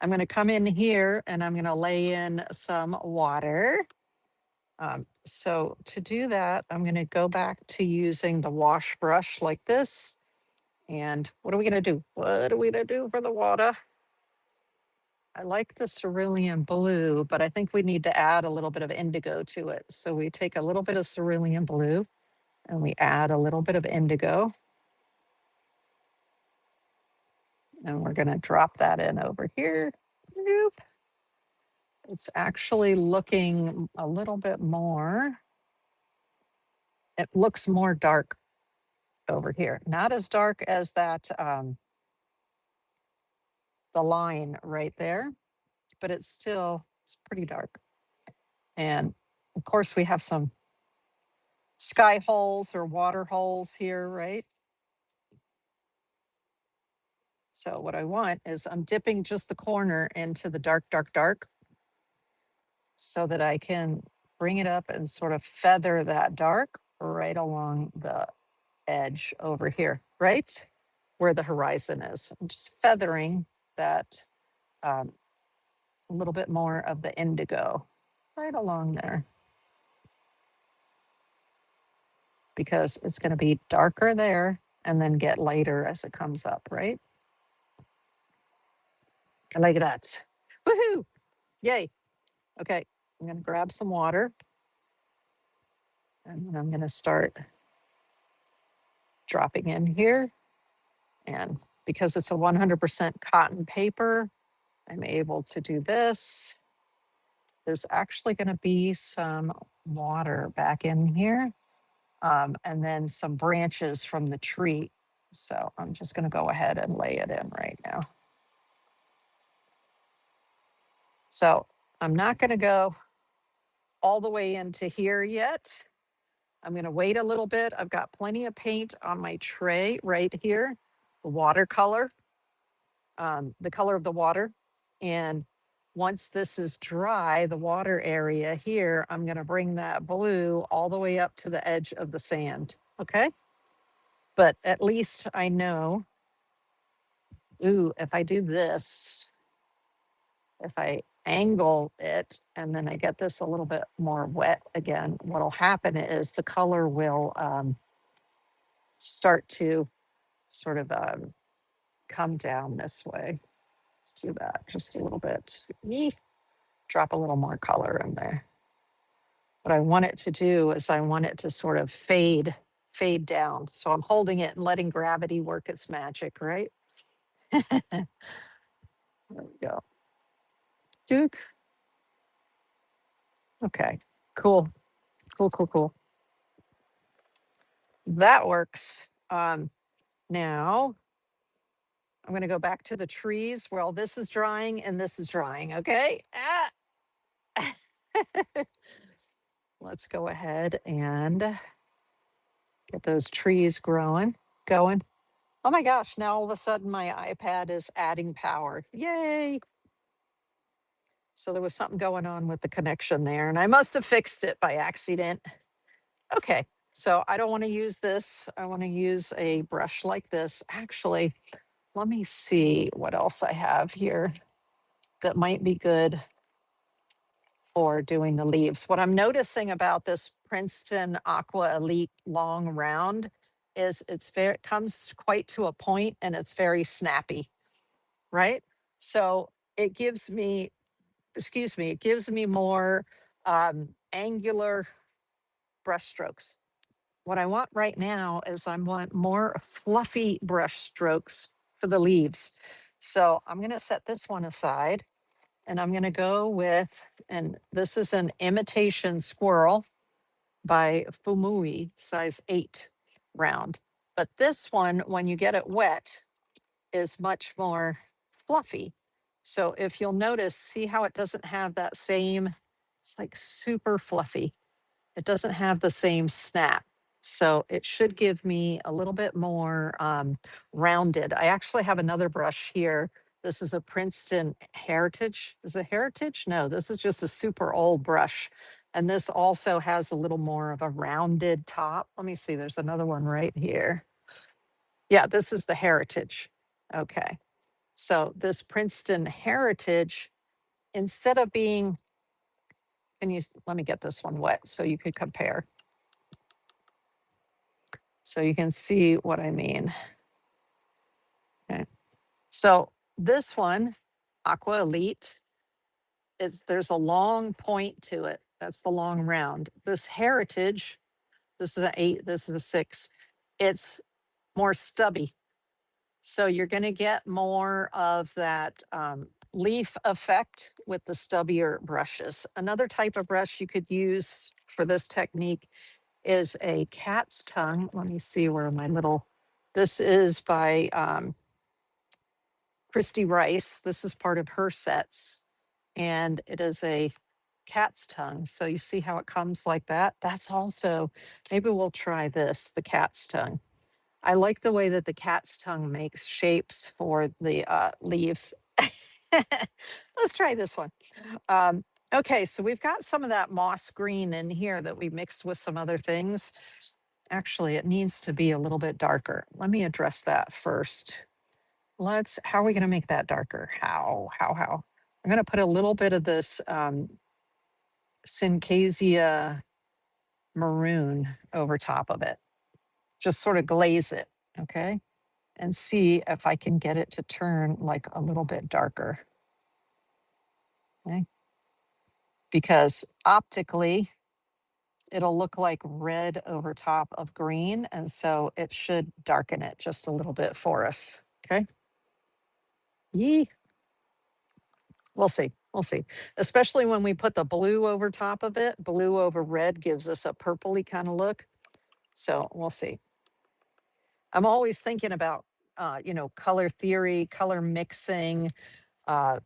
I'm going to come in here and I'm going to lay in some water. So to do that, I'm going to go back to using the wash brush like this. And what are we going to do? What are we going to do for the water? I like the cerulean blue, but I think we need to add a little bit of indigo to it. So we take a little bit of cerulean blue and we add a little bit of indigo. And we're going to drop that in over here. Nope. It's actually looking a little bit more. It looks more dark over here. Not as dark as that, the line right there, but it's pretty dark. And of course we have some sky holes or water holes here, right? So what I want is I'm dipping just the corner into the dark, dark, dark so that I can bring it up and sort of feather that dark right along the edge over here, right? Where the horizon is. I'm just feathering that a little bit more of the indigo right along there because it's going to be darker there and then get lighter as it comes up, right? I like that. Woohoo! Yay. Okay, I'm going to grab some water and then I'm going to start dropping in here. And because it's a 100% cotton paper, I'm able to do this. There's actually going to be some water back in here and then some branches from the tree. So I'm just going to go ahead and lay it in right now. So I'm not going to go all the way into here yet. I'm going to wait a little bit. I've got plenty of paint on my tray right here, the watercolor, the color of the water. And once this is dry, the water area here, I'm going to bring that blue all the way up to the edge of the sand. Okay. But at least I know, ooh, if I do this, if I angle it and then I get this a little bit more wet again, what'll happen is the color will start to sort of come down this way. Let's do that just a little bit. Drop a little more color in there. What I want it to do is I want it to sort of fade down. So I'm holding it and letting gravity work its magic, right? There we go. Duke. Okay, cool. Cool. That works. Now I'm going to go back to the trees. Well, this is drying and this is drying. Okay. Let's go ahead and get those trees going. Oh my gosh, now all of a sudden my iPad is adding power. Yay. So there was something going on with the connection there, and I must have fixed it by accident. Okay, so I don't want to use this. I want to use a brush like this. Actually, let me see what else I have here that might be good for doing the leaves. What I'm noticing about this Princeton Aqua Elite long round is it comes quite to a point and it's very snappy, right? So it gives me, it gives me more angular brush strokes. What I want right now is I want more fluffy brush strokes for the leaves. So I'm going to set this one aside and I'm going to go with, and this is an imitation squirrel by Fumui, size 8. round. But this one, when you get it wet, is much more fluffy. So if you'll notice, see how it doesn't have that same, it's like super fluffy. It doesn't have the same snap. So it should give me a little bit more rounded. I actually have another brush here. This is a Princeton Heritage. Is it Heritage? No, this is just a super old brush. And this also has a little more of a rounded top. Let me see, there's another one right here. Yeah, this is the Heritage. Okay. So this Princeton Heritage, instead of being, and you, let me get this one wet so you could compare. So you can see what I mean. Okay. So this one, Aqua Elite, there's a long point to it. That's the long round. This Heritage, this is an 8, this is a 6. It's more stubby. So you're going to get more of that leaf effect with the stubbier brushes. Another type of brush you could use for this technique is a cat's tongue. Let me see where my little, this is by Christy Rice. This is part of her sets, and it is a cat's tongue. So you see how it comes like that? That's also, maybe we'll try this, the cat's tongue. I like the way that the cat's tongue makes shapes for the leaves. Let's try this one. Okay, so we've got some of that moss green in here that we mixed with some other things. Actually, it needs to be a little bit darker. Let me address that first. How are we going to make that darker? How? I'm going to put a little bit of this Syncasia maroon over top of it. Just sort of glaze it, okay? And see if I can get it to turn like a little bit darker. Okay. Because optically, it'll look like red over top of green. And so it should darken it just a little bit for us. Okay. Yee. We'll see. We'll see. Especially when we put the blue over top of it. Blue over red gives us a purpley kind of look. So we'll see. I'm always thinking about, color theory, color mixing,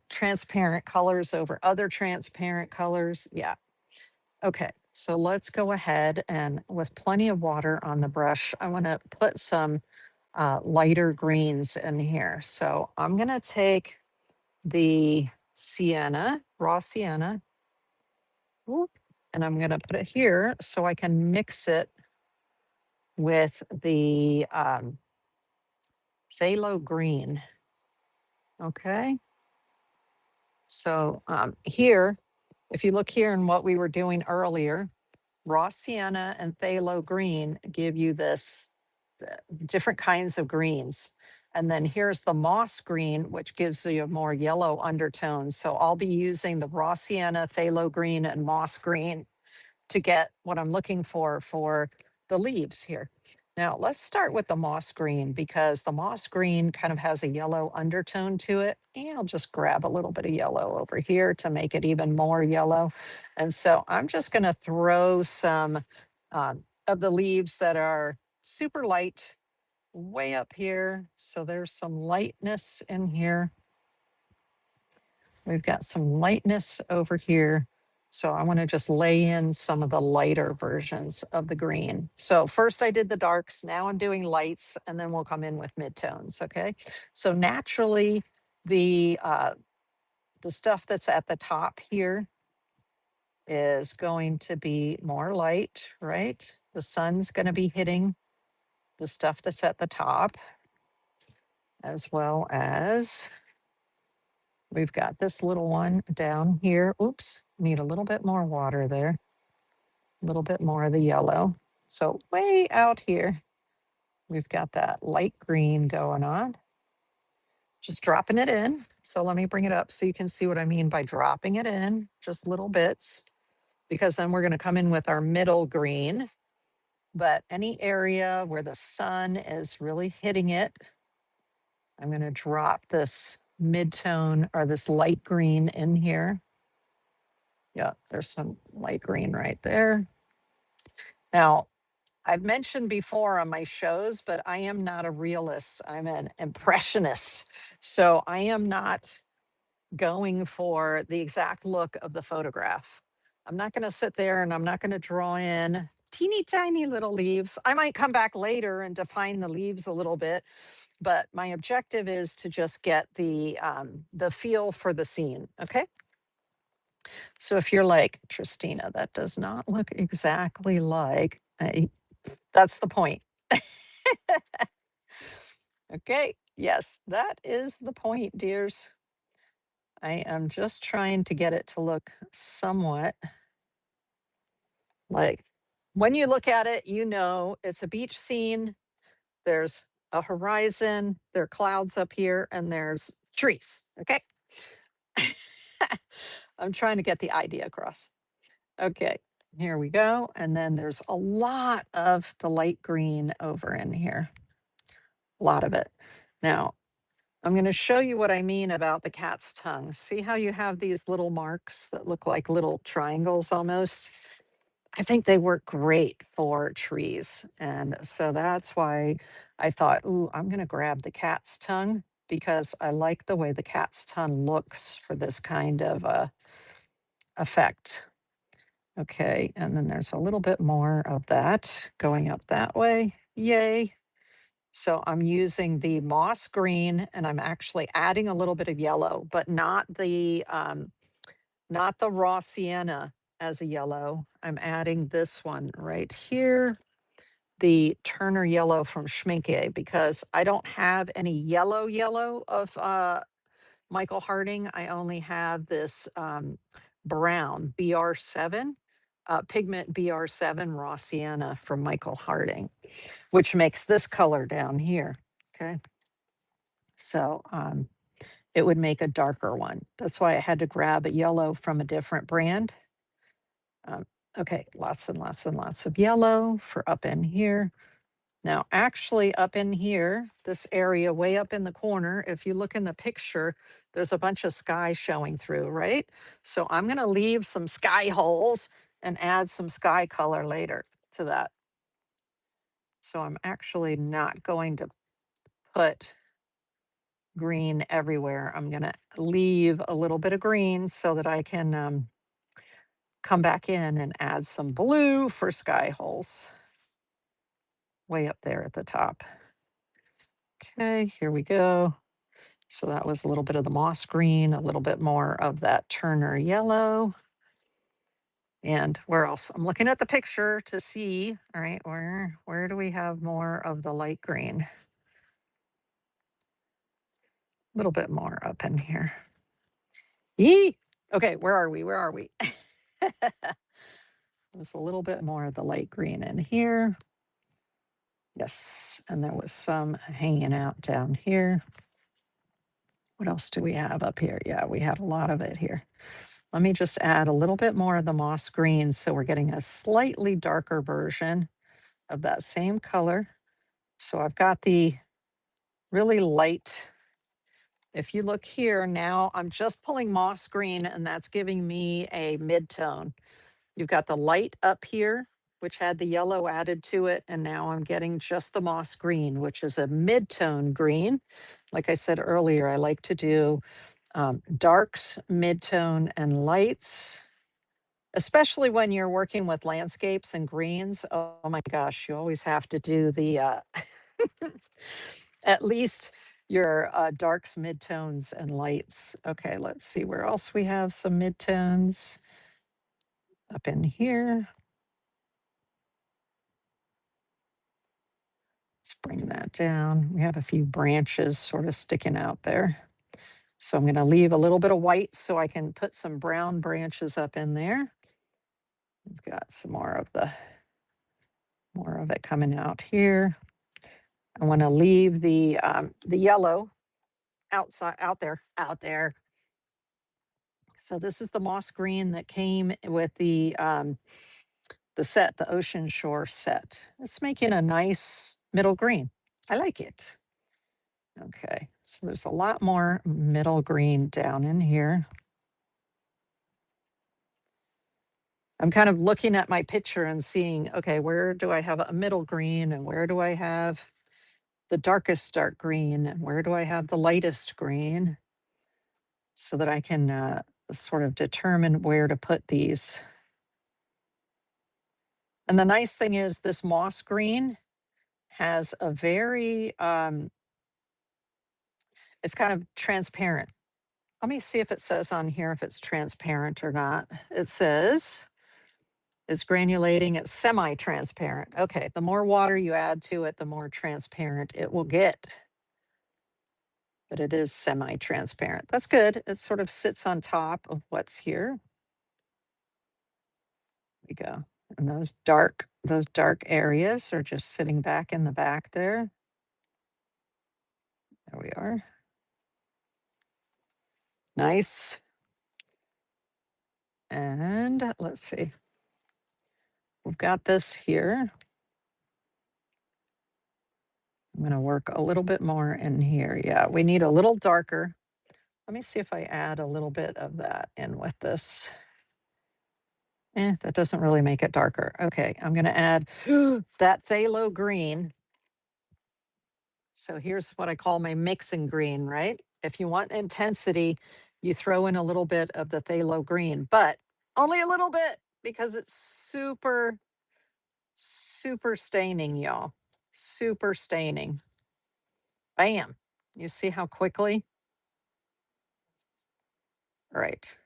transparent colors over other transparent colors. Yeah. Okay. So let's go ahead and with plenty of water on the brush, I want to put some lighter greens in here. So I'm going to take the Sienna, raw Sienna, whoop, and I'm going to put it here so I can mix it with the phthalo green. Okay. So here, if you look here in what we were doing earlier, raw sienna and phthalo green give you this different kinds of greens. And then here's the moss green, which gives you a more yellow undertone. So I'll be using the raw sienna, phthalo green, and moss green to get what I'm looking for the leaves here. Now let's start with the moss green because the moss green kind of has a yellow undertone to it. And I'll just grab a little bit of yellow over here to make it even more yellow. And so I'm just going to throw some of the leaves that are super light way up here. So there's some lightness in here. We've got some lightness over here. So I want to just lay in some of the lighter versions of the green. So first I did the darks, now I'm doing lights, and then we'll come in with midtones, okay? So naturally, the stuff that's at the top here is going to be more light, right? The sun's going to be hitting the stuff that's at the top, as well as we've got this little one down here. Oops, need a little bit more water there. A little bit more of the yellow. So way out here, we've got that light green going on. Just dropping it in. So let me bring it up so you can see what I mean by dropping it in, just little bits, because then we're going to come in with our middle green. But any area where the sun is really hitting it, I'm going to drop this mid-tone or this light green in here. Yeah, there's some light green right there. Now, I've mentioned before on my shows, but I am not a realist. I'm an impressionist. So I am not going for the exact look of the photograph. I'm not going to sit there and I'm not going to draw in teeny tiny little leaves. I might come back later and define the leaves a little bit, but my objective is to just get the feel for the scene. Okay. So if you're like, Tristina, that does not look exactly like, that's the point. Okay. Yes, that is the point, dears. I am just trying to get it to look somewhat like when you look at it, you know it's a beach scene. There's a horizon, there are clouds up here, and there's trees. Okay. I'm trying to get the idea across. Okay, here we go. And then there's a lot of the light green over in here, a lot of it. Now, I'm going to show you what I mean about the cat's tongue. See how you have these little marks that look like little triangles almost? I think they work great for trees. And so that's why I thought, ooh, I'm going to grab the cat's tongue because I like the way the cat's tongue looks for this kind of effect. Okay, and then there's a little bit more of that going up that way. Yay. So I'm using the moss green and I'm actually adding a little bit of yellow, but not the raw sienna as a yellow. I'm adding this one right here, the Turner yellow from Schminke, because I don't have any yellow of Michael Harding. I only have this brown BR7, pigment BR7 raw sienna from Michael Harding, which makes this color down here. Okay. So it would make a darker one. That's why I had to grab a yellow from a different brand. Okay, lots and lots and lots of yellow for up in here. Now, actually, up in here, this area way up in the corner, if you look in the picture, there's a bunch of sky showing through, right? So I'm going to leave some sky holes and add some sky color later to that. So I'm actually not going to put green everywhere. I'm going to leave a little bit of green so that I can come back in and add some blue for sky holes way up there at the top. Okay, here we go. So that was a little bit of the moss green, a little bit more of that Turner yellow. And where else? I'm looking at the picture to see, all right, where do we have more of the light green? A little bit more up in here. Yee! Okay, where are we? Where are we? There's a little bit more of the light green in here. Yes, and there was some hanging out down here. What else do we have up here? Yeah, we have a lot of it here. Let me just add a little bit more of the moss green so we're getting a slightly darker version of that same color. So I've got the really light. If you look here now, I'm just pulling moss green and that's giving me a mid-tone. You've got the light up here, which had the yellow added to it. And now I'm getting just the moss green, which is a mid-tone green. Like I said earlier, I like to do darks, mid-tone, and lights, especially when you're working with landscapes and greens. Oh my gosh, you always have to do the at least your darks, midtones, and lights. Okay, let's see where else we have some midtones up in here. Let's bring that down. We have a few branches sort of sticking out there. So I'm going to leave a little bit of white so I can put some brown branches up in there. We've got some more of it coming out here. I want to leave the yellow out there. So this is the moss green that came with the set, the Ocean Shore set. It's making a nice middle green. I like it. Okay, so there's a lot more middle green down in here. I'm kind of looking at my picture and seeing, okay, where do I have a middle green and where do I have the darkest dark green and where do I have the lightest green so that I can sort of determine where to put these. And the nice thing is this moss green has a very, it's kind of transparent. Let me see if it says on here if it's transparent or not. It says it's granulating, it's semi-transparent. Okay, the more water you add to it, the more transparent it will get. But it is semi-transparent. That's good. It sort of sits on top of what's here. We go. And those dark areas are just sitting back in the back there. There we are. Nice. And let's see. We've got this here. I'm going to work a little bit more in here. Yeah, we need a little darker. Let me see if I add a little bit of that in with this. That doesn't really make it darker. Okay, I'm going to add that phthalo green. So here's what I call my mixing green, right? If you want intensity, you throw in a little bit of the phthalo green, but only a little bit because it's super, super staining, y'all. Super staining. Bam. You see how quickly? All right.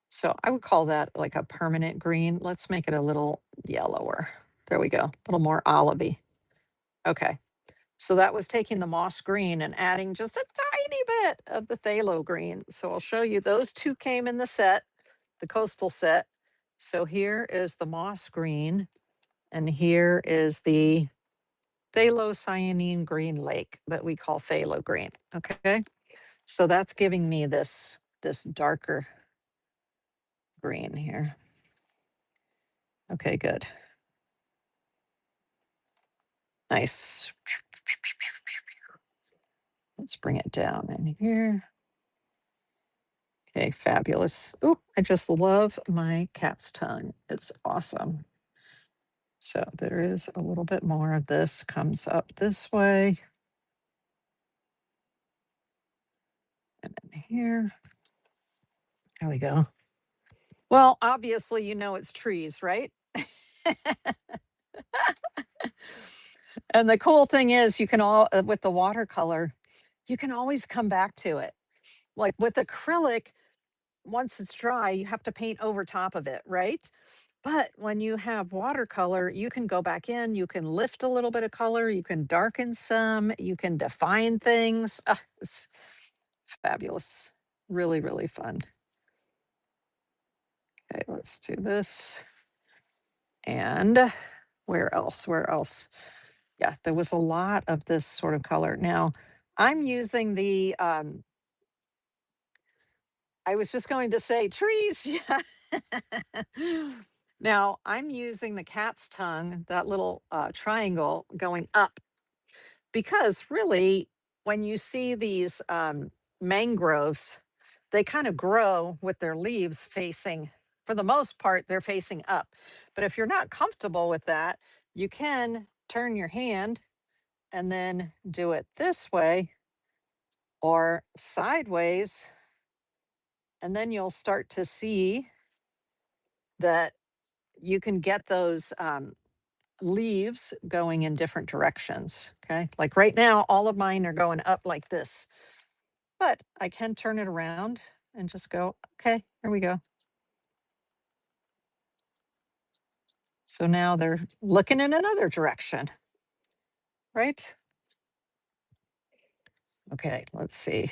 So I would call that like a permanent green. Let's make it a little yellower. There we go. A little more olivey. Okay. So that was taking the moss green and adding just a tiny bit of the phthalo green. So I'll show you those two came in the set, the coastal set. So here is the moss green and here is the phthalocyanine green lake that we call phthalo green. Okay. So that's giving me this darker green here. Okay, good. Nice. Let's bring it down in here. Okay, fabulous. Oh, I just love my cat's tongue. It's awesome. So there is a little bit more of this comes up this way. And then here. There we go. Well, obviously, you know it's trees, right? And the cool thing is you can all with the watercolor, you can always come back to it. Like with acrylic, once it's dry, you have to paint over top of it, right? But when you have watercolor, you can go back in, you can lift a little bit of color, you can darken some, you can define things. It's fabulous. Really, really fun. Okay, let's do this. And where else? Where else? Yeah, there was a lot of this sort of color. Now, I'm using the I was just going to say trees. Yeah. Now I'm using the cat's tongue, that little triangle going up, because really, when you see these mangroves, they kind of grow with their leaves facing, for the most part, they're facing up. But if you're not comfortable with that, you can turn your hand and then do it this way or sideways. And then you'll start to see that you can get those leaves going in different directions. Okay. Like right now, all of mine are going up like this, but I can turn it around and just go, okay, here we go. So now they're looking in another direction, right? Okay, let's see.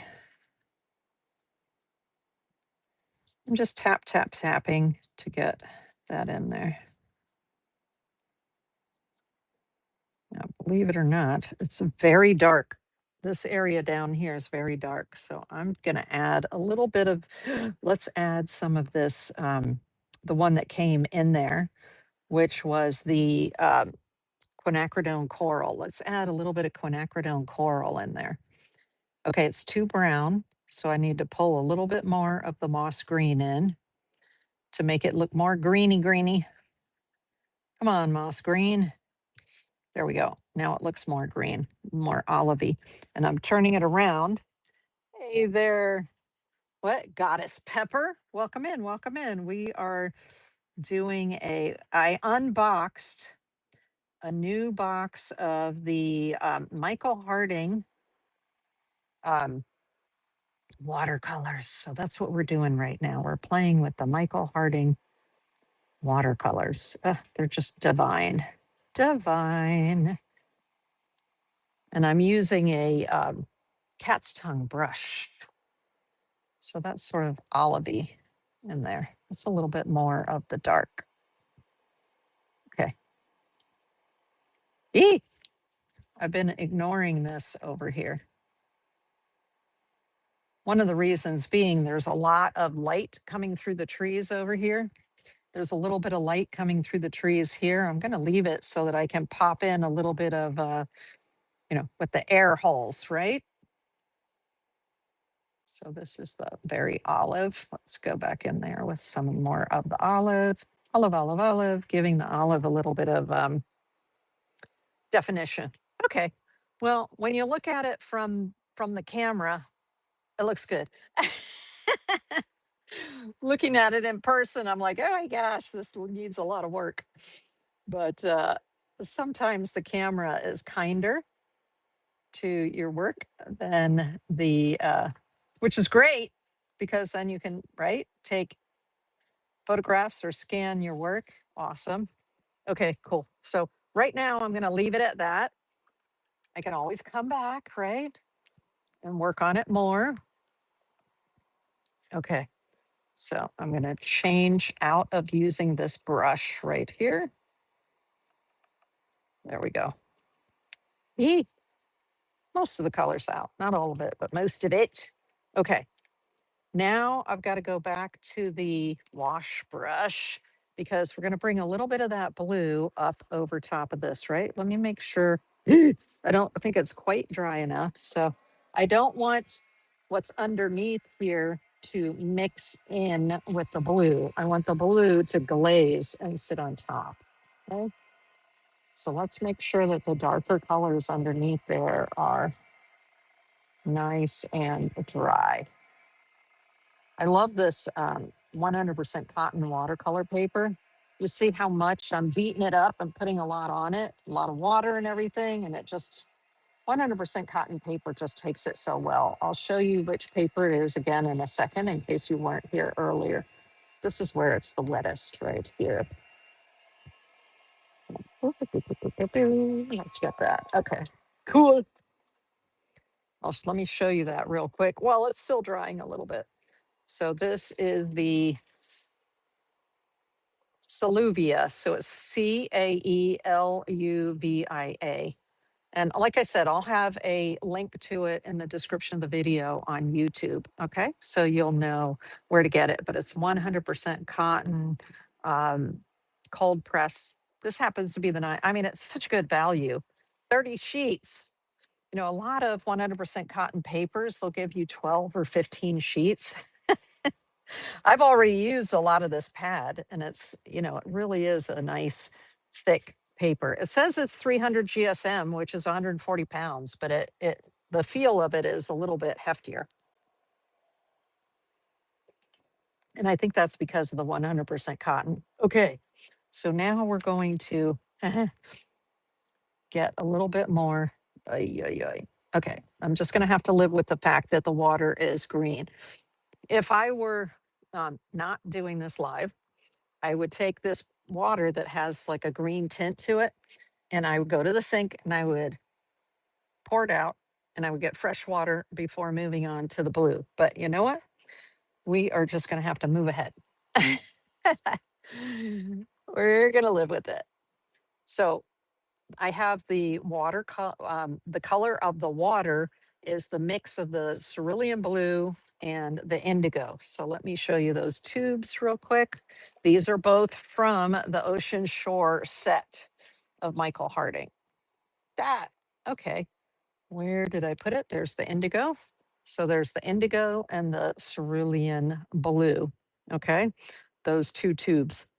I'm just tapping to get that in there. Now, believe it or not, it's very dark. This area down here is very dark. So I'm going to add a little bit of, let's add some of this, the one that came in there, which was the quinacridone coral. Let's add a little bit of quinacridone coral in there. Okay, it's too brown. So I need to pull a little bit more of the moss green in to make it look more greeny. Come on, moss green. There we go. Now it looks more green, more olivey. And I'm turning it around. Hey there. What? Goddess Pepper? Welcome in. Welcome in. We are I unboxed a new box of the Michael Harding um, watercolors. So that's what we're doing right now. We're playing with the Michael Harding watercolors. They're just divine. Divine. And I'm using a cat's tongue brush. So that's sort of olivey in there. It's a little bit more of the dark. Okay. Eee! I've been ignoring this over here. One of the reasons being there's a lot of light coming through the trees over here. There's a little bit of light coming through the trees here. I'm going to leave it so that I can pop in a little bit of, with the air holes, right? So this is the very olive. Let's go back in there with some more of the olive. Olive, giving the olive a little bit of definition. Okay. Well, when you look at it from the camera, it looks good. Looking at it in person, I'm like, oh my gosh, this needs a lot of work. But sometimes the camera is kinder to your work than which is great because then you can, right, take photographs or scan your work. Awesome. Okay, cool. So right now I'm going to leave it at that. I can always come back, right, and work on it more. Okay. So I'm going to change out of using this brush right here. There we go. Eee, most of the color's out, not all of it, but most of it. Okay. Now I've got to go back to the wash brush because we're going to bring a little bit of that blue up over top of this, right? Let me make sure. I don't think it's quite dry enough. So I don't want what's underneath here to mix in with the blue. I want the blue to glaze and sit on top. Okay. So let's make sure that the darker colors underneath there are nice and dry. I love this 100% cotton watercolor paper. You see how much I'm beating it up and putting a lot on it, a lot of water and everything, and it just 100% cotton paper just takes it so well. I'll show you which paper it is again in a second in case you weren't here earlier. This is where it's the wettest right here. Let's get that. Okay, cool. Let me show you that real quick. Well, it's still drying a little bit. So this is the Saluvia. So it's Caeluvia. And like I said, I'll have a link to it in the description of the video on YouTube. Okay. So you'll know where to get it. But it's 100% cotton, um, cold press. This happens to be I mean, it's such good value. 30 sheets. You know, a lot of 100% cotton papers, they'll give you 12 or 15 sheets. I've already used a lot of this pad and it really is a nice thick paper. It says it's 300 GSM, which is 140 pounds, but the feel of it is a little bit heftier. And I think that's because of the 100% cotton. Okay. So now we're going to get a little bit more. Ay, ay, ay. Okay. I'm just going to have to live with the fact that the water is green. If I were not doing this live, I would take this water that has like a green tint to it, and I would go to the sink and I would pour it out and I would get fresh water before moving on to the blue. But you know what? We are just going to have to move ahead. We're going to live with it. So I have the the color of the water is the mix of the cerulean blue and the indigo. So let me show you those tubes real quick. These are both from the Ocean Shore set of Michael Harding. Okay. Where did I put it? There's the indigo. So there's the indigo and the cerulean blue. Okay. those two tubes.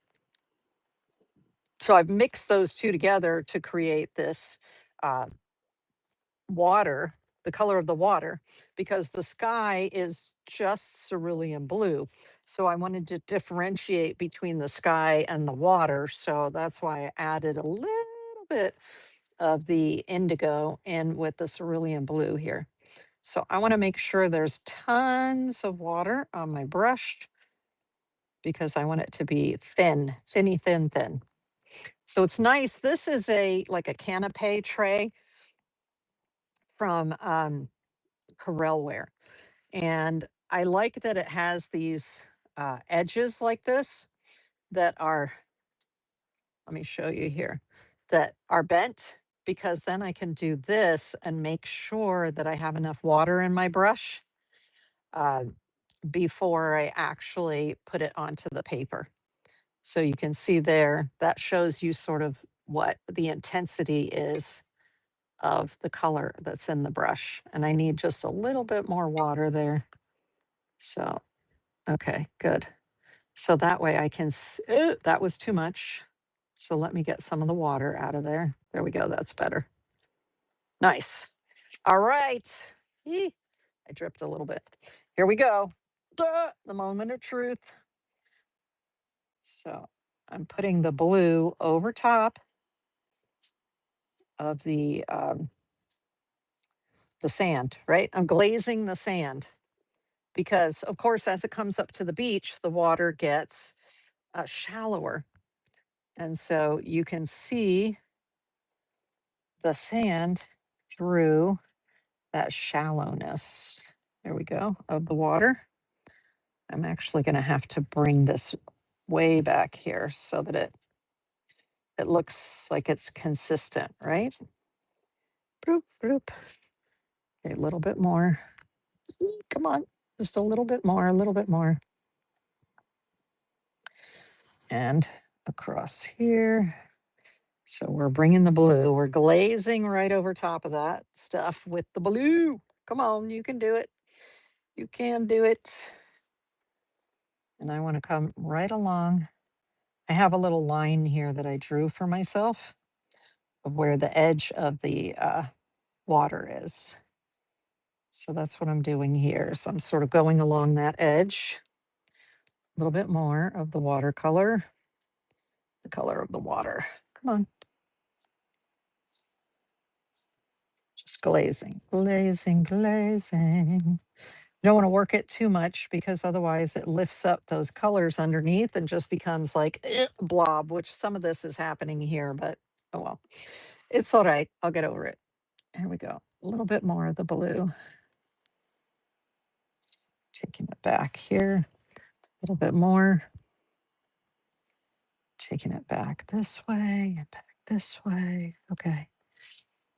So I've mixed those two together to create this uh, water, the color of the water, because the sky is just cerulean blue. So I wanted to differentiate between the sky and the water. So that's why I added a little bit of the indigo in with the cerulean blue here. So I want to make sure there's tons of water on my brush because I want it to be thin, thinny, thin, thin. So it's nice. This is like a canapé tray from Corelware. And I like that it has these edges like this that are, let me show you here, that are bent, because then I can do this and make sure that I have enough water in my brush uh, before I actually put it onto the paper. So you can see there, that shows you sort of what the intensity is of the color that's in the brush. And I need just a little bit more water there. So, okay, good. So that way I can, that was too much. So let me get some of the water out of there. There we go. That's better. Nice. All right. Eeh, I dripped a little bit. Here we go. Duh, the moment of truth. So I'm putting the blue over top of the sand, right? I'm glazing the sand because, of course, as it comes up to the beach, the water gets shallower. And so you can see the sand through that shallowness. There we go, of the water. I'm actually going to have to bring this way back here so that it looks like it's consistent, right? Bloop, bloop. Okay, a little bit more. Come on, just a little bit more, a little bit more. And across here. So we're bringing the blue. We're glazing right over top of that stuff with the blue. Come on, you can do it. You can do it. And I want to come right along. I have a little line here that I drew for myself of where the edge of the water is. So that's what I'm doing here. So I'm sort of going along that edge. A little bit more of the watercolor, the color of the water. Come on. Just glazing, glazing, glazing. You don't want to work it too much because otherwise it lifts up those colors underneath and just becomes like blob, which some of this is happening here, but oh well. It's all right. I'll get over it. Here we go. A little bit more of the blue. Taking it back here. A little bit more. Taking it back this way and back this way. Okay.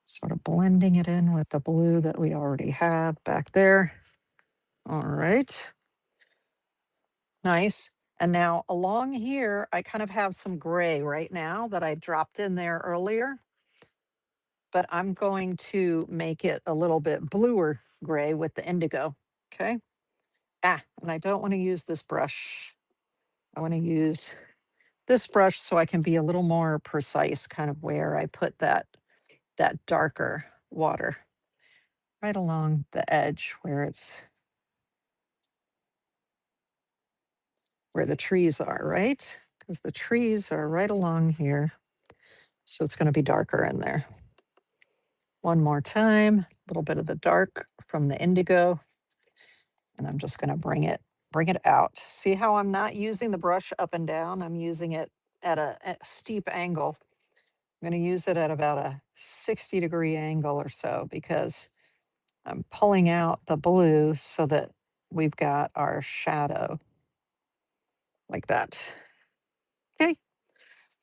Sort of blending it in with the blue that we already have back there. All right. Nice. And now along here, I kind of have some gray right now that I dropped in there earlier, but I'm going to make it a little bit bluer gray with the indigo. Okay. And I don't want to use this brush. I want to use this brush so I can be a little more precise kind of where I put that darker water right along the edge where the trees are, right? Because the trees are right along here. So it's going to be darker in there. One more time, a little bit of the dark from the indigo. And I'm just going to bring it out. See how I'm not using the brush up and down? I'm using it at a steep angle. I'm going to use it at about a 60-degree angle or so because I'm pulling out the blue so that we've got our shadow like that. Okay,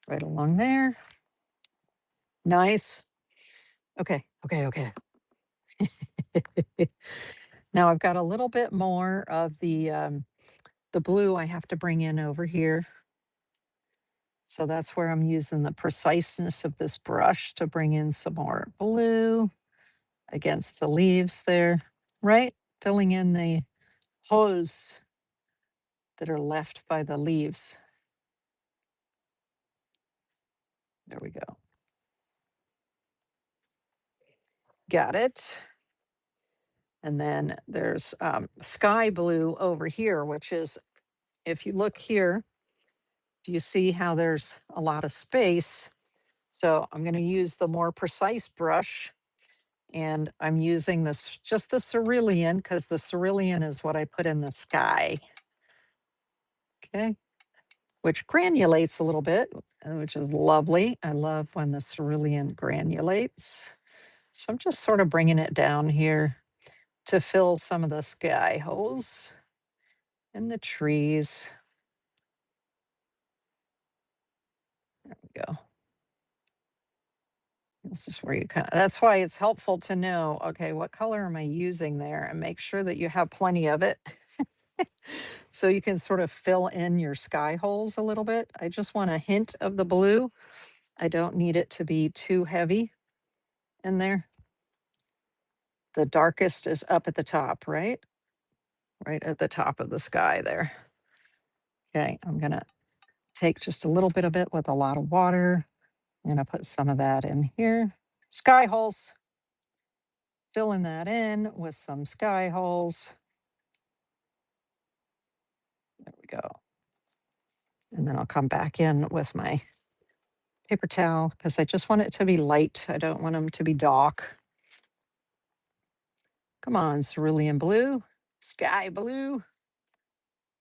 right along there. Nice. Okay. Now I've got a little bit more of the blue I have to bring in over here. So that's where I'm using the preciseness of this brush to bring in some more blue against the leaves there, right? Filling in the hose that are left by the leaves. There we go. Got it. And then there's sky blue over here, which is, if you look here, do you see how there's a lot of space? So I'm going to use the more precise brush, and I'm using this, just the Cerulean, because the Cerulean is what I put in the sky. Okay. Which granulates a little bit, which is lovely. I love when the Cerulean granulates. So I'm just sort of bringing it down here to fill some of the sky holes in the trees. There we go. This is where you that's why it's helpful to know, okay, what color am I using there, and make sure that you have plenty of it. So you can sort of fill in your sky holes a little bit. I just want a hint of the blue. I don't need it to be too heavy in there. The darkest is up at the top, right? Right at the top of the sky there. Okay, I'm gonna take just a little bit of it with a lot of water. I'm gonna put some of that in here. Sky holes. Filling that in with some sky holes. There we go. And then I'll come back in with my paper towel because I just want it to be light. I don't want them to be dark. Come on, cerulean blue, sky blue.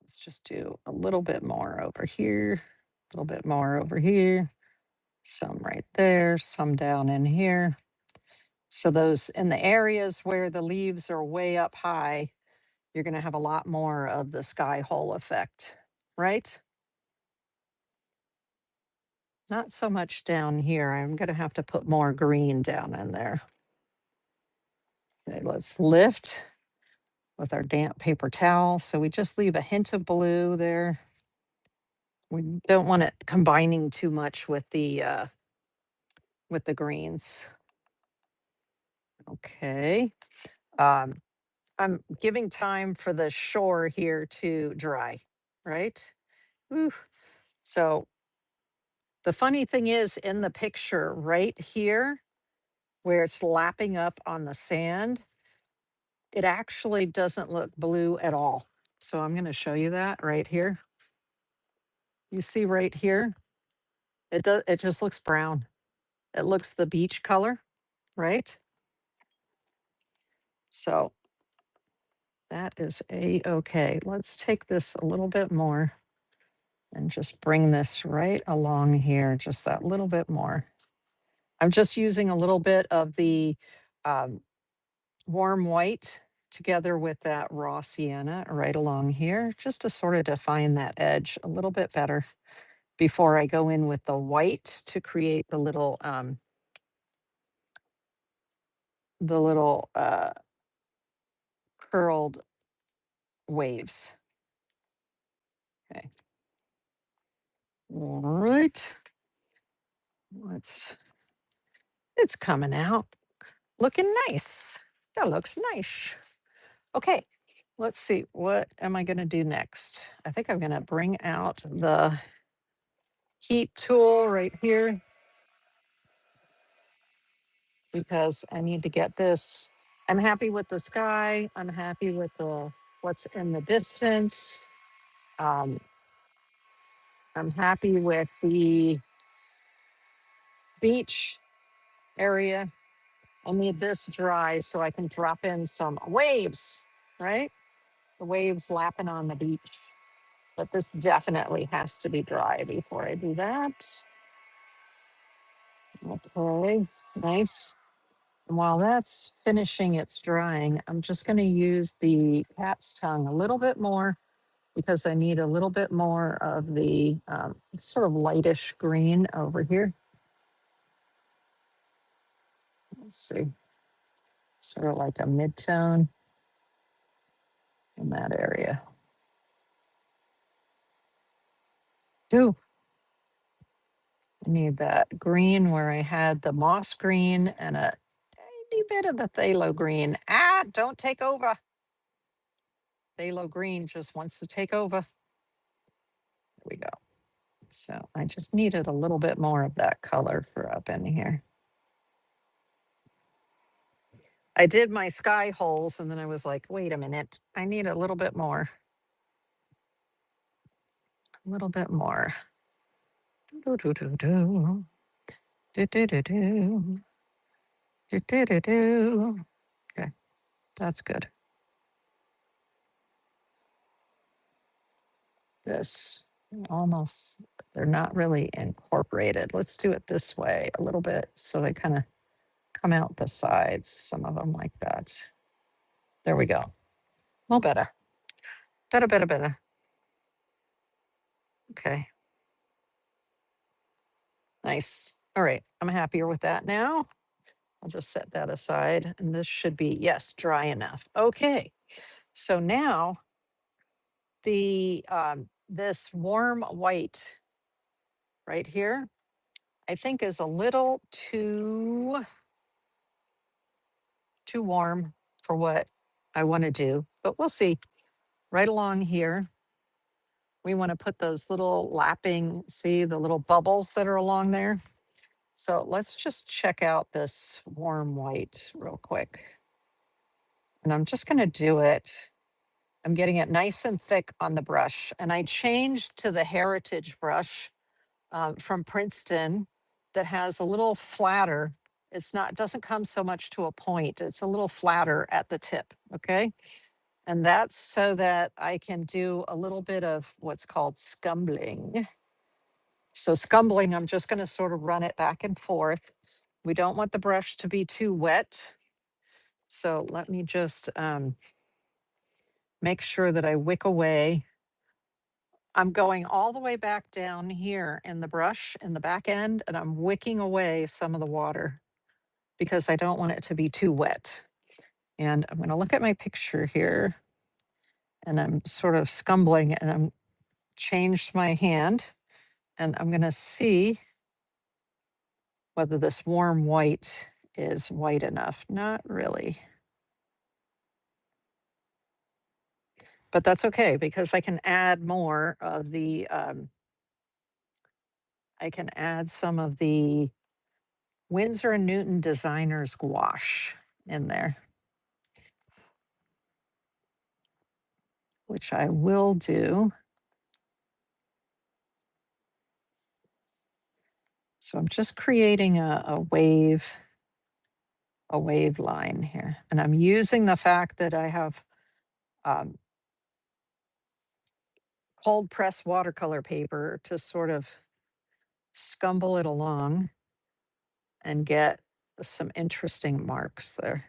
Let's just do a little bit more over here, a little bit more over here, some right there, some down in here. So those in the areas where the leaves are way up high, you're going to have a lot more of the sky hole effect, right? Not so much down here. I'm going to have to put more green down in there. Okay, let's lift with our damp paper towel. So we just leave a hint of blue there. We don't want it combining too much with the greens. Okay. Um, I'm giving time for the shore here to dry, right? Ooh. So the funny thing is, in the picture right here, where it's lapping up on the sand, it actually doesn't look blue at all. So I'm going to show you that right here. You see right here, it just looks brown. It looks the beach color, right? So that is okay. Let's take this a little bit more and just bring this right along here, just that little bit more. I'm just using a little bit of the um, warm white together with that raw sienna right along here, just to sort of define that edge a little bit better before I go in with the white to create the little curled waves. Okay. All right. It's coming out looking nice. That looks nice. Okay. Let's see. What am I going to do next? I think I'm going to bring out the heat tool right here because I need to get this. I'm happy with the sky. I'm happy with the what's in the distance. Um, I'm happy with the beach area. I need this dry so I can drop in some waves, right? The waves lapping on the beach. But this definitely has to be dry before I do that. Okay, nice. And while that's finishing its drying, I'm just going to use the cat's tongue a little bit more because I need a little bit more of the sort of lightish green over here. Let's see, sort of like a mid-tone in that area. Ooh, I need that green where I had the moss green and a tiny bit of the phthalo green. Ah, don't take over. Phthalo green just wants to take over. we go. So I just needed a little bit more of that color for up in here. I did my sky holes and then I was like, wait a minute, I need a little bit more. A little bit more. Do, do, do, do. Do, do, do, do. Do, do, do, do. Okay, that's good. This almost, they're not really incorporated. Let's do it this way a little bit so they kind of come out the sides, some of them like that. There we go. Well, better. Better, better, better. Okay. Nice. All right. I'm happier with that now. I'll just set that aside. And this should be, yes, dry enough. Okay. So now the this warm white right here, I think is a little too warm for what I want to do, but we'll see. Right along here, we want to put those little lapping, see the little bubbles that are along there. So let's just check out this warm white real quick. And I'm just going to do it. I'm getting it nice and thick on the brush. And I changed to the Heritage brush from Princeton that has a little flatter. It's not, doesn't come so much to a point. It's a little flatter at the tip, okay? And that's so that I can do a little bit of what's called scumbling. So scumbling, I'm just going to sort of run it back and forth. We don't want the brush to be too wet. So let me just make sure that I wick away. I'm going all the way back down here in the brush in the back end, and I'm wicking away some of the water because I don't want it to be too wet. And I'm going to look at my picture here, and I'm sort of scumbling, and I'm changed my hand, and I'm going to see whether this warm white is white enough. Not really. But that's okay because I can add more of the, I can add some of the Winsor and Newton Designers gouache in there, which I will do. So I'm just creating a wave line here. And I'm using the fact that I have cold press watercolor paper to sort of scumble it along and get some interesting marks there.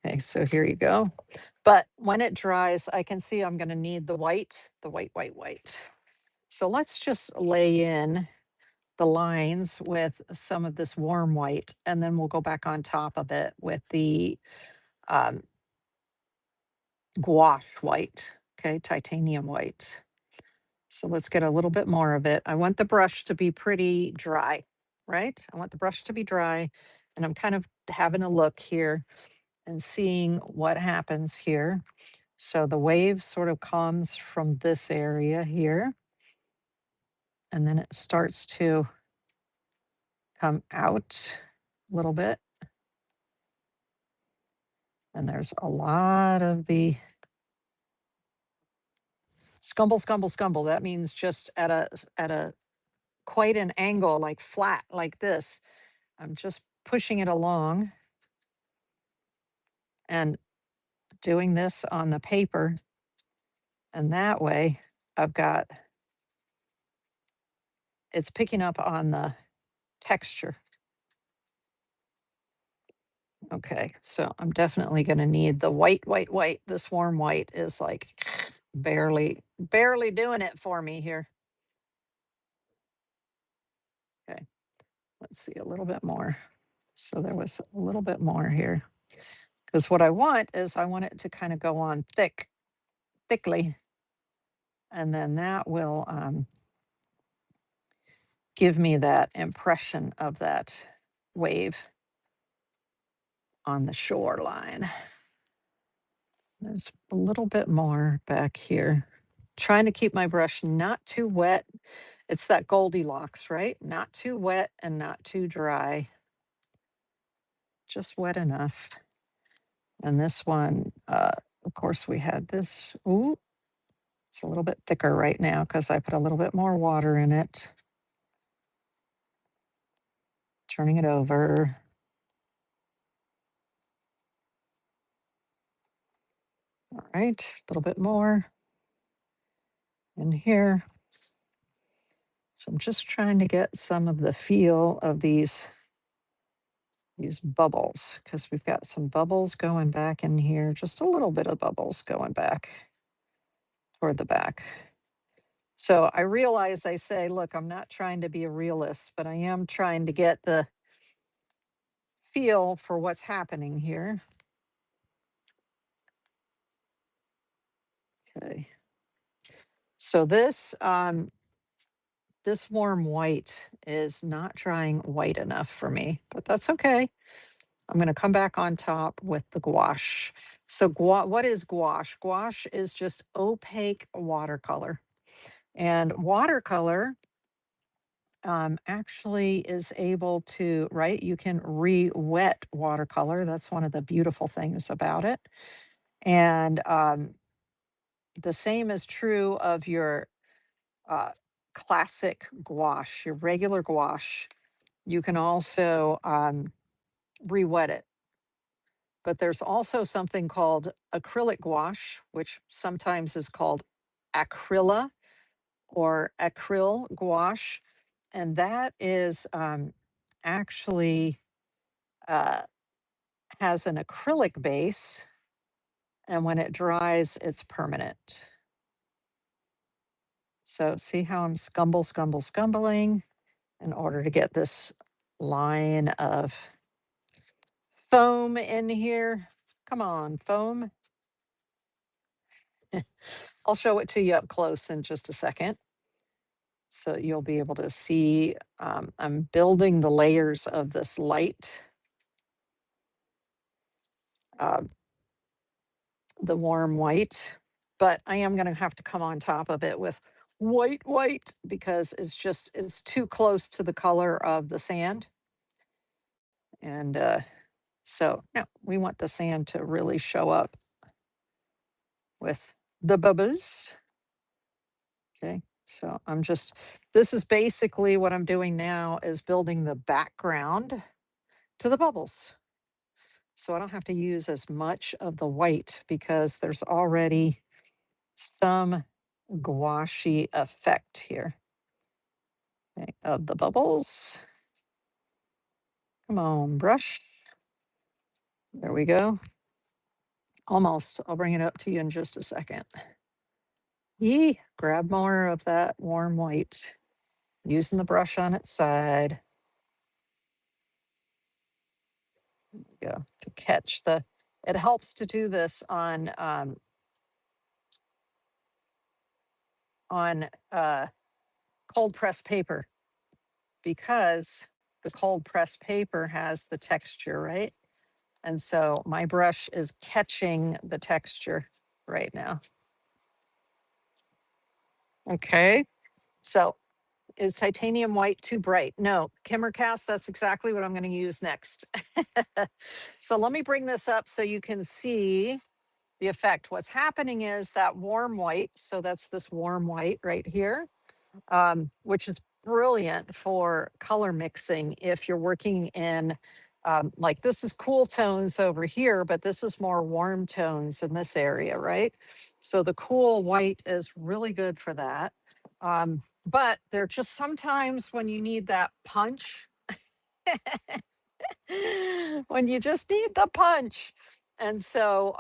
Okay, so here you go. But when it dries, I can see I'm going to need the white. So let's just lay in the lines with some of this warm white, and then we'll go back on top of it with the um, gouache white, okay, titanium white. So let's get a little bit more of it. I want the brush to be pretty dry, right? I want the brush to be dry, and I'm kind of having a look here and seeing what happens here. So the wave sort of comes from this area here, and then it starts to come out a little bit. And there's a lot of the scumble. That means just at a quite an angle, like flat, like this. I'm just pushing it along and doing this on the paper. And that way I've got, it's picking up on the texture. Okay, so I'm definitely going to need the white. This warm white is like barely doing it for me here. Okay, let's see a little bit more. So there was a little bit more here. Because what I want is I want it to kind of go on thickly. And then that will give me that impression of that wave on the shoreline. There's a little bit more back here. trying to keep my brush not too wet. It's that Goldilocks, right? Not too wet and not too dry. Just wet enough. And this one, of course, we had this. Ooh, it's a little bit thicker right now because I put a little bit more water in it. Turning it over. All right, a little bit more in here. So I'm just trying to get some of the feel of these bubbles, because we've got some bubbles going back in here, just a little bit of bubbles going back toward the back. So I realize I say, look, I'm not trying to be a realist, but I am trying to get the feel for what's happening here. Okay. So this warm white is not drying white enough for me, but that's okay. I'm going to come back on top with the gouache. So what is gouache? Gouache is just opaque watercolor. And watercolor actually is able to, right? You can re-wet watercolor. That's one of the beautiful things about it. And the same is true of your uh, classic gouache, your regular gouache. You can also re-wet it. But there's also something called acrylic gouache, which sometimes is called acryla or acryl gouache. And that is actually has an acrylic base. And when it dries, it's permanent. So see how I'm scumbling in order to get this line of foam in here. Come on, foam. I'll show it to you up close in just a second. So you'll be able to see, I'm building the layers of this light, the warm white, but I am gonna have to come on top of it with white because it's too close to the color of the sand. And so no, we want the sand to really show up with the bubbles. Okay, so this is basically what I'm doing now is building the background to the bubbles. So I don't have to use as much of the white because there's already some gouache effect here. Okay, of the bubbles. Come on, brush. There we go. Almost. I'll bring it up to you in just a second. Yee, grab more of that warm white. Using the brush on its side. Go to catch it helps to do this on cold pressed paper because the cold pressed paper has the texture, right? And so my brush is catching the texture right now. Okay, so is titanium white too bright? No, Kimmercast, that's exactly what I'm going to use next. So let me bring this up so you can see the effect. What's happening is that warm white, so that's this warm white right here, which is brilliant for color mixing if you're working in, like this is cool tones over here, but this is more warm tones in this area, right? So the cool white is really good for that. But there are just sometimes when you need that punch, when you just need the punch. And so,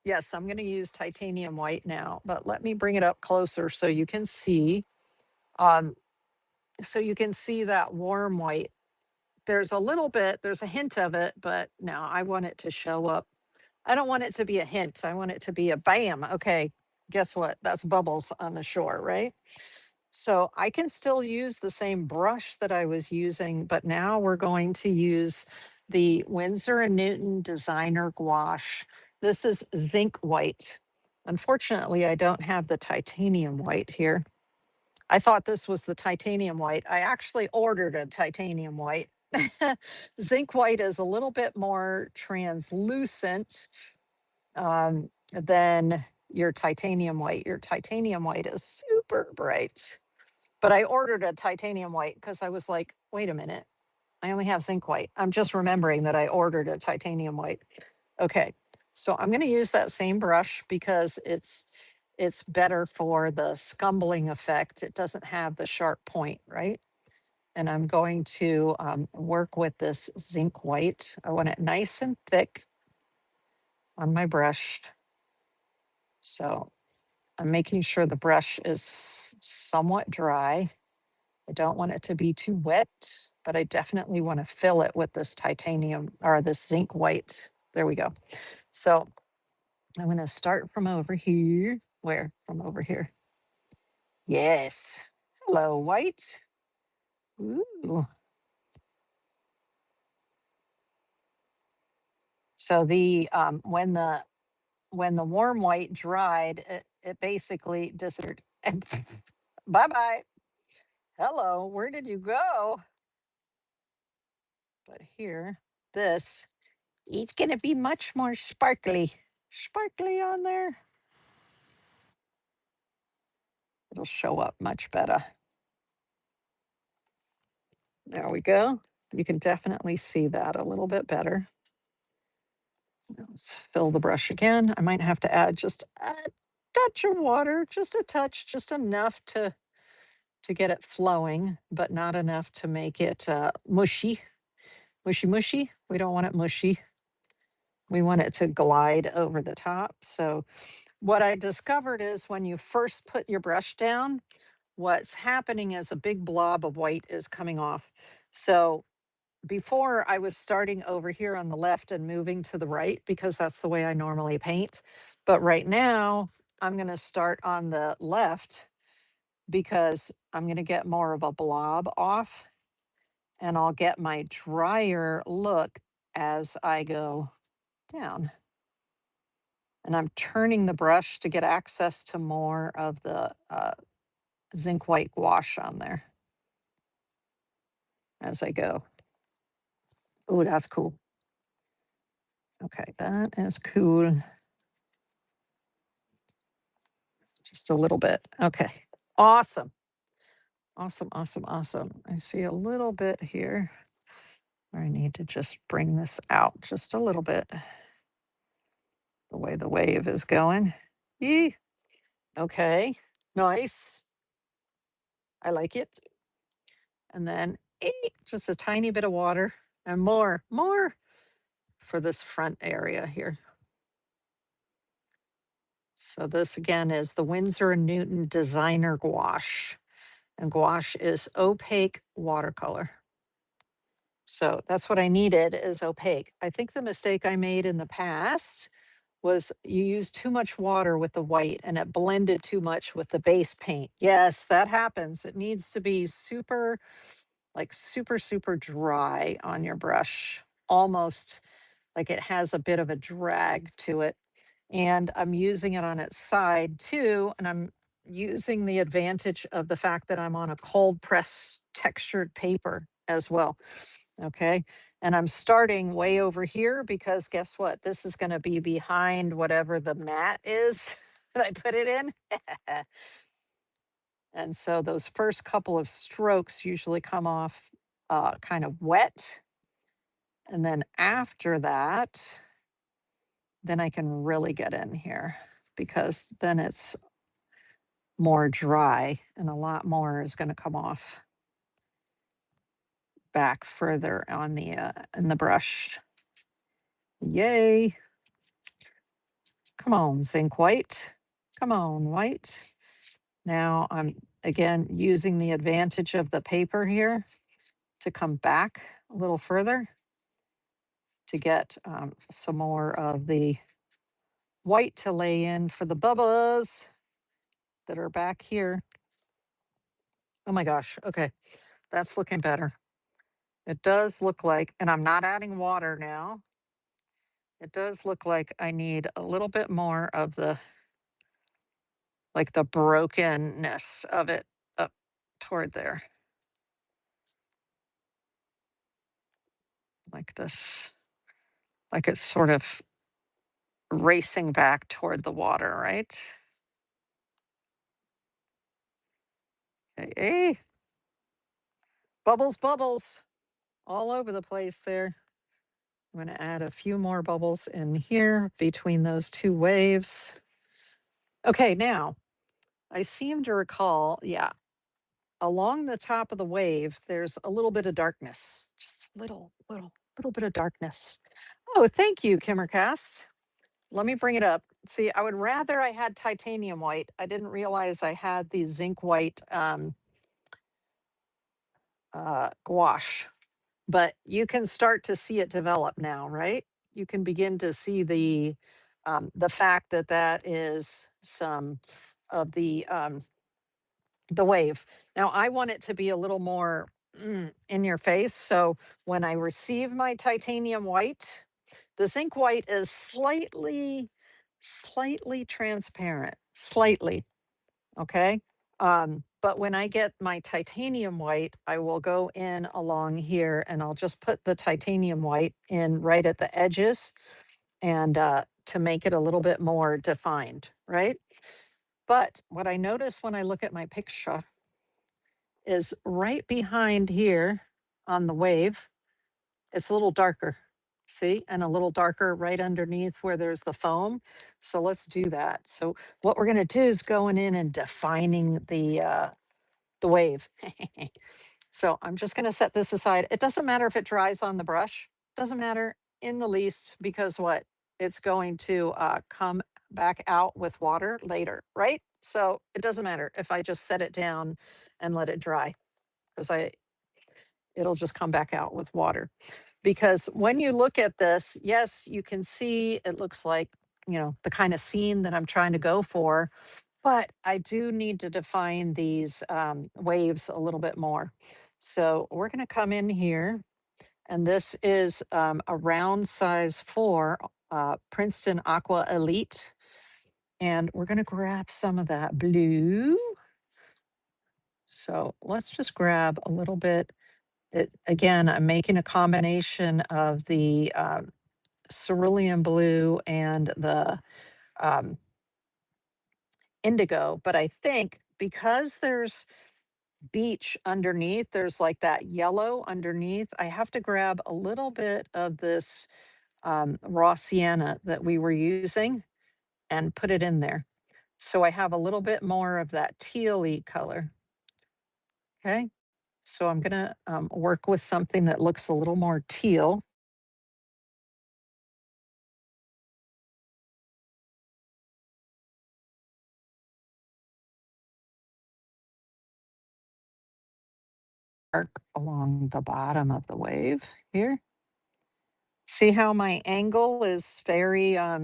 yes, I'm going to use titanium white now, but let me bring it up closer so you can see. So you can see that warm white. There's a hint of it, but no, I want it to show up. I don't want it to be a hint. I want it to be a bam. Okay, guess what? That's bubbles on the shore, right? So I can still use the same brush that I was using, but now we're going to use the Winsor & Newton Designer Gouache. This is zinc white. Unfortunately, I don't have the titanium white here. I thought this was the titanium white. I actually ordered a titanium white. Zinc white is a little bit more translucent than your titanium white. Your titanium white is super bright. But I ordered a titanium white because I was like, wait a minute, I only have zinc white. I'm just remembering that I ordered a titanium white. Okay, so I'm going to use that same brush because it's better for the scumbling effect. It doesn't have the sharp point, right? And I'm going to work with this zinc white. I want it nice and thick on my brush. So I'm making sure the brush is somewhat dry. I don't want it to be too wet, but I definitely want to fill it with this titanium or this zinc white. There we go. So I'm going to start from over here. Where? From over here. Yes. Hello, white. Ooh. So the when the warm white dried, it basically disappeared. Bye bye. Hello, where did you go? But here, this, it's going to be much more sparkly. Sparkly on there. It'll show up much better. There we go. You can definitely see that a little bit better. Let's fill the brush again. I might have to add just a touch of water, just a touch, just enough to get it flowing, but not enough to make it mushy. Mushy. We don't want it mushy. We want it to glide over the top. So what I discovered is when you first put your brush down, what's happening is a big blob of white is coming off. So before I was starting over here on the left and moving to the right because that's the way I normally paint. But right now I'm going to start on the left because I'm going to get more of a blob off and I'll get my drier look as I go down. And I'm turning the brush to get access to more of the zinc white gouache on there as I go. Oh, that's cool. Okay, that is cool. Just a little bit. Okay, awesome. Awesome. I see a little bit here where I need to just bring this out just a little bit. The way the wave is going. Yee. Okay, nice. I like it. And then just a tiny bit of water and more for this front area here. So this again is the Winsor & Newton Designer Gouache. And gouache is opaque watercolor. So that's what I needed is opaque. I think the mistake I made in the past was you used too much water with the white and it blended too much with the base paint. Yes, that happens. It needs to be super, like super dry on your brush, almost like it has a bit of a drag to it. And I'm using it on its side too. And I'm using the advantage of the fact that I'm on a cold press textured paper as well. Okay. And I'm starting way over here because guess what? This is going to be behind whatever the mat is that I put it in. And so those first couple of strokes usually come off kind of wet. And then after that, then I can really get in here because then it's more dry and a lot more is going to come off back further on the in the brush. Yay. Come on, zinc white. Come on, white. Now I'm again using the advantage of the paper here to come back a little further to get some more of the white to lay in for the bubbles that are back here. Oh my gosh. Okay. That's looking better. It does look like, and I'm not adding water now. It does look like I need a little bit more of the like the brokenness of it up toward there, like this, like it's sort of racing back toward the water, right? Hey, hey, bubbles, bubbles all over the place there. I'm going to add a few more bubbles in here between those two waves. Okay, now I seem to recall, yeah, along the top of the wave, there's a little bit of darkness, just little bit of darkness. Oh, thank you, Kimmercast. Let me bring it up. See, I would rather I had titanium white. I didn't realize I had the zinc white gouache, but you can start to see it develop now, right? You can begin to see the fact that that is some of the wave. Now I want it to be a little more in your face. So when I receive my titanium white, the zinc white is slightly transparent, slightly. Okay. But when I get my titanium white, I will go in along here and I'll just put the titanium white in right at the edges and to make it a little bit more defined, right? But what I notice when I look at my picture is right behind here on the wave, it's a little darker. See, and a little darker right underneath where there's the foam. So let's do that. So what we're going to do is going in and defining the wave. So I'm just going to set this aside. It doesn't matter if it dries on the brush. Doesn't matter in the least because what? It's going to come back out with water later, right? So it doesn't matter if I just set it down and let it dry because it'll just come back out with water. Because when you look at this, yes, you can see it looks like, the kind of scene that I'm trying to go for, but I do need to define these waves a little bit more. So we're going to come in here, and this is a round size 4 Princeton Aqua Elite. And we're going to grab some of that blue. So let's just grab a little bit. Again, I'm making a combination of the cerulean blue and the um, indigo, but I think because there's beach underneath, there's like that yellow underneath, I have to grab a little bit of this raw sienna that we were using and put it in there. So I have a little bit more of that teal-y color. Okay. So I'm going to work with something that looks a little more teal. Arc along the bottom of the wave here. See how my angle is very, I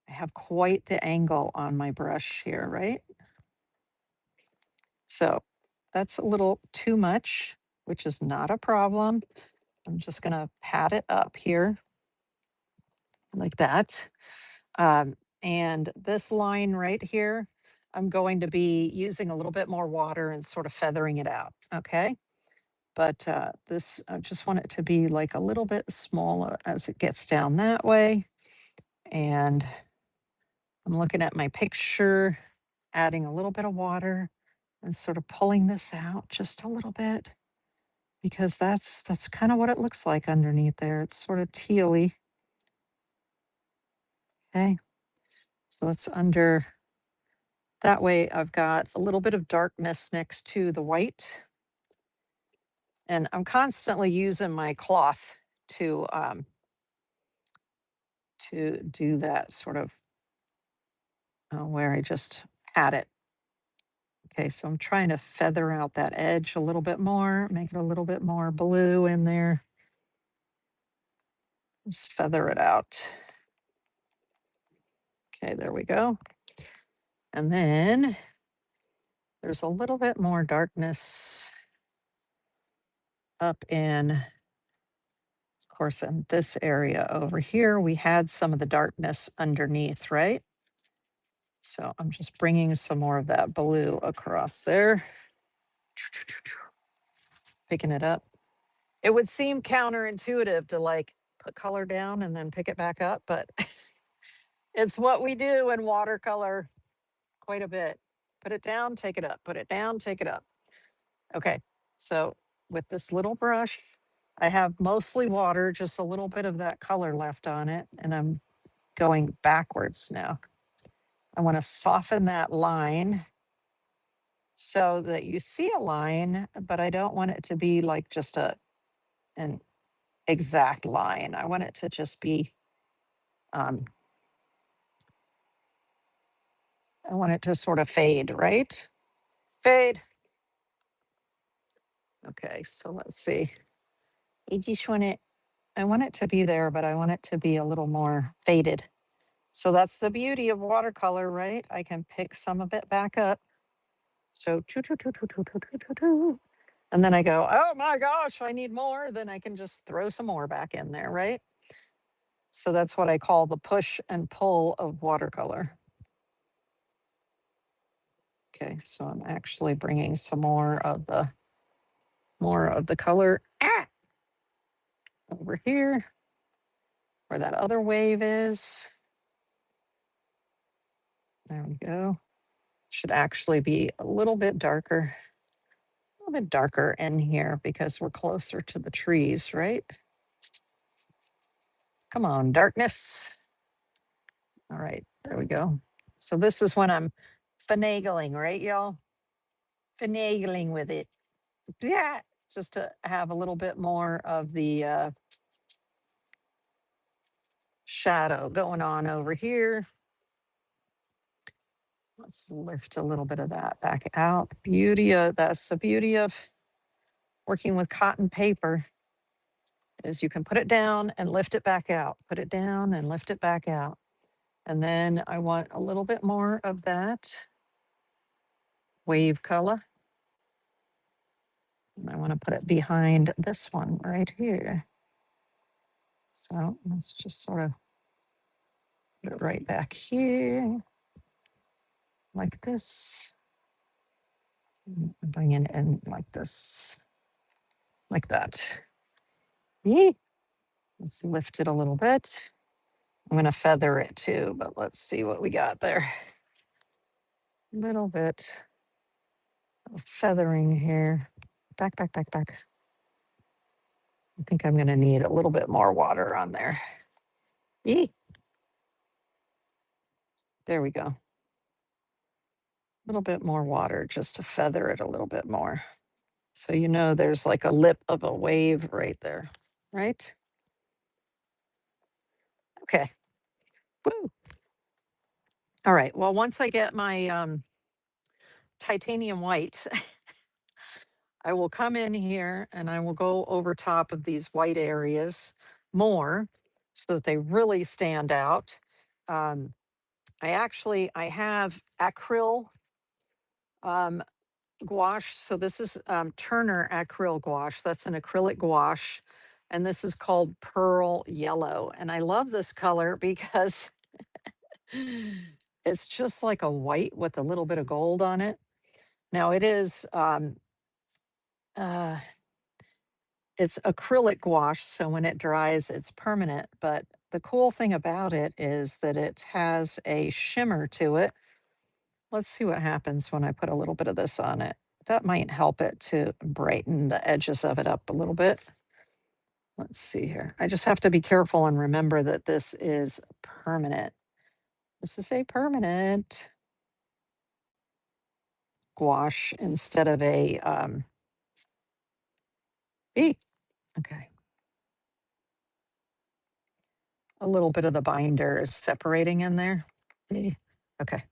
have quite the angle on my brush here, right? So that's a little too much, which is not a problem. I'm just gonna pat it up here like that. And this line right here, I'm going to be using a little bit more water and sort of feathering it out, okay? But this, I just want it to be like a little bit smaller as it gets down that way. And I'm looking at my picture, adding a little bit of water and sort of pulling this out just a little bit because that's kind of what it looks like underneath there. It's sort of tealy. Okay. So it's under that way. I've got a little bit of darkness next to the white. And I'm constantly using my cloth to do that sort of where I just pat it. Okay, so I'm trying to feather out that edge a little bit more, make it a little bit more blue in there. Just feather it out. Okay, there we go. And then there's a little bit more darkness up in, of course, in this area over here. We had some of the darkness underneath, right? So I'm just bringing some more of that blue across there. Picking it up. It would seem counterintuitive to like put color down and then pick it back up, but it's what we do in watercolor quite a bit. Put it down, take it up, put it down, take it up. Okay, so with this little brush, I have mostly water, just a little bit of that color left on it, and I'm going backwards now. I want to soften that line so that you see a line, but I don't want it to be like just an exact line. I want it to just be, I want it to sort of fade, right? Fade. Okay, so let's see. I just want it, I want it to be there, but I want it to be a little more faded. So that's the beauty of watercolor, right? I can pick some of it back up. So choo, choo, choo, choo, choo, choo, choo, choo, choo. And then I go, oh my gosh, I need more. Then I can just throw some more back in there, right? So that's what I call the push and pull of watercolor. Okay, so I'm actually bringing some more of the color over here where that other wave is. There we go. Should actually be a little bit darker in here because we're closer to the trees, right? Come on, darkness. All right, there we go. So this is when I'm finagling, right, y'all? Finagling with it. Yeah, just to have a little bit more of the shadow going on over here. Let's lift a little bit of that back out. That's the beauty of working with cotton paper is you can put it down and lift it back out, put it down and lift it back out. And then I want a little bit more of that wave color. And I want to put it behind this one right here. So let's just sort of put it right back here like this. Bring it in like this, like that. Yee. Let's lift it a little bit. I'm going to feather it too, but let's see what we got there. A little bit of feathering here. Back, back, back, back. I think I'm going to need a little bit more water on there. Yee. There we go. A little bit more water just to feather it a little bit more. So you know there's like a lip of a wave right there, right? Okay. Woo. All right. Well, once I get my titanium white, I will come in here and I will go over top of these white areas more so that they really stand out. Um, I have acryl gouache. So this is Turner acryl gouache. That's an acrylic gouache. And this is called pearl yellow. And I love this color because it's just like a white with a little bit of gold on it. Now it is uh, it's acrylic gouache, so when it dries, it's permanent. But the cool thing about it is that it has a shimmer to it. Let's see what happens when I put a little bit of this on it. That might help it to brighten the edges of it up a little bit. Let's see here. I just have to be careful and remember that this is permanent. This is a permanent gouache instead of a E. Okay. A little bit of the binder is separating in there. E. Okay.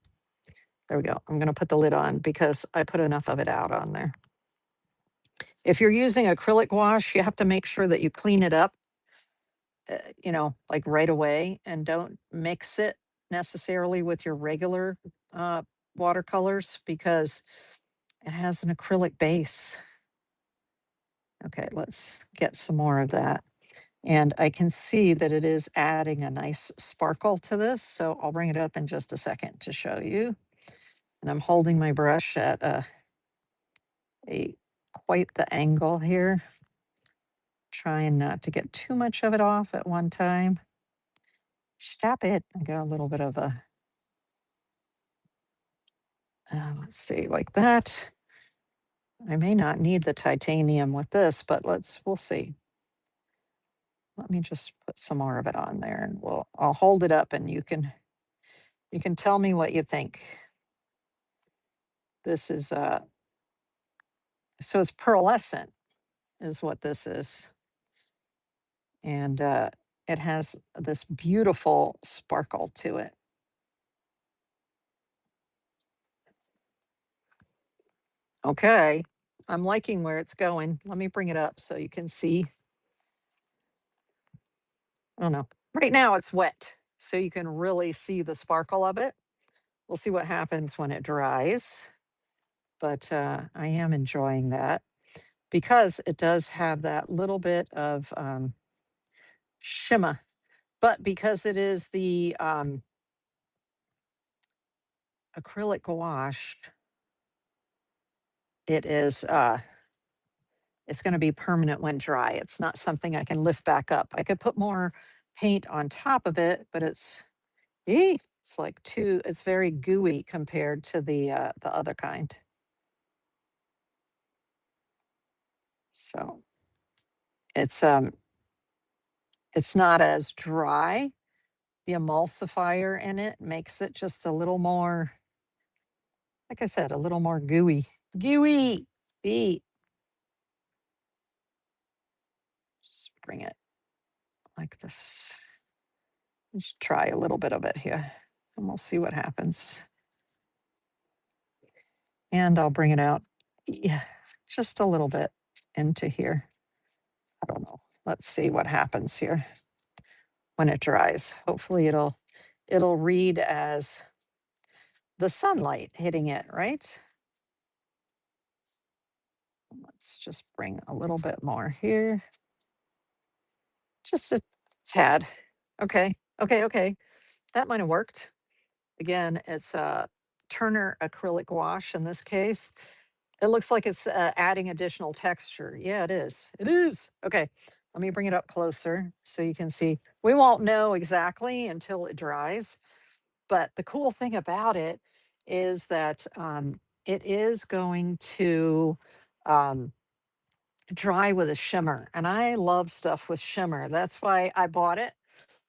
There we go. I'm going to put the lid on because I put enough of it out on there. If you're using acrylic gouache, you have to make sure that you clean it up, like right away, and don't mix it necessarily with your regular watercolors because it has an acrylic base. Okay, let's get some more of that. And I can see that it is adding a nice sparkle to this. So I'll bring it up in just a second to show you. And I'm holding my brush at a quite the angle here, trying not to get too much of it off at one time. Stop it. I got a little bit of a, let's see, like that. I may not need the titanium with this, but we'll see. Let me just put some more of it on there and I'll hold it up and you can tell me what you think. This is so it's pearlescent is what this is. And it has this beautiful sparkle to it. Okay. I'm liking where it's going. Let me bring it up so you can see. I don't know. Right now it's wet, so you can really see the sparkle of it. We'll see what happens when it dries. But I am enjoying that because it does have that little bit of shimmer. But because it is the acrylic gouache, it is it's going to be permanent when dry. It's not something I can lift back up. I could put more paint on top of it, but it's like it's very gooey compared to the other kind. So it's not as dry. The emulsifier in it makes it just a little more, like I said, a little more gooey. Gooey. Eat. Just bring it like this. Let's try a little bit of it here and we'll see what happens. And I'll bring it out, yeah, just a little bit into here. I don't know. Let's see what happens here when it dries. Hopefully it'll read as the sunlight hitting it, right? Let's just bring a little bit more here. Just a tad. Okay. Okay. That might have worked. Again, it's a Turner acrylic wash in this case. It looks like it's adding additional texture. Yeah, it is. It is. Okay. Let me bring it up closer so you can see. We won't know exactly until it dries. But the cool thing about it is that it is going to um, dry with a shimmer. And I love stuff with shimmer. That's why I bought it.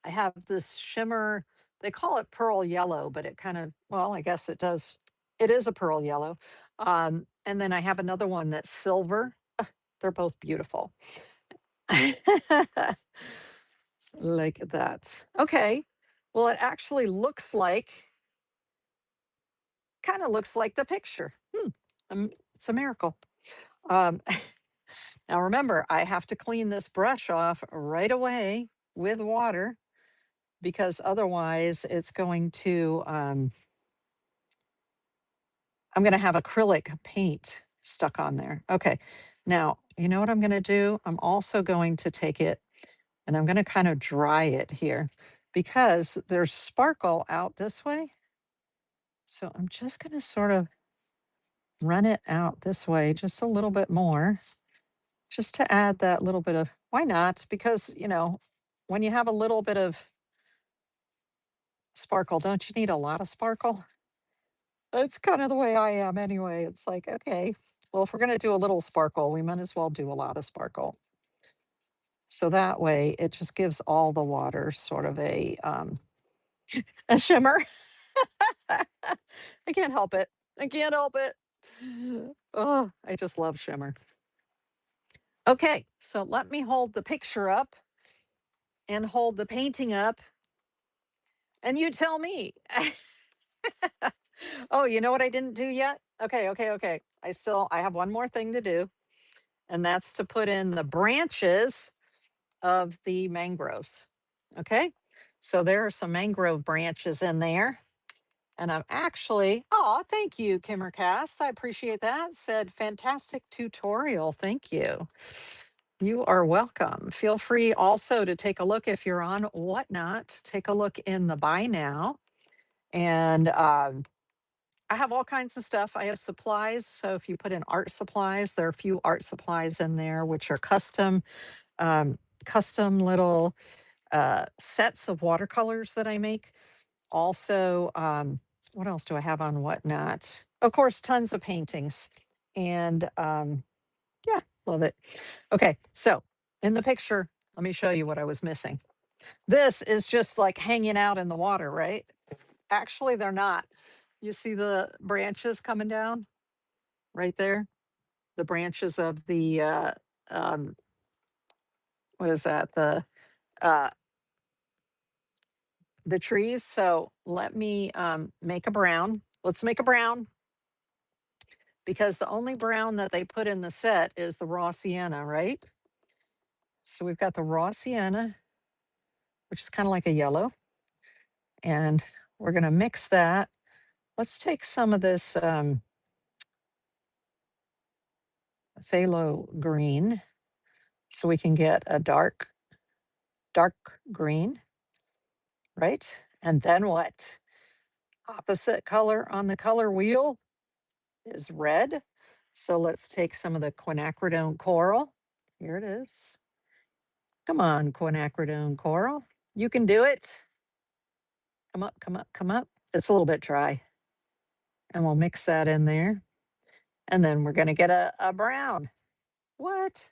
I have this shimmer. They call it pearl yellow, but it kind of, well, I guess it does. It is a pearl yellow. And then I have another one that's silver. They're both beautiful. Like that. Okay. Well, it actually kind of looks like the picture. It's a miracle. Um, now remember, I have to clean this brush off right away with water because otherwise it's going to, I'm going to have acrylic paint stuck on there. Okay. Now, you know what I'm going to do? I'm also going to take it and I'm going to kind of dry it here because there's sparkle out this way. So I'm just going to sort of run it out this way just a little bit more, just to add that little bit of, why not? Because, when you have a little bit of sparkle, don't you need a lot of sparkle? That's kind of the way I am anyway. It's like, okay, well, if we're going to do a little sparkle, we might as well do a lot of sparkle. So that way it just gives all the water sort of a shimmer. I can't help it. I can't help it. Oh, I just love shimmer. Okay, so let me hold the picture up and hold the painting up, and you tell me. Oh, you know what I didn't do yet? Okay. I have one more thing to do, and that's to put in the branches of the mangroves. Okay, so there are some mangrove branches in there. And I'm actually, oh, thank you, Kimmercast. I appreciate that. Said fantastic tutorial. Thank you. You are welcome. Feel free also to take a look if you're on Whatnot. Take a look in the buy now. And I have all kinds of stuff. I have supplies. So if you put in art supplies, there are a few art supplies in there, which are um, custom little sets of watercolors that I make. Also, what else do I have on Whatnot? Of course, tons of paintings. And yeah, love it. Okay, so in the picture, let me show you what I was missing. This is just like hanging out in the water, right? Actually, they're not. You see the branches coming down right there? The branches of um, what is that? Uh, the trees. So let me make a brown. Let's make a brown because the only brown that they put in the set is the raw sienna, right? So we've got the raw sienna, which is kind of like a yellow. And we're going to mix that. Let's take some of this phthalo green so we can get a dark green, right? And then what? Opposite color on the color wheel is red. So let's take some of the quinacridone coral. Here it is. Come on, quinacridone coral. You can do it. Come up, come up, come up. It's a little bit dry. And we'll mix that in there. And then we're going to get a brown. What?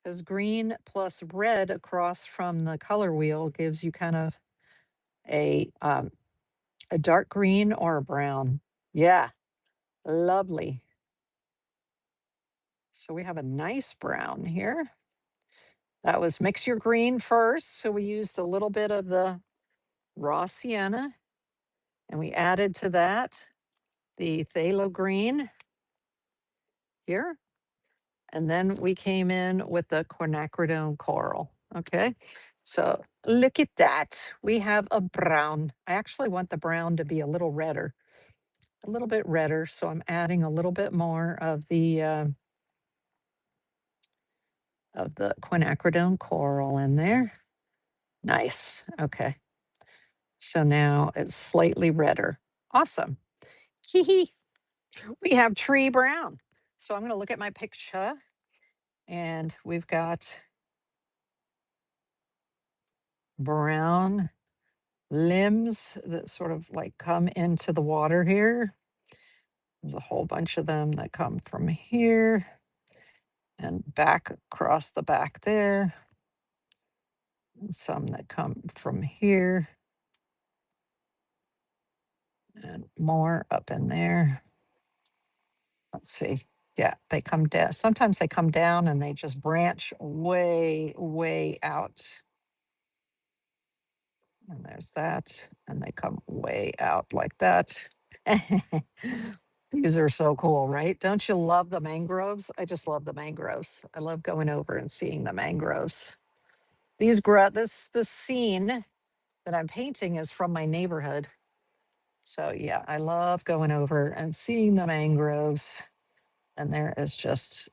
Because green plus red across from the color wheel gives you kind of a um, a dark green or a brown. Yeah, lovely. So we have a nice brown here. That was mix your green first. So we used a little bit of the raw sienna and we added to that the phthalo green here. And then we came in with the quinacridone coral. Okay. So look at that. We have a brown. I actually want the brown to be a little redder, a little bit redder. So I'm adding a little bit more of the quinacridone coral in there. Nice. Okay. So now it's slightly redder. Awesome. Hee hee. We have tree brown. So I'm going to look at my picture and we've got brown limbs that sort of like come into the water here. There's a whole bunch of them that come from here and back across the back there. And some that come from here and more up in there. Let's see. Yeah, they come down. Sometimes they come down and they just branch way, way out. And there's that. And they come way out like that. These are so cool, right? Don't you love the mangroves? I just love the mangroves. I love going over and seeing the mangroves. This scene that I'm painting is from my neighborhood. So yeah, I love going over and seeing the mangroves. And there is just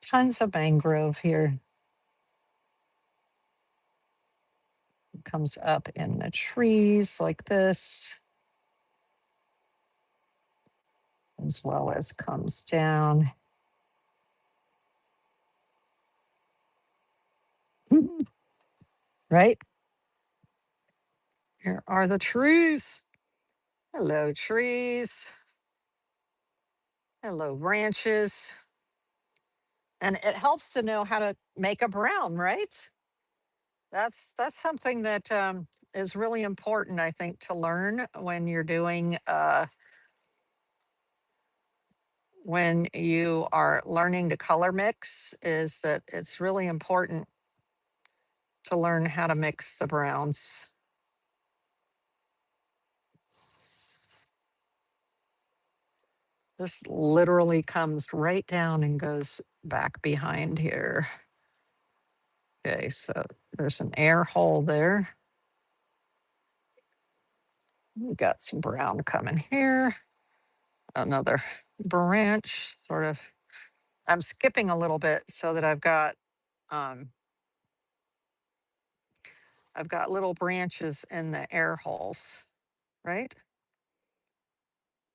tons of mangrove here. It comes up in the trees like this, as well as comes down. Right? Here are the trees. Hello, trees. Hello, branches. And it helps to know how to make a brown, right? That's something that is really important, I think, to learn when you're doing when you are learning to color mix. Is that it's really important to learn how to mix the browns. This literally comes right down and goes back behind here. Okay, so there's an air hole there. We got some brown coming here. Another branch, sort of I'm skipping a little bit so that um, I've got little branches in the air holes, right?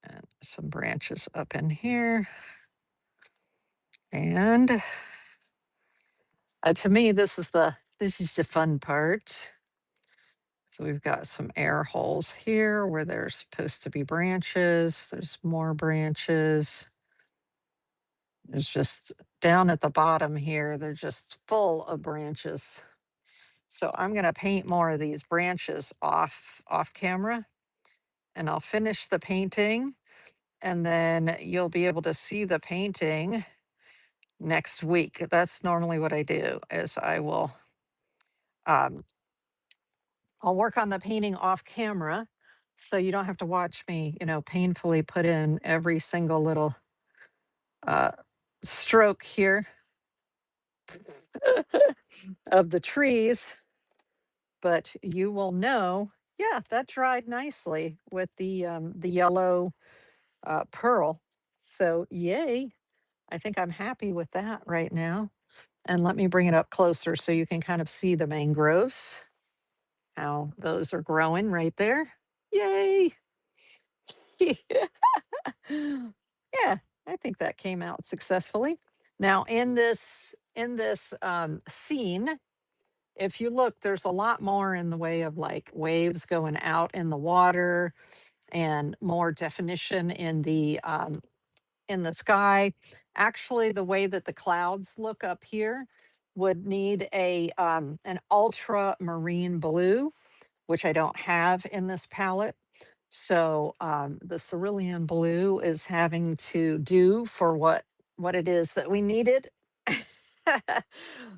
And some branches up in here. And to me, this is the fun part. So we've got some air holes here where there's supposed to be branches. There's more branches. There's just down at the bottom here, they're just full of branches. So I'm going to paint more of these branches off camera, and I'll finish the painting, and then you'll be able to see the painting next week. That's normally what I do is um I'll work on the painting off camera so you don't have to watch me, painfully put in every single little uh stroke here of the trees, but you will know, yeah, that dried nicely with the yellow pearl. So yay. I think I'm happy with that right now. And let me bring it up closer so you can kind of see the mangroves, how those are growing right there. Yay. Yeah, I think that came out successfully. Now in this scene, if you look, there's a lot more in the way of like waves going out in the water and more definition in the sky. Actually, the way that the clouds look up here would need an ultramarine blue, which I don't have in this palette. So the cerulean blue is having to do for what it is that we needed.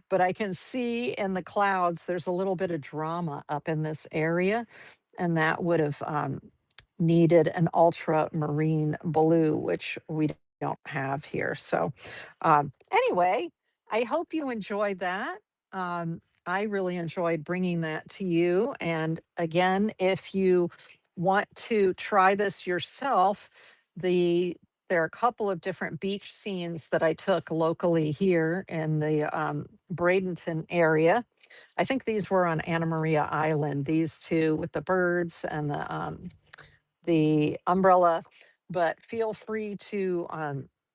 But I can see in the clouds there's a little bit of drama up in this area, and that would have needed an ultramarine blue, which we don't have here. So anyway, I hope you enjoyed that. I really enjoyed bringing that to you. And again, if you want to try this yourself, there are a couple of different beach scenes that I took locally here in the Bradenton area. I think these were on Anna Maria Island, these two with the birds and the umbrella, but feel free to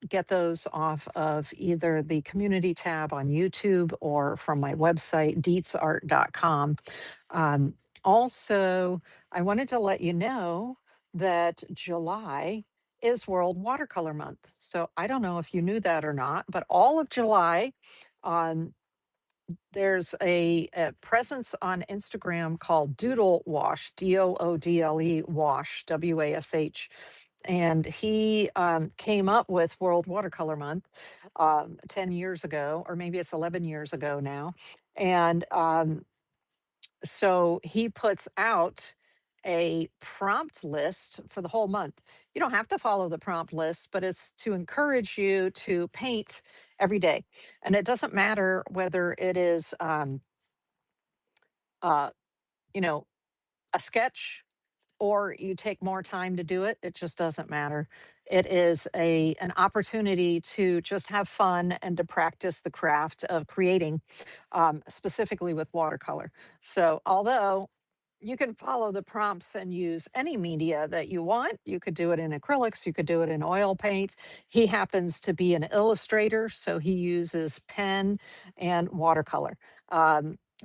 get those off of either the community tab on YouTube or from my website, deetsart.com. Also, I wanted to let you know that July is World Watercolor Month. So I don't know if you knew that or not, but all of July, um, there's a presence on Instagram called Doodle Wash, Doodle Wash, WASH. And he came up with World Watercolor Month 10 years ago, or maybe it's 11 years ago now. And so he puts out a prompt list for the whole month. You don't have to follow the prompt list, but it's to encourage you to paint every day. And it doesn't matter whether it is, uh, you know, a sketch or you take more time to do it. It just doesn't matter. It is an opportunity to just have fun and to practice the craft of creating, specifically with watercolor. So although you can follow the prompts and use any media that you want. You could do it in acrylics, you could do it in oil paint. He happens to be an illustrator, so he uses pen and watercolor.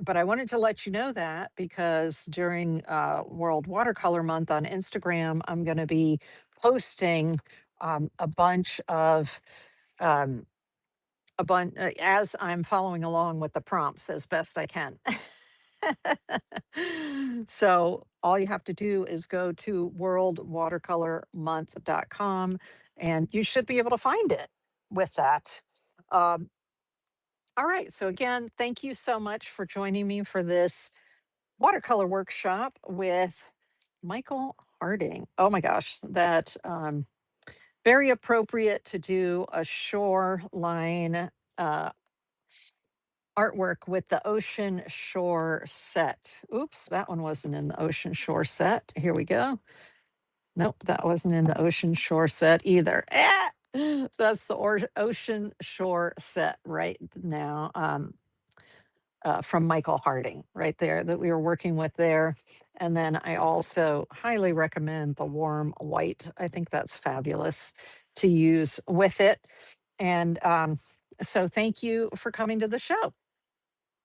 But I wanted to let you know that because during World Watercolor Month on Instagram, I'm going to be posting a bunch of um, as I'm following along with the prompts as best I can. So all you have to do is go to worldwatercolormonth.com and you should be able to find it with that. Um, all right. So again, thank you so much for joining me for this watercolor workshop with Michael Harding. Oh my gosh, that very appropriate to do a shoreline artwork with the ocean shore set. Oops, that one wasn't in the ocean shore set. Here we go. Nope, that wasn't in the ocean shore set either. That's the ocean shore set right now. From Michael Harding right there that we were working with there. And then I also highly recommend the warm white. I think that's fabulous to use with it. And so thank you for coming to the show.